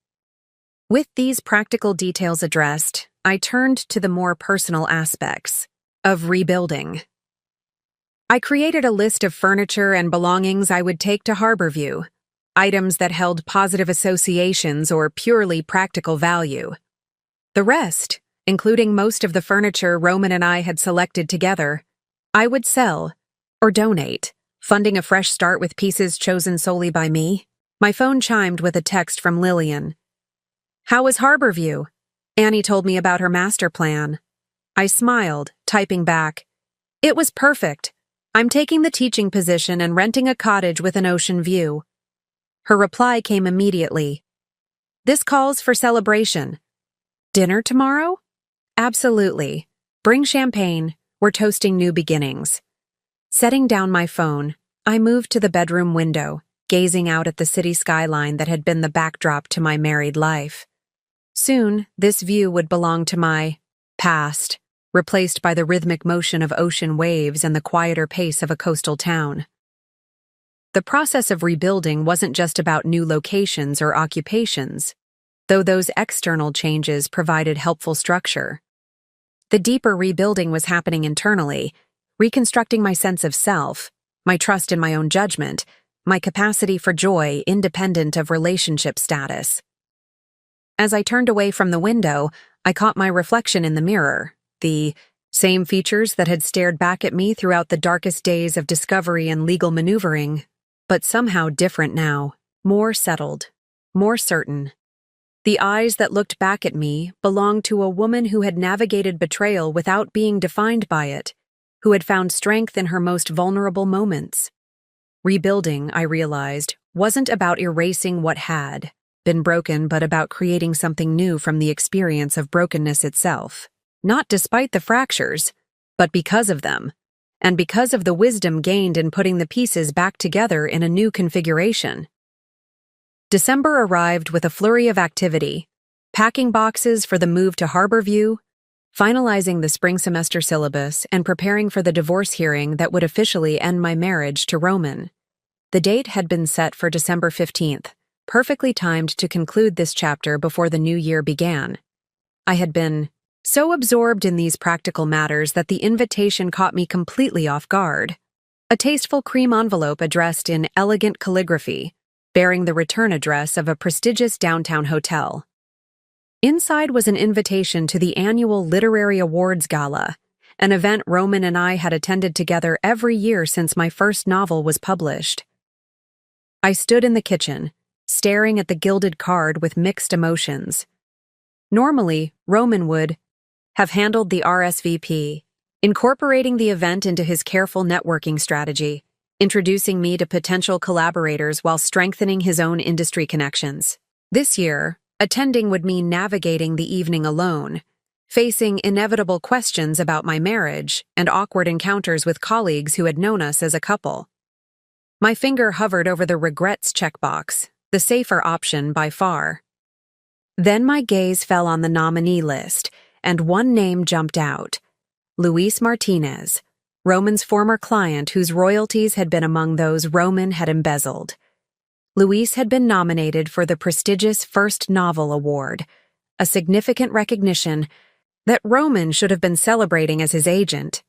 With these practical details addressed, I turned to the more personal aspects of rebuilding. I created a list of furniture and belongings I would take to Harborview, items that held positive associations or purely practical value. The rest, including most of the furniture Roman and I had selected together, I would sell or donate, funding a fresh start with pieces chosen solely by me. My phone chimed with a text from Lillian. "How was Harborview?" Annie told me about her master plan. I smiled, typing back, "It was perfect. I'm taking the teaching position and renting a cottage with an ocean view." Her reply came immediately. "This calls for celebration. Dinner tomorrow?" "Absolutely. Bring champagne. We're toasting new beginnings." Setting down my phone, I moved to the bedroom window, gazing out at the city skyline that had been the backdrop to my married life. Soon, this view would belong to my past, replaced by the rhythmic motion of ocean waves and the quieter pace of a coastal town. The process of rebuilding wasn't just about new locations or occupations, though those external changes provided helpful structure. The deeper rebuilding was happening internally, reconstructing my sense of self, my trust in my own judgment, my capacity for joy independent of relationship status. As I turned away from the window, I caught my reflection in the mirror, the same features that had stared back at me throughout the darkest days of discovery and legal maneuvering, but somehow different now, more settled, more certain. The eyes that looked back at me belonged to a woman who had navigated betrayal without being defined by it, who had found strength in her most vulnerable moments. Rebuilding, I realized, wasn't about erasing what had been broken, but about creating something new from the experience of brokenness itself. Not despite the fractures, but because of them, and because of the wisdom gained in putting the pieces back together in a new configuration. December arrived with a flurry of activity, packing boxes for the move to Harborview, finalizing the spring semester syllabus, and preparing for the divorce hearing that would officially end my marriage to Roman. The date had been set for December 15th, perfectly timed to conclude this chapter before the new year began. I had been so absorbed in these practical matters that the invitation caught me completely off guard. A tasteful cream envelope addressed in elegant calligraphy, bearing the return address of a prestigious downtown hotel. Inside was an invitation to the annual Literary Awards Gala, an event Roman and I had attended together every year since my first novel was published. I stood in the kitchen, staring at the gilded card with mixed emotions. Normally, Roman would have handled the RSVP, incorporating the event into his careful networking strategy, introducing me to potential collaborators while strengthening his own industry connections. This year, attending would mean navigating the evening alone, facing inevitable questions about my marriage and awkward encounters with colleagues who had known us as a couple. My finger hovered over the regrets checkbox, the safer option by far. Then my gaze fell on the nominee list, and one name jumped out: Luis Martinez, Roman's former client whose royalties had been among those Roman had embezzled. Luis had been nominated for the prestigious First Novel Award, a significant recognition that Roman should have been celebrating as his agent.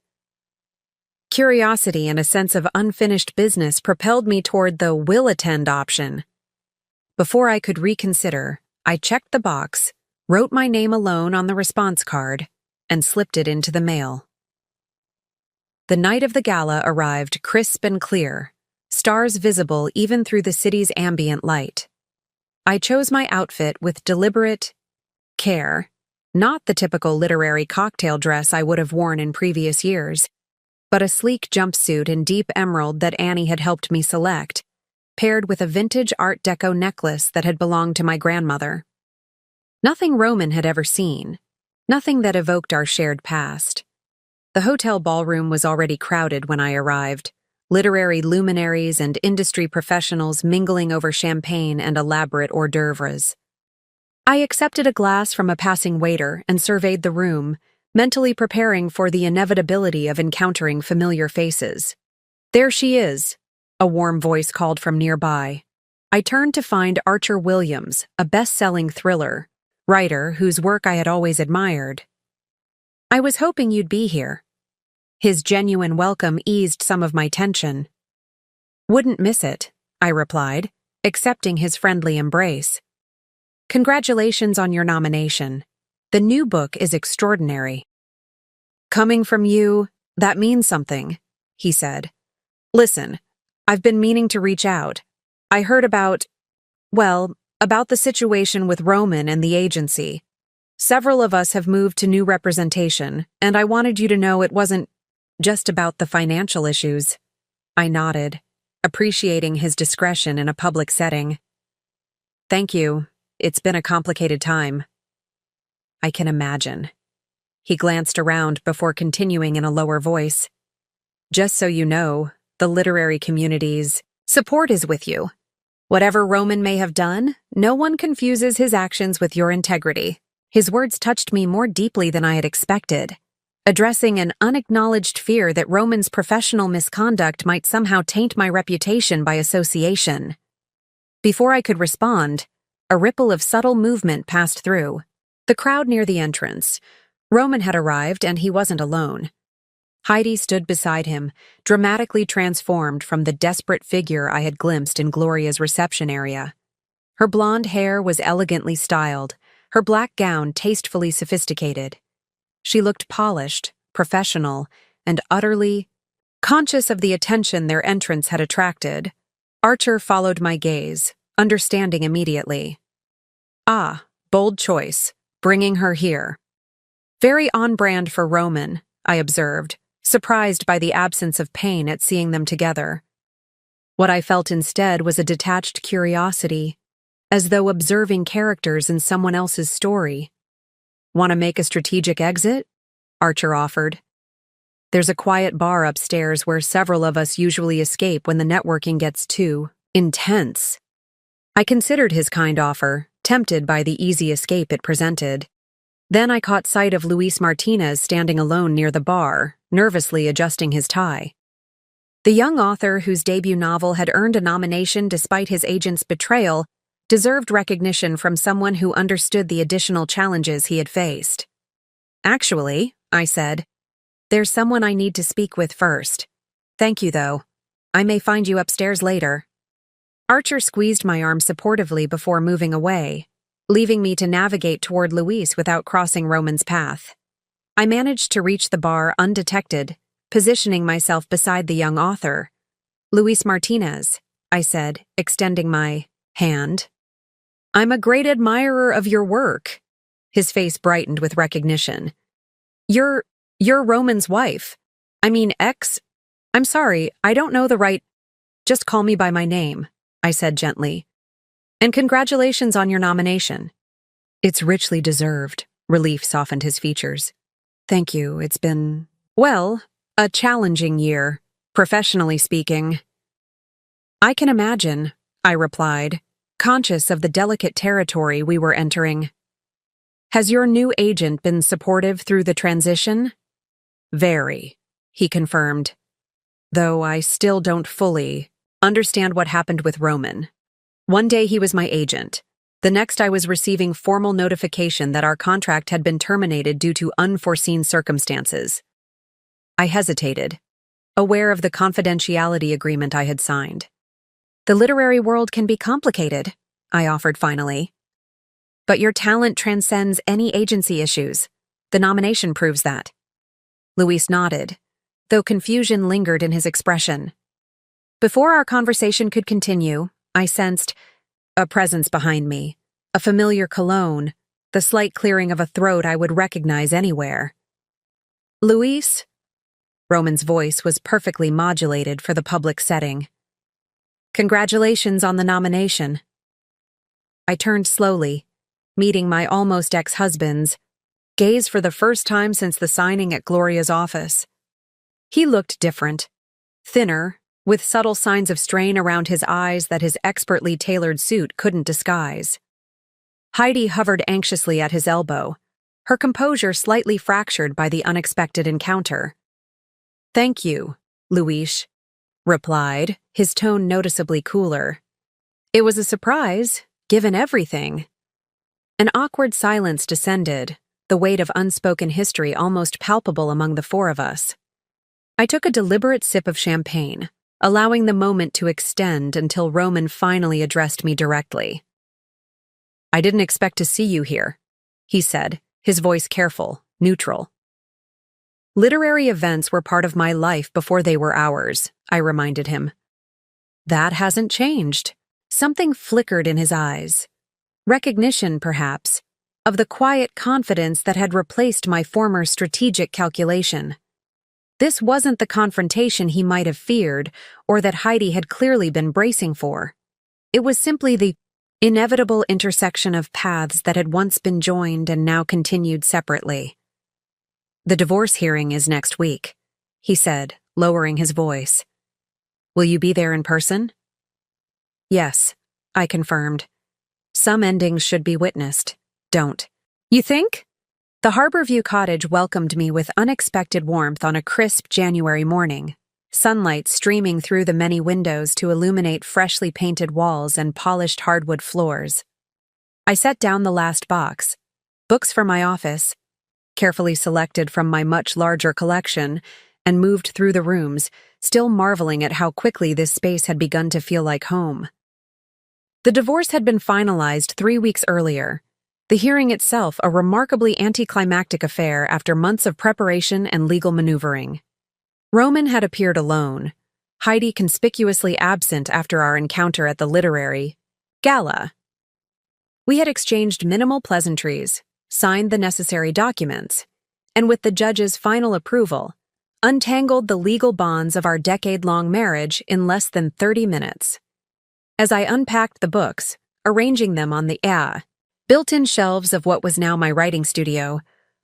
Curiosity and a sense of unfinished business propelled me toward the will attend option. Before I could reconsider, I checked the box, wrote my name alone on the response card, and slipped it into the mail. The night of the gala arrived crisp and clear, stars visible even through the city's ambient light. I chose my outfit with deliberate care, not the typical literary cocktail dress I would have worn in previous years, but a sleek jumpsuit in deep emerald that Annie had helped me select, paired with a vintage Art Deco necklace that had belonged to my grandmother. Nothing Roman had ever seen, nothing that evoked our shared past. The hotel ballroom was already crowded when I arrived, literary luminaries and industry professionals mingling over champagne and elaborate hors d'oeuvres. I accepted a glass from a passing waiter and surveyed the room, mentally preparing for the inevitability of encountering familiar faces. "There she is," a warm voice called from nearby. I turned to find Archer Williams, a best-selling thriller writer whose work I had always admired. "I was hoping you'd be here." His genuine welcome eased some of my tension. "Wouldn't miss it," I replied, accepting his friendly embrace. "Congratulations on your nomination. The new book is extraordinary." "Coming from you, that means something," he said. "Listen, I've been meaning to reach out. I heard about the situation with Roman and the agency. Several of us have moved to new representation, and I wanted you to know it wasn't just about the financial issues." I nodded, appreciating his discretion in a public setting. "Thank you. It's been a complicated time." "I can imagine." He glanced around before continuing in a lower voice. "Just so you know, the literary community's support is with you. Whatever Roman may have done, no one confuses his actions with your integrity." His words touched me more deeply than I had expected, addressing an unacknowledged fear that Roman's professional misconduct might somehow taint my reputation by association. Before I could respond, a ripple of subtle movement passed through the crowd near the entrance. Roman had arrived, and he wasn't alone. Heidi stood beside him, dramatically transformed from the desperate figure I had glimpsed in Gloria's reception area. Her blonde hair was elegantly styled, her black gown tastefully sophisticated. She looked polished, professional, and utterly conscious of the attention their entrance had attracted. Archer followed my gaze, understanding immediately. "Ah, bold choice, bringing her here." "Very on-brand for Roman," I observed, surprised by the absence of pain at seeing them together. What I felt instead was a detached curiosity, as though observing characters in someone else's story. "Want to make a strategic exit?" Archer offered. "There's a quiet bar upstairs where several of us usually escape when the networking gets too intense." I considered his kind offer, tempted by the easy escape it presented. Then I caught sight of Luis Martinez standing alone near the bar, nervously adjusting his tie. The young author whose debut novel had earned a nomination despite his agent's betrayal deserved recognition from someone who understood the additional challenges he had faced. "Actually," I said, "there's someone I need to speak with first. Thank you, though. I may find you upstairs later." Archer squeezed my arm supportively before moving away, leaving me to navigate toward Luis without crossing Roman's path. I managed to reach the bar undetected, positioning myself beside the young author. "Luis Martinez," I said, extending my hand. "I'm a great admirer of your work." His face brightened with recognition. You're Roman's wife. I mean, I'm sorry, I don't know the right. Just call me by my name," I said gently. "And congratulations on your nomination." "It's richly deserved," Relief softened his features. Thank you, it's been, well, a challenging year, professionally speaking. I can imagine, I replied, conscious of the delicate territory we were entering. Has your new agent been supportive through the transition? Very, he confirmed. Though I still don't fully understand what happened with Roman. One day he was my agent. The next I was receiving formal notification that our contract had been terminated due to unforeseen circumstances. I hesitated, aware of the confidentiality agreement I had signed. The literary world can be complicated, I offered finally. But your talent transcends any agency issues. The nomination proves that. Luis nodded, though confusion lingered in his expression. Before our conversation could continue, I sensed a presence behind me, a familiar cologne, the slight clearing of a throat I would recognize anywhere. Luis? Roman's voice was perfectly modulated for the public setting. Congratulations on the nomination. I turned slowly, meeting my almost ex-husband's gaze for the first time since the signing at Gloria's office. He looked different, thinner, with subtle signs of strain around his eyes that his expertly tailored suit couldn't disguise. Heidi hovered anxiously at his elbow, her composure slightly fractured by the unexpected encounter. Thank you, Luis replied, his tone noticeably cooler. It was a surprise, given everything. An awkward silence descended, the weight of unspoken history almost palpable among the four of us. I took a deliberate sip of champagne, allowing the moment to extend until Roman finally addressed me directly. I didn't expect to see you here, he said, his voice careful, neutral. Literary events were part of my life before they were ours, I reminded him. That hasn't changed. Something flickered in his eyes. Recognition, perhaps, of the quiet confidence that had replaced my former strategic calculation. This wasn't the confrontation he might have feared, or that Heidi had clearly been bracing for. It was simply the inevitable intersection of paths that had once been joined and now continued separately. The divorce hearing is next week, he said, lowering his voice. Will you be there in person? Yes, I confirmed. Some endings should be witnessed. Don't. You think? The Harborview cottage welcomed me with unexpected warmth on a crisp January morning, sunlight streaming through the many windows to illuminate freshly painted walls and polished hardwood floors. I set down the last box, books for my office, carefully selected from my much larger collection, and moved through the rooms, still marveling at how quickly this space had begun to feel like home. The divorce had been finalized 3 weeks earlier, the hearing itself a remarkably anticlimactic affair after months of preparation and legal maneuvering. Roman had appeared alone, Heidi conspicuously absent after our encounter at the literary gala. We had exchanged minimal pleasantries, signed the necessary documents, and with the judge's final approval, untangled the legal bonds of our decade-long marriage in less than 30 minutes. As I unpacked the books, arranging them on the built-in shelves of what was now my writing studio,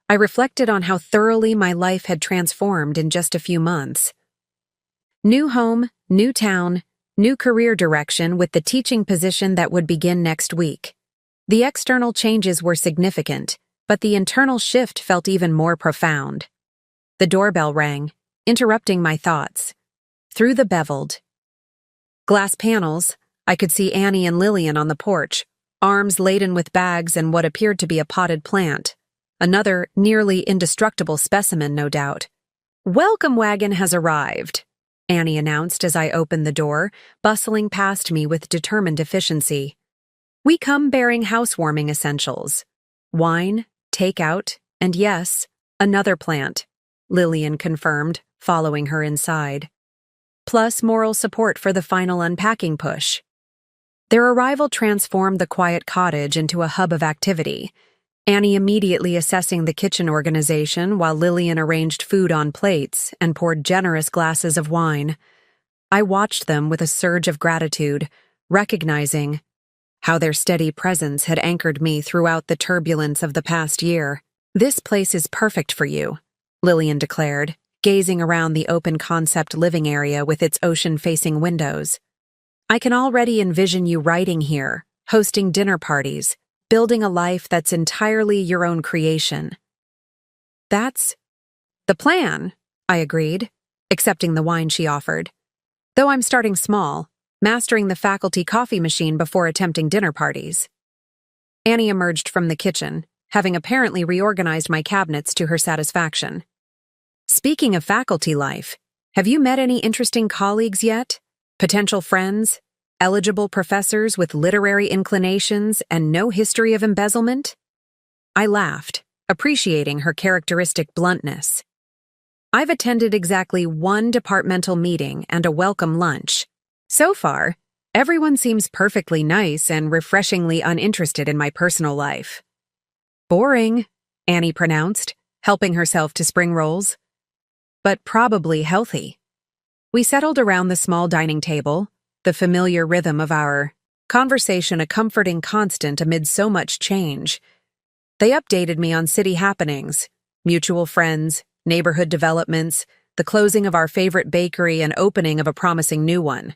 I reflected on how thoroughly my life had transformed in just a few months. New home, new town, new career direction with the teaching position that would begin next week. The external changes were significant, but the internal shift felt even more profound. The doorbell rang, interrupting my thoughts. Through the beveled glass panels, I could see Annie and Lillian on the porch, arms laden with bags and what appeared to be a potted plant. Another nearly indestructible specimen, no doubt. "Welcome wagon has arrived," Annie announced as I opened the door, bustling past me with determined efficiency. "We come bearing housewarming essentials. Wine, takeout, and yes, another plant," Lillian confirmed, following her inside. Plus moral support for the final unpacking push. Their arrival transformed the quiet cottage into a hub of activity, Annie immediately assessing the kitchen organization while Lillian arranged food on plates and poured generous glasses of wine. I watched them with a surge of gratitude, recognizing how their steady presence had anchored me throughout the turbulence of the past year. "This place is perfect for you," Lillian declared, gazing around the open-concept living area with its ocean-facing windows. "I can already envision you writing here, hosting dinner parties, building a life that's entirely your own creation." "That's the plan," I agreed, accepting the wine she offered. "Though I'm starting small, mastering the faculty coffee machine before attempting dinner parties." Annie emerged from the kitchen, having apparently reorganized my cabinets to her satisfaction. "Speaking of faculty life, have you met any interesting colleagues yet? Potential friends? Eligible professors with literary inclinations and no history of embezzlement?" I laughed, appreciating her characteristic bluntness. "I've attended exactly one departmental meeting and a welcome lunch. So far, everyone seems perfectly nice and refreshingly uninterested in my personal life." "Boring," Annie pronounced, helping herself to spring rolls. "But probably healthy." We settled around the small dining table, the familiar rhythm of our conversation a comforting constant amid so much change. They updated me on city happenings, mutual friends, neighborhood developments, the closing of our favorite bakery and opening of a promising new one.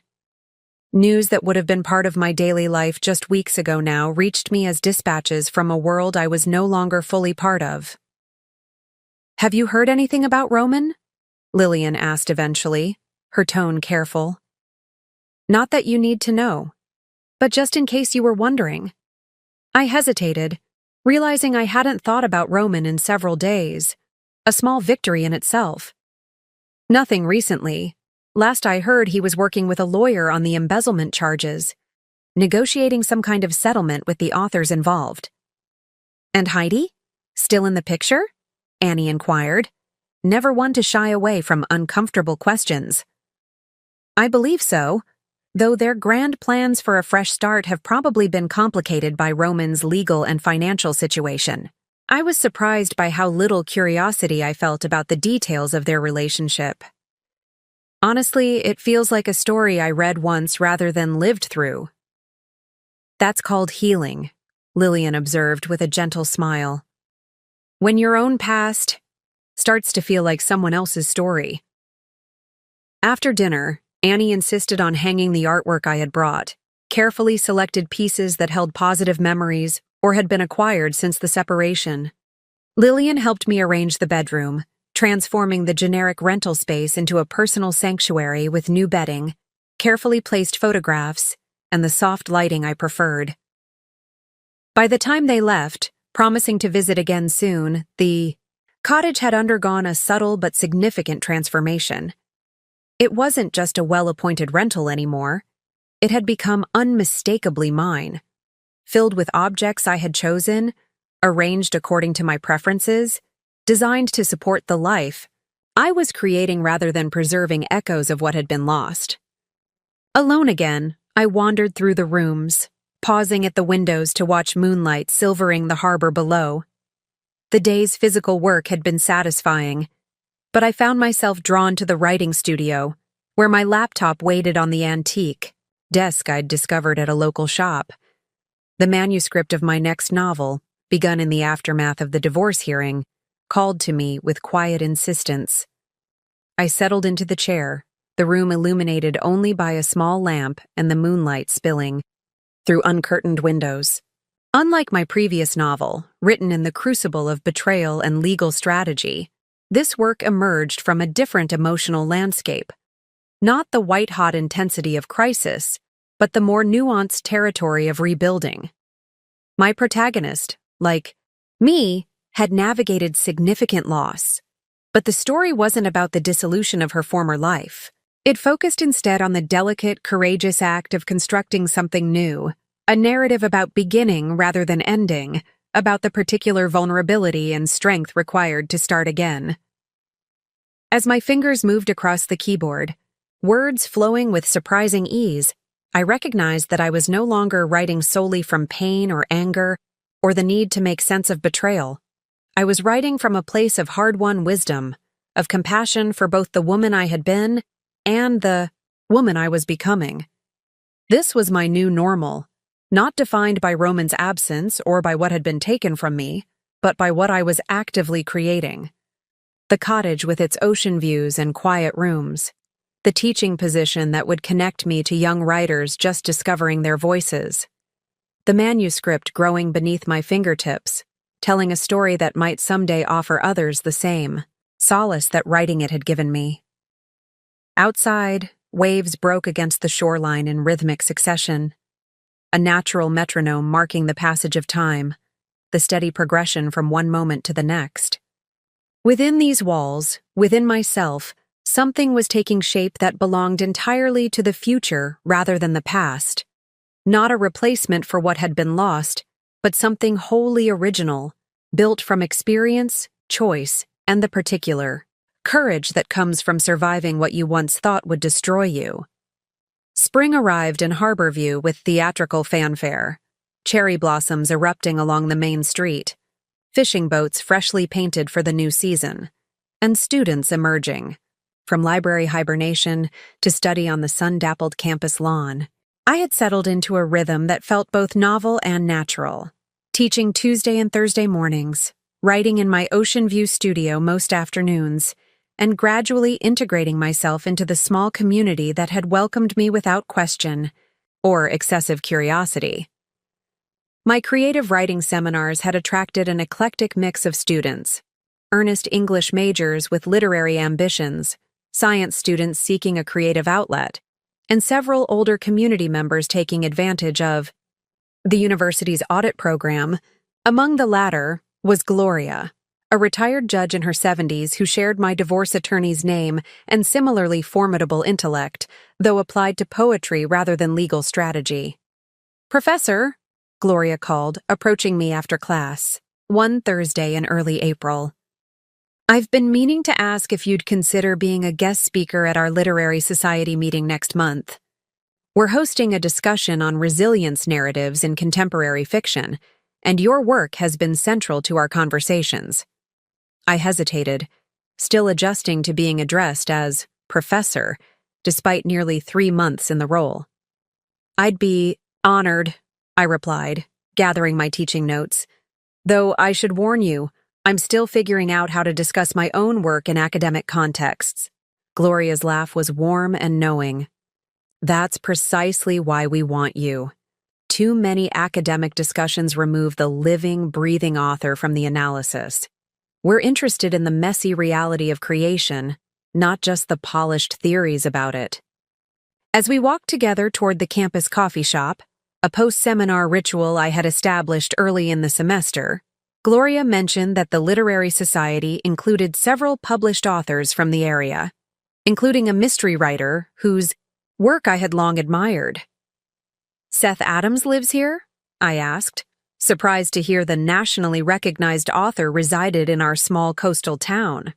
News that would have been part of my daily life just weeks ago now reached me as dispatches from a world I was no longer fully part of. "Have you heard anything about Roman?" Lillian asked eventually, her tone careful. "Not that you need to know, but just in case you were wondering." I hesitated, realizing I hadn't thought about Roman in several days, a small victory in itself. "Nothing recently. Last I heard, he was working with a lawyer on the embezzlement charges, negotiating some kind of settlement with the authors involved." "And Heidi? Still in the picture?" Annie inquired, never one to shy away from uncomfortable questions. "I believe so, though their grand plans for a fresh start have probably been complicated by Roman's legal and financial situation." I was surprised by how little curiosity I felt about the details of their relationship. "Honestly, it feels like a story I read once rather than lived through." "That's called healing," Lillian observed with a gentle smile. "When your own past starts to feel like someone else's story." After dinner, Annie insisted on hanging the artwork I had brought, carefully selected pieces that held positive memories or had been acquired since the separation. Lillian helped me arrange the bedroom, transforming the generic rental space into a personal sanctuary with new bedding, carefully placed photographs, and the soft lighting I preferred. By the time they left, promising to visit again soon, the cottage had undergone a subtle but significant transformation. It wasn't just a well-appointed rental anymore. It had become unmistakably mine, filled with objects I had chosen, arranged according to my preferences, designed to support the life I was creating rather than preserving echoes of what had been lost. Alone again, I wandered through the rooms, pausing at the windows to watch moonlight silvering the harbor below. The day's physical work had been satisfying, but I found myself drawn to the writing studio, where my laptop waited on the antique desk I'd discovered at a local shop. The manuscript of my next novel, begun in the aftermath of the divorce hearing, called to me with quiet insistence. I settled into the chair, the room illuminated only by a small lamp and the moonlight spilling through uncurtained windows. Unlike my previous novel, written in the crucible of betrayal and legal strategy, this work emerged from a different emotional landscape. Not the white-hot intensity of crisis, but the more nuanced territory of rebuilding. My protagonist, like me, had navigated significant loss, but the story wasn't about the dissolution of her former life. It focused instead on the delicate, courageous act of constructing something new, a narrative about beginning rather than ending, about the particular vulnerability and strength required to start again. As my fingers moved across the keyboard, words flowing with surprising ease, I recognized that I was no longer writing solely from pain or anger or the need to make sense of betrayal. I was writing from a place of hard-won wisdom, of compassion for both the woman I had been and the woman I was becoming. This was my new normal, not defined by Roman's absence or by what had been taken from me, but by what I was actively creating. The cottage with its ocean views and quiet rooms. The teaching position that would connect me to young writers just discovering their voices. The manuscript growing beneath my fingertips, telling a story that might someday offer others the same solace that writing it had given me. Outside, waves broke against the shoreline in rhythmic succession, a natural metronome marking the passage of time, the steady progression from one moment to the next. Within these walls, within myself, something was taking shape that belonged entirely to the future rather than the past. Not a replacement for what had been lost, but something wholly original, built from experience, choice, and the particular. Courage that comes from surviving what you once thought would destroy you. Spring arrived in Harborview with theatrical fanfare, cherry blossoms erupting along the main street, fishing boats freshly painted for the new season, and students emerging. From library hibernation to study on the sun-dappled campus lawn, I had settled into a rhythm that felt both novel and natural. Teaching Tuesday and Thursday mornings, writing in my Ocean View studio most afternoons, and gradually integrating myself into the small community that had welcomed me without question or excessive curiosity. My creative writing seminars had attracted an eclectic mix of students, earnest English majors with literary ambitions, science students seeking a creative outlet, and several older community members taking advantage of the university's audit program. Among the latter was Gloria, a retired judge in her 70s who shared my divorce attorney's name and similarly formidable intellect, though applied to poetry rather than legal strategy. "Professor," Gloria called, approaching me after class, one Thursday in early April. "I've been meaning to ask if you'd consider being a guest speaker at our Literary Society meeting next month. We're hosting a discussion on resilience narratives in contemporary fiction, and your work has been central to our conversations." I hesitated, still adjusting to being addressed as professor, despite nearly 3 months in the role. "I'd be honored," I replied, gathering my teaching notes. "Though I should warn you, I'm still figuring out how to discuss my own work in academic contexts." Gloria's laugh was warm and knowing. "That's precisely why we want you. Too many academic discussions remove the living, breathing author from the analysis. We're interested in the messy reality of creation, not just the polished theories about it." As we walked together toward the campus coffee shop, a post-seminar ritual I had established early in the semester, Gloria mentioned that the Literary Society included several published authors from the area, including a mystery writer whose work I had long admired. "Seth Adams lives here?" I asked, surprised to hear the nationally recognized author resided in our small coastal town.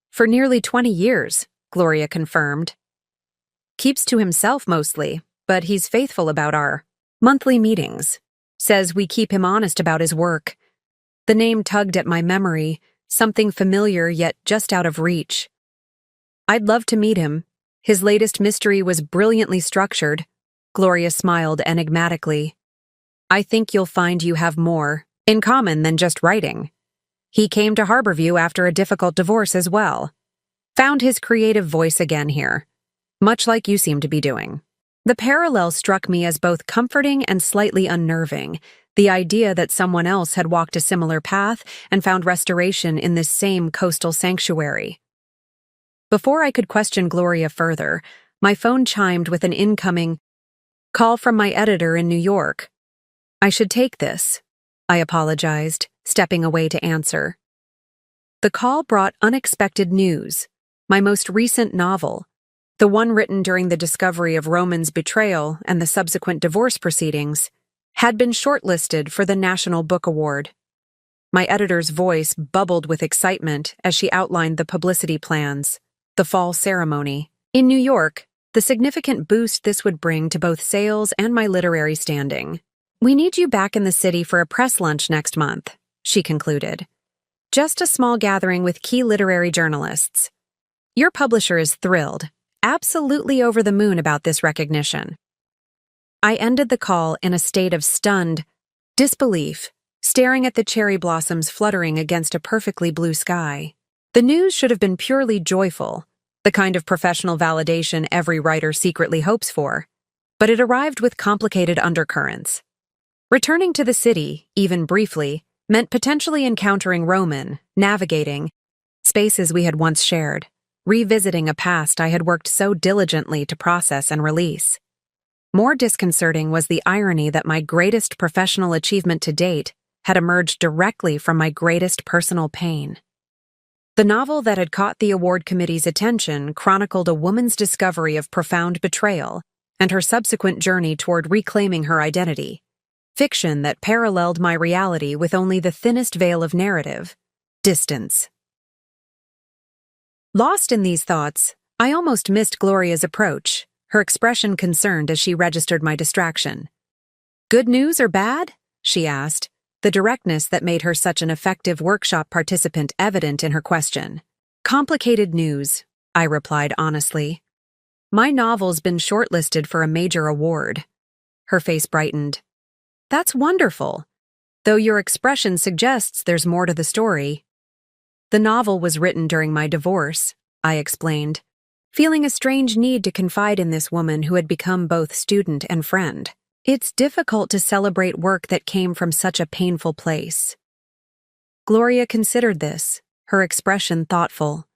"For nearly 20 years, Gloria confirmed. "Keeps to himself mostly, but he's faithful about our monthly meetings. Says we keep him honest about his work." The name tugged at my memory, something familiar yet just out of reach. "I'd love to meet him. His latest mystery was brilliantly structured." Gloria smiled enigmatically. "I think you'll find you have more in common than just writing. He came to Harborview after a difficult divorce as well. Found his creative voice again here, much like you seem to be doing." The parallel struck me as both comforting and slightly unnerving, the idea that someone else had walked a similar path and found restoration in this same coastal sanctuary. Before I could question Gloria further, my phone chimed with an incoming call from my editor in New York. "I should take this," I apologized, stepping away to answer. The call brought unexpected news. My most recent novel, the one written during the discovery of Roman's betrayal and the subsequent divorce proceedings, had been shortlisted for the National Book Award. My editor's voice bubbled with excitement as she outlined the publicity plans, the fall ceremony. In New York, the significant boost this would bring to both sales and my literary standing. "We need you back in the city for a press lunch next month," she concluded. "Just a small gathering with key literary journalists. Your publisher is thrilled, absolutely over the moon about this recognition." I ended the call in a state of stunned disbelief, staring at the cherry blossoms fluttering against a perfectly blue sky. The news should have been purely joyful, the kind of professional validation every writer secretly hopes for, but it arrived with complicated undercurrents. Returning to the city, even briefly, meant potentially encountering Roman, navigating spaces we had once shared, revisiting a past I had worked so diligently to process and release. More disconcerting was the irony that my greatest professional achievement to date had emerged directly from my greatest personal pain. The novel that had caught the award committee's attention chronicled a woman's discovery of profound betrayal and her subsequent journey toward reclaiming her identity, fiction that paralleled my reality with only the thinnest veil of narrative, distance. Lost in these thoughts, I almost missed Gloria's approach, her expression concerned as she registered my distraction. "Good news or bad?" she asked, the directness that made her such an effective workshop participant evident in her question. "Complicated news," I replied honestly. "My novel's been shortlisted for a major award." Her face brightened. "That's wonderful, though your expression suggests there's more to the story." "The novel was written during my divorce," I explained, feeling a strange need to confide in this woman who had become both student and friend. It's difficult to celebrate work that came from such a painful place. Gloria considered this, her expression thoughtful.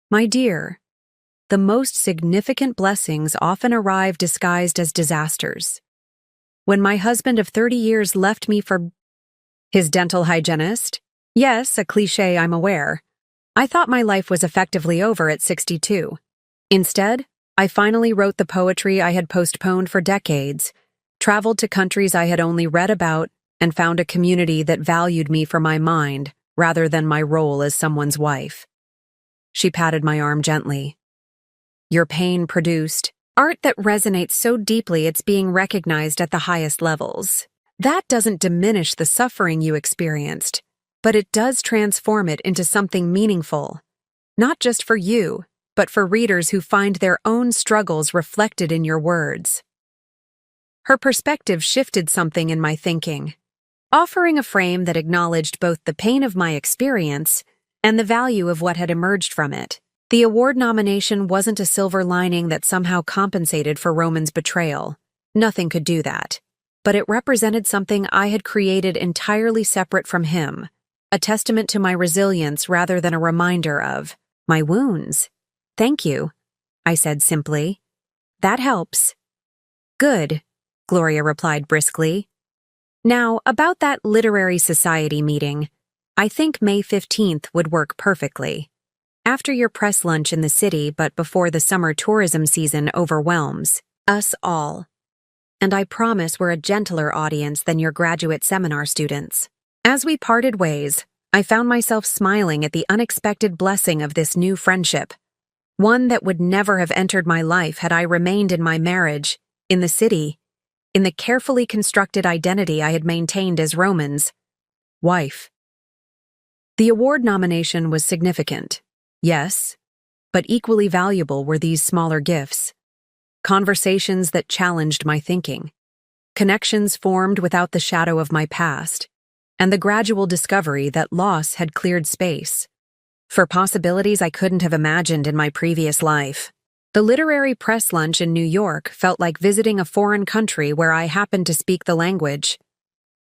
"My dear, the most significant blessings often arrive disguised as disasters. When my husband of 30 years left me for his dental hygienist, yes, a cliché, I'm aware, I thought my life was effectively over at 62. Instead, I finally wrote the poetry I had postponed for decades, traveled to countries I had only read about, and found a community that valued me for my mind rather than my role as someone's wife." She patted my arm gently. "Your pain produced art that resonates so deeply it's being recognized at the highest levels. That doesn't diminish the suffering you experienced, but it does transform it into something meaningful, not just for you, but for readers who find their own struggles reflected in your words." Her perspective shifted something in my thinking, offering a frame that acknowledged both the pain of my experience and the value of what had emerged from it. The award nomination wasn't a silver lining that somehow compensated for Roman's betrayal. Nothing could do that. But it represented something I had created entirely separate from him, a testament to my resilience rather than a reminder of my wounds. "Thank you," I said simply. "That helps." "Good," Gloria replied briskly. "Now, about that literary society meeting, I think May 15th would work perfectly. After your press lunch in the city but before the summer tourism season overwhelms us all. And I promise we're a gentler audience than your graduate seminar students." As we parted ways, I found myself smiling at the unexpected blessing of this new friendship, one that would never have entered my life had I remained in my marriage, in the city, in the carefully constructed identity I had maintained as Roman's wife. The award nomination was significant, yes, but equally valuable were these smaller gifts. Conversations that challenged my thinking, connections formed without the shadow of my past, and the gradual discovery that loss had cleared space for possibilities I couldn't have imagined in my previous life. The literary press lunch in New York felt like visiting a foreign country where I happened to speak the language.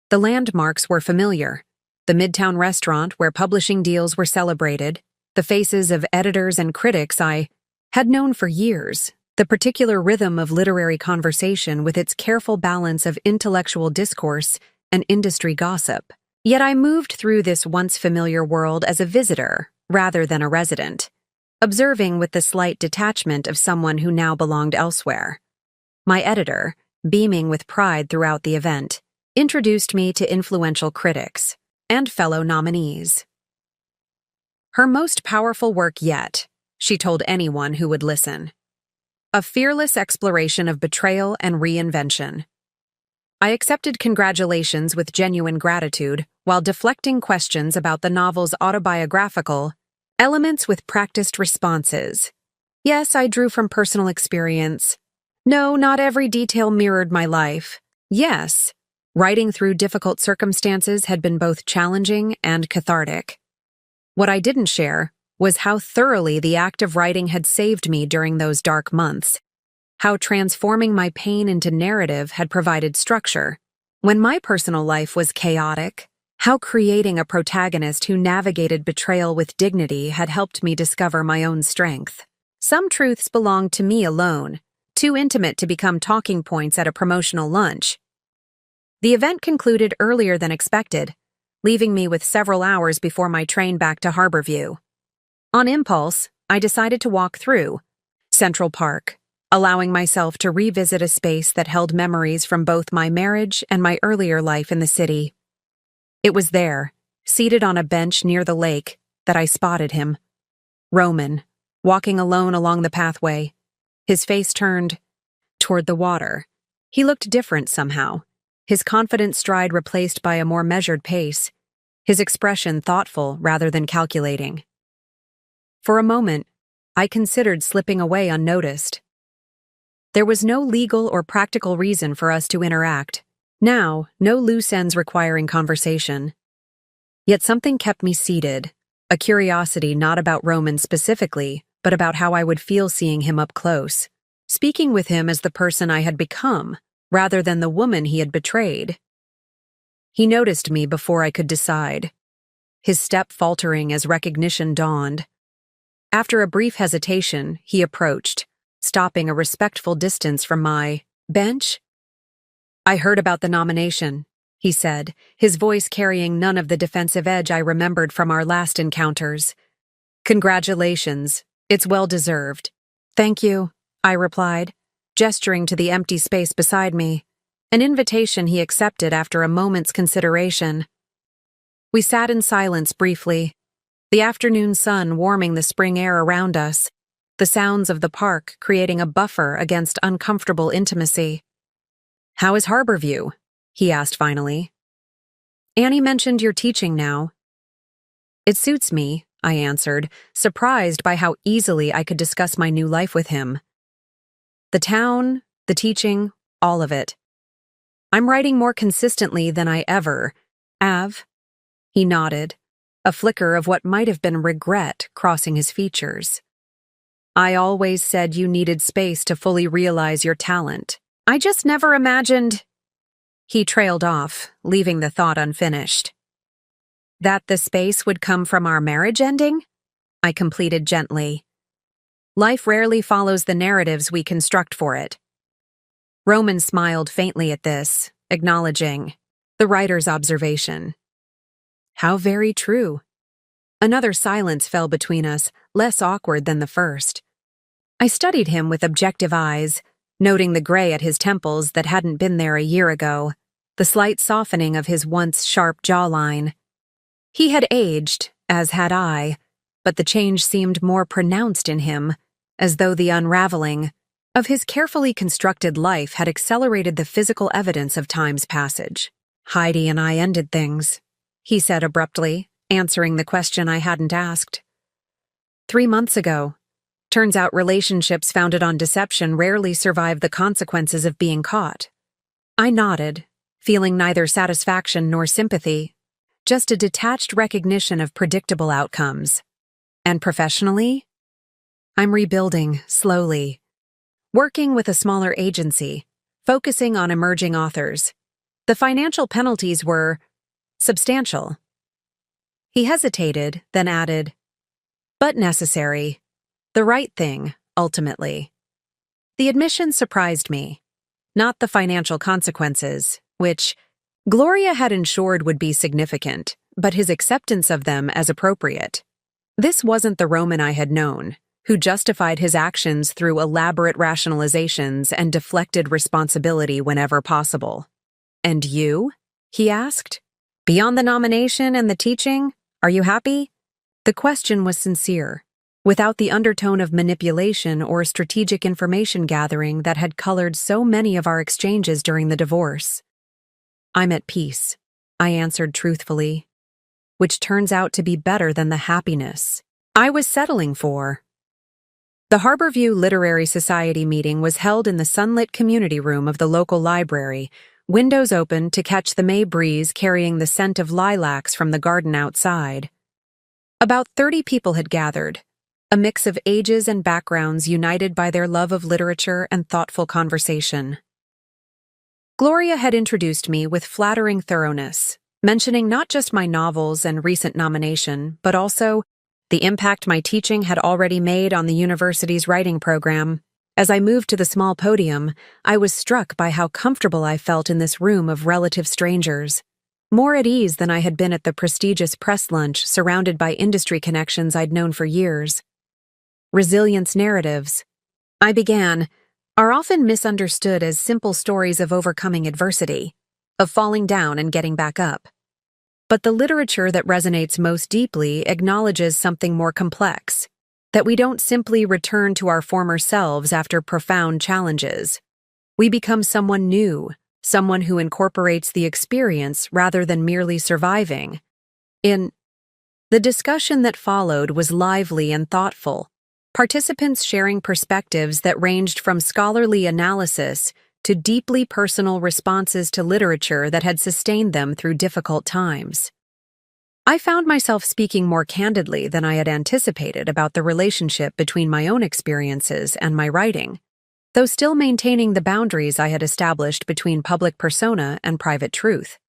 The landmarks were familiar: the Midtown restaurant where publishing deals were celebrated, the faces of editors and critics I had known for years, the particular rhythm of literary conversation with its careful balance of intellectual discourse and industry gossip. Yet I moved through this once familiar world as a visitor rather than a resident, observing with the slight detachment of someone who now belonged elsewhere. My editor, beaming with pride throughout the event, introduced me to influential critics and fellow nominees. Her most powerful work yet, she told anyone who would listen. A fearless exploration of betrayal and reinvention. I accepted congratulations with genuine gratitude while deflecting questions about the novel's autobiographical elements with practiced responses. Yes, I drew from personal experience. No, not every detail mirrored my life. Yes, Writing through difficult circumstances had been both challenging and cathartic. What I didn't share was how thoroughly the act of writing had saved me during those dark months, how transforming my pain into narrative had provided structure. When my personal life was chaotic, how creating a protagonist who navigated betrayal with dignity had helped me discover my own strength. Some truths belonged to me alone, too intimate to become talking points at a promotional lunch. The event concluded earlier than expected, leaving me with several hours before my train back to Harborview. On impulse, I decided to walk through Central Park, allowing myself to revisit a space that held memories from both my marriage and my earlier life in the city. It was there, seated on a bench near the lake, that I spotted him. Roman, walking alone along the pathway, his face turned toward the water. He looked different somehow, his confident stride replaced by a more measured pace, his expression thoughtful rather than calculating. For a moment, I considered slipping away unnoticed. There was no legal or practical reason for us to interact. Now, no loose ends requiring conversation. Yet something kept me seated, a curiosity not about Roman specifically, but about how I would feel seeing him up close, speaking with him as the person I had become, rather than the woman he had betrayed. He noticed me before I could decide, his step faltering as recognition dawned. After a brief hesitation, he approached, stopping a respectful distance from my bench. "I heard about the nomination," he said, his voice carrying none of the defensive edge I remembered from our last encounters. "Congratulations. It's well-deserved." "Thank you," I replied, gesturing to the empty space beside me, an invitation he accepted after a moment's consideration. We sat in silence briefly, the afternoon sun warming the spring air around us, the sounds of the park creating a buffer against uncomfortable intimacy. "How is Harborview?" he asked finally. "Annie mentioned you're teaching now." "It suits me," I answered, surprised by how easily I could discuss my new life with him. "The town, the teaching, all of it. I'm writing more consistently than I ever have." He nodded, a flicker of what might have been regret crossing his features. "I always said you needed space to fully realize your talent. I just never imagined—" He trailed off, leaving the thought unfinished. "That the space would come from our marriage ending?" I completed gently. "Life rarely follows the narratives we construct for it." Roman smiled faintly at this, acknowledging the writer's observation. How very true. Another silence fell between us, less awkward than the first. I studied him with objective eyes, noting the gray at his temples that hadn't been there a year ago, the slight softening of his once sharp jawline. He had aged, as had I, but the change seemed more pronounced in him, as though the unraveling of his carefully constructed life had accelerated the physical evidence of time's passage. "Heidi and I ended things," he said abruptly, answering the question I hadn't asked. 3 months ago. Turns out relationships founded on deception rarely survive the consequences of being caught. I nodded, feeling neither satisfaction nor sympathy, just a detached recognition of predictable outcomes. And professionally? I'm rebuilding, slowly. Working with a smaller agency, focusing on emerging authors. The financial penalties were substantial. He hesitated, then added, "But necessary. The right thing, ultimately." The admission surprised me. Not the financial consequences, which Gloria had ensured would be significant, but his acceptance of them as appropriate. This wasn't the Roman I had known, who justified his actions through elaborate rationalizations and deflected responsibility whenever possible. "And you?" he asked. "Beyond the nomination and the teaching, are you happy?" The question was sincere, without the undertone of manipulation or strategic information gathering that had colored so many of our exchanges during the divorce. "I'm at peace," I answered truthfully, which turns out to be better than the happiness I was settling for. The Harborview Literary Society meeting was held in the sunlit community room of the local library, windows open to catch the May breeze carrying the scent of lilacs from the garden outside. About 30 people had gathered, a mix of ages and backgrounds united by their love of literature and thoughtful conversation. Gloria had introduced me with flattering thoroughness, mentioning not just my novels and recent nomination, but also the impact my teaching had already made on the university's writing program. As I moved to the small podium, I was struck by how comfortable I felt in this room of relative strangers, more at ease than I had been at the prestigious press lunch surrounded by industry connections I'd known for years. Resilience narratives, I began, are often misunderstood as simple stories of overcoming adversity, of falling down and getting back up. But the literature that resonates most deeply acknowledges something more complex, that we don't simply return to our former selves after profound challenges. We become someone new, someone who incorporates the experience rather than merely surviving. The discussion that followed was lively and thoughtful, participants sharing perspectives that ranged from scholarly analysis to deeply personal responses to literature that had sustained them through difficult times. I found myself speaking more candidly than I had anticipated about the relationship between my own experiences and my writing, though still maintaining the boundaries I had established between public persona and private truth.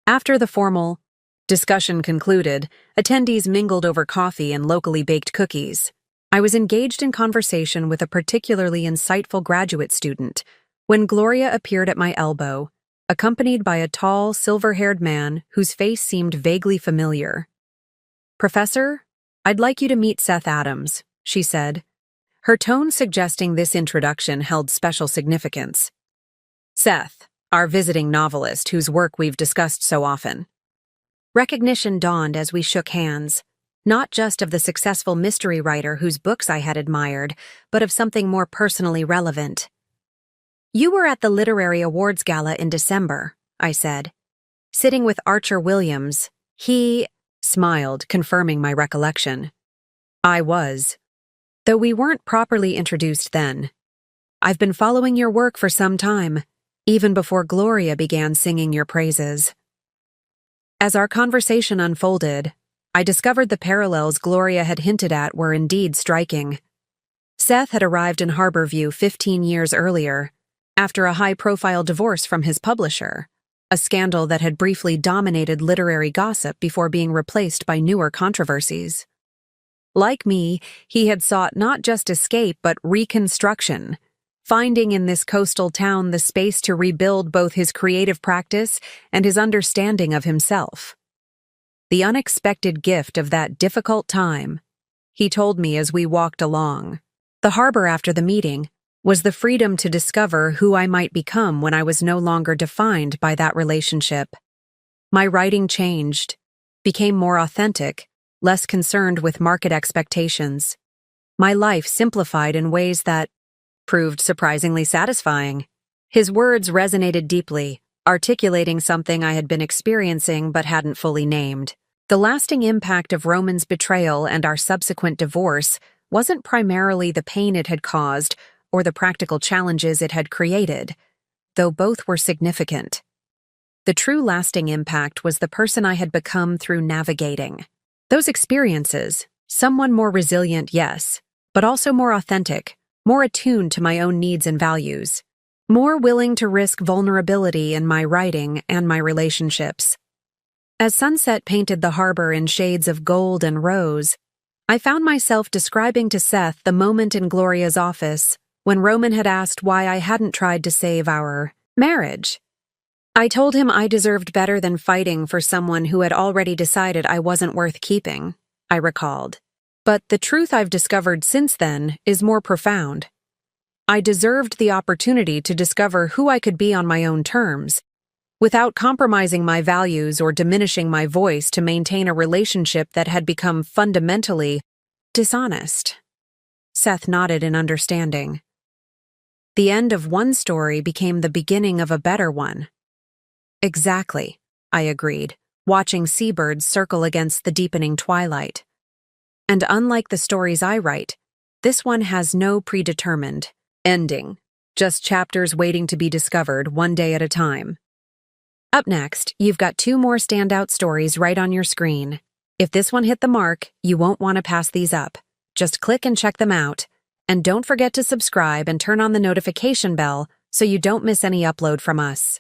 After the formal discussion concluded, attendees mingled over coffee and locally baked cookies. I was engaged in conversation with a particularly insightful graduate student when Gloria appeared at my elbow, accompanied by a tall, silver-haired man whose face seemed vaguely familiar. "Professor, I'd like you to meet Seth Adams," she said, her tone suggesting this introduction held special significance. "Seth, our visiting novelist whose work we've discussed so often." Recognition dawned as we shook hands, not just of the successful mystery writer whose books I had admired, but of something more personally relevant. "You were at the Literary Awards Gala in December," I said. "Sitting with Archer Williams, he—" smiled, confirming my recollection. "I was. Though we weren't properly introduced then. I've been following your work for some time, even before Gloria began singing your praises." As our conversation unfolded, I discovered the parallels Gloria had hinted at were indeed striking. Seth had arrived in Harborview 15 years earlier, after a high-profile divorce from his publisher, a scandal that had briefly dominated literary gossip before being replaced by newer controversies. Like me, he had sought not just escape but reconstruction, finding in this coastal town the space to rebuild both his creative practice and his understanding of himself. The unexpected gift of that difficult time, he told me as we walked along, the harbor after the meeting, was the freedom to discover who I might become when I was no longer defined by that relationship. My writing changed, became more authentic, less concerned with market expectations. My life simplified in ways that proved surprisingly satisfying. His words resonated deeply, articulating something I had been experiencing but hadn't fully named. The lasting impact of Roman's betrayal and our subsequent divorce wasn't primarily the pain it had caused or the practical challenges it had created, though both were significant. The true lasting impact was the person I had become through navigating those experiences, someone more resilient, yes, but also more authentic, more attuned to my own needs and values, more willing to risk vulnerability in my writing and my relationships. As sunset painted the harbor in shades of gold and rose, I found myself describing to Seth the moment in Gloria's office when Roman had asked why I hadn't tried to save our marriage. I told him I deserved better than fighting for someone who had already decided I wasn't worth keeping, I recalled. But the truth I've discovered since then is more profound. I deserved the opportunity to discover who I could be on my own terms, without compromising my values or diminishing my voice to maintain a relationship that had become fundamentally dishonest. Seth nodded in understanding. The end of one story became the beginning of a better one. Exactly, I agreed, watching seabirds circle against the deepening twilight. And unlike the stories I write, this one has no predetermined ending. just chapters waiting to be discovered one day at a time. Up next, you've got 2 more standout stories right on your screen. If this one hit the mark, you won't want to pass these up. Just click and check them out. And don't forget to subscribe and turn on the notification bell so you don't miss any upload from us.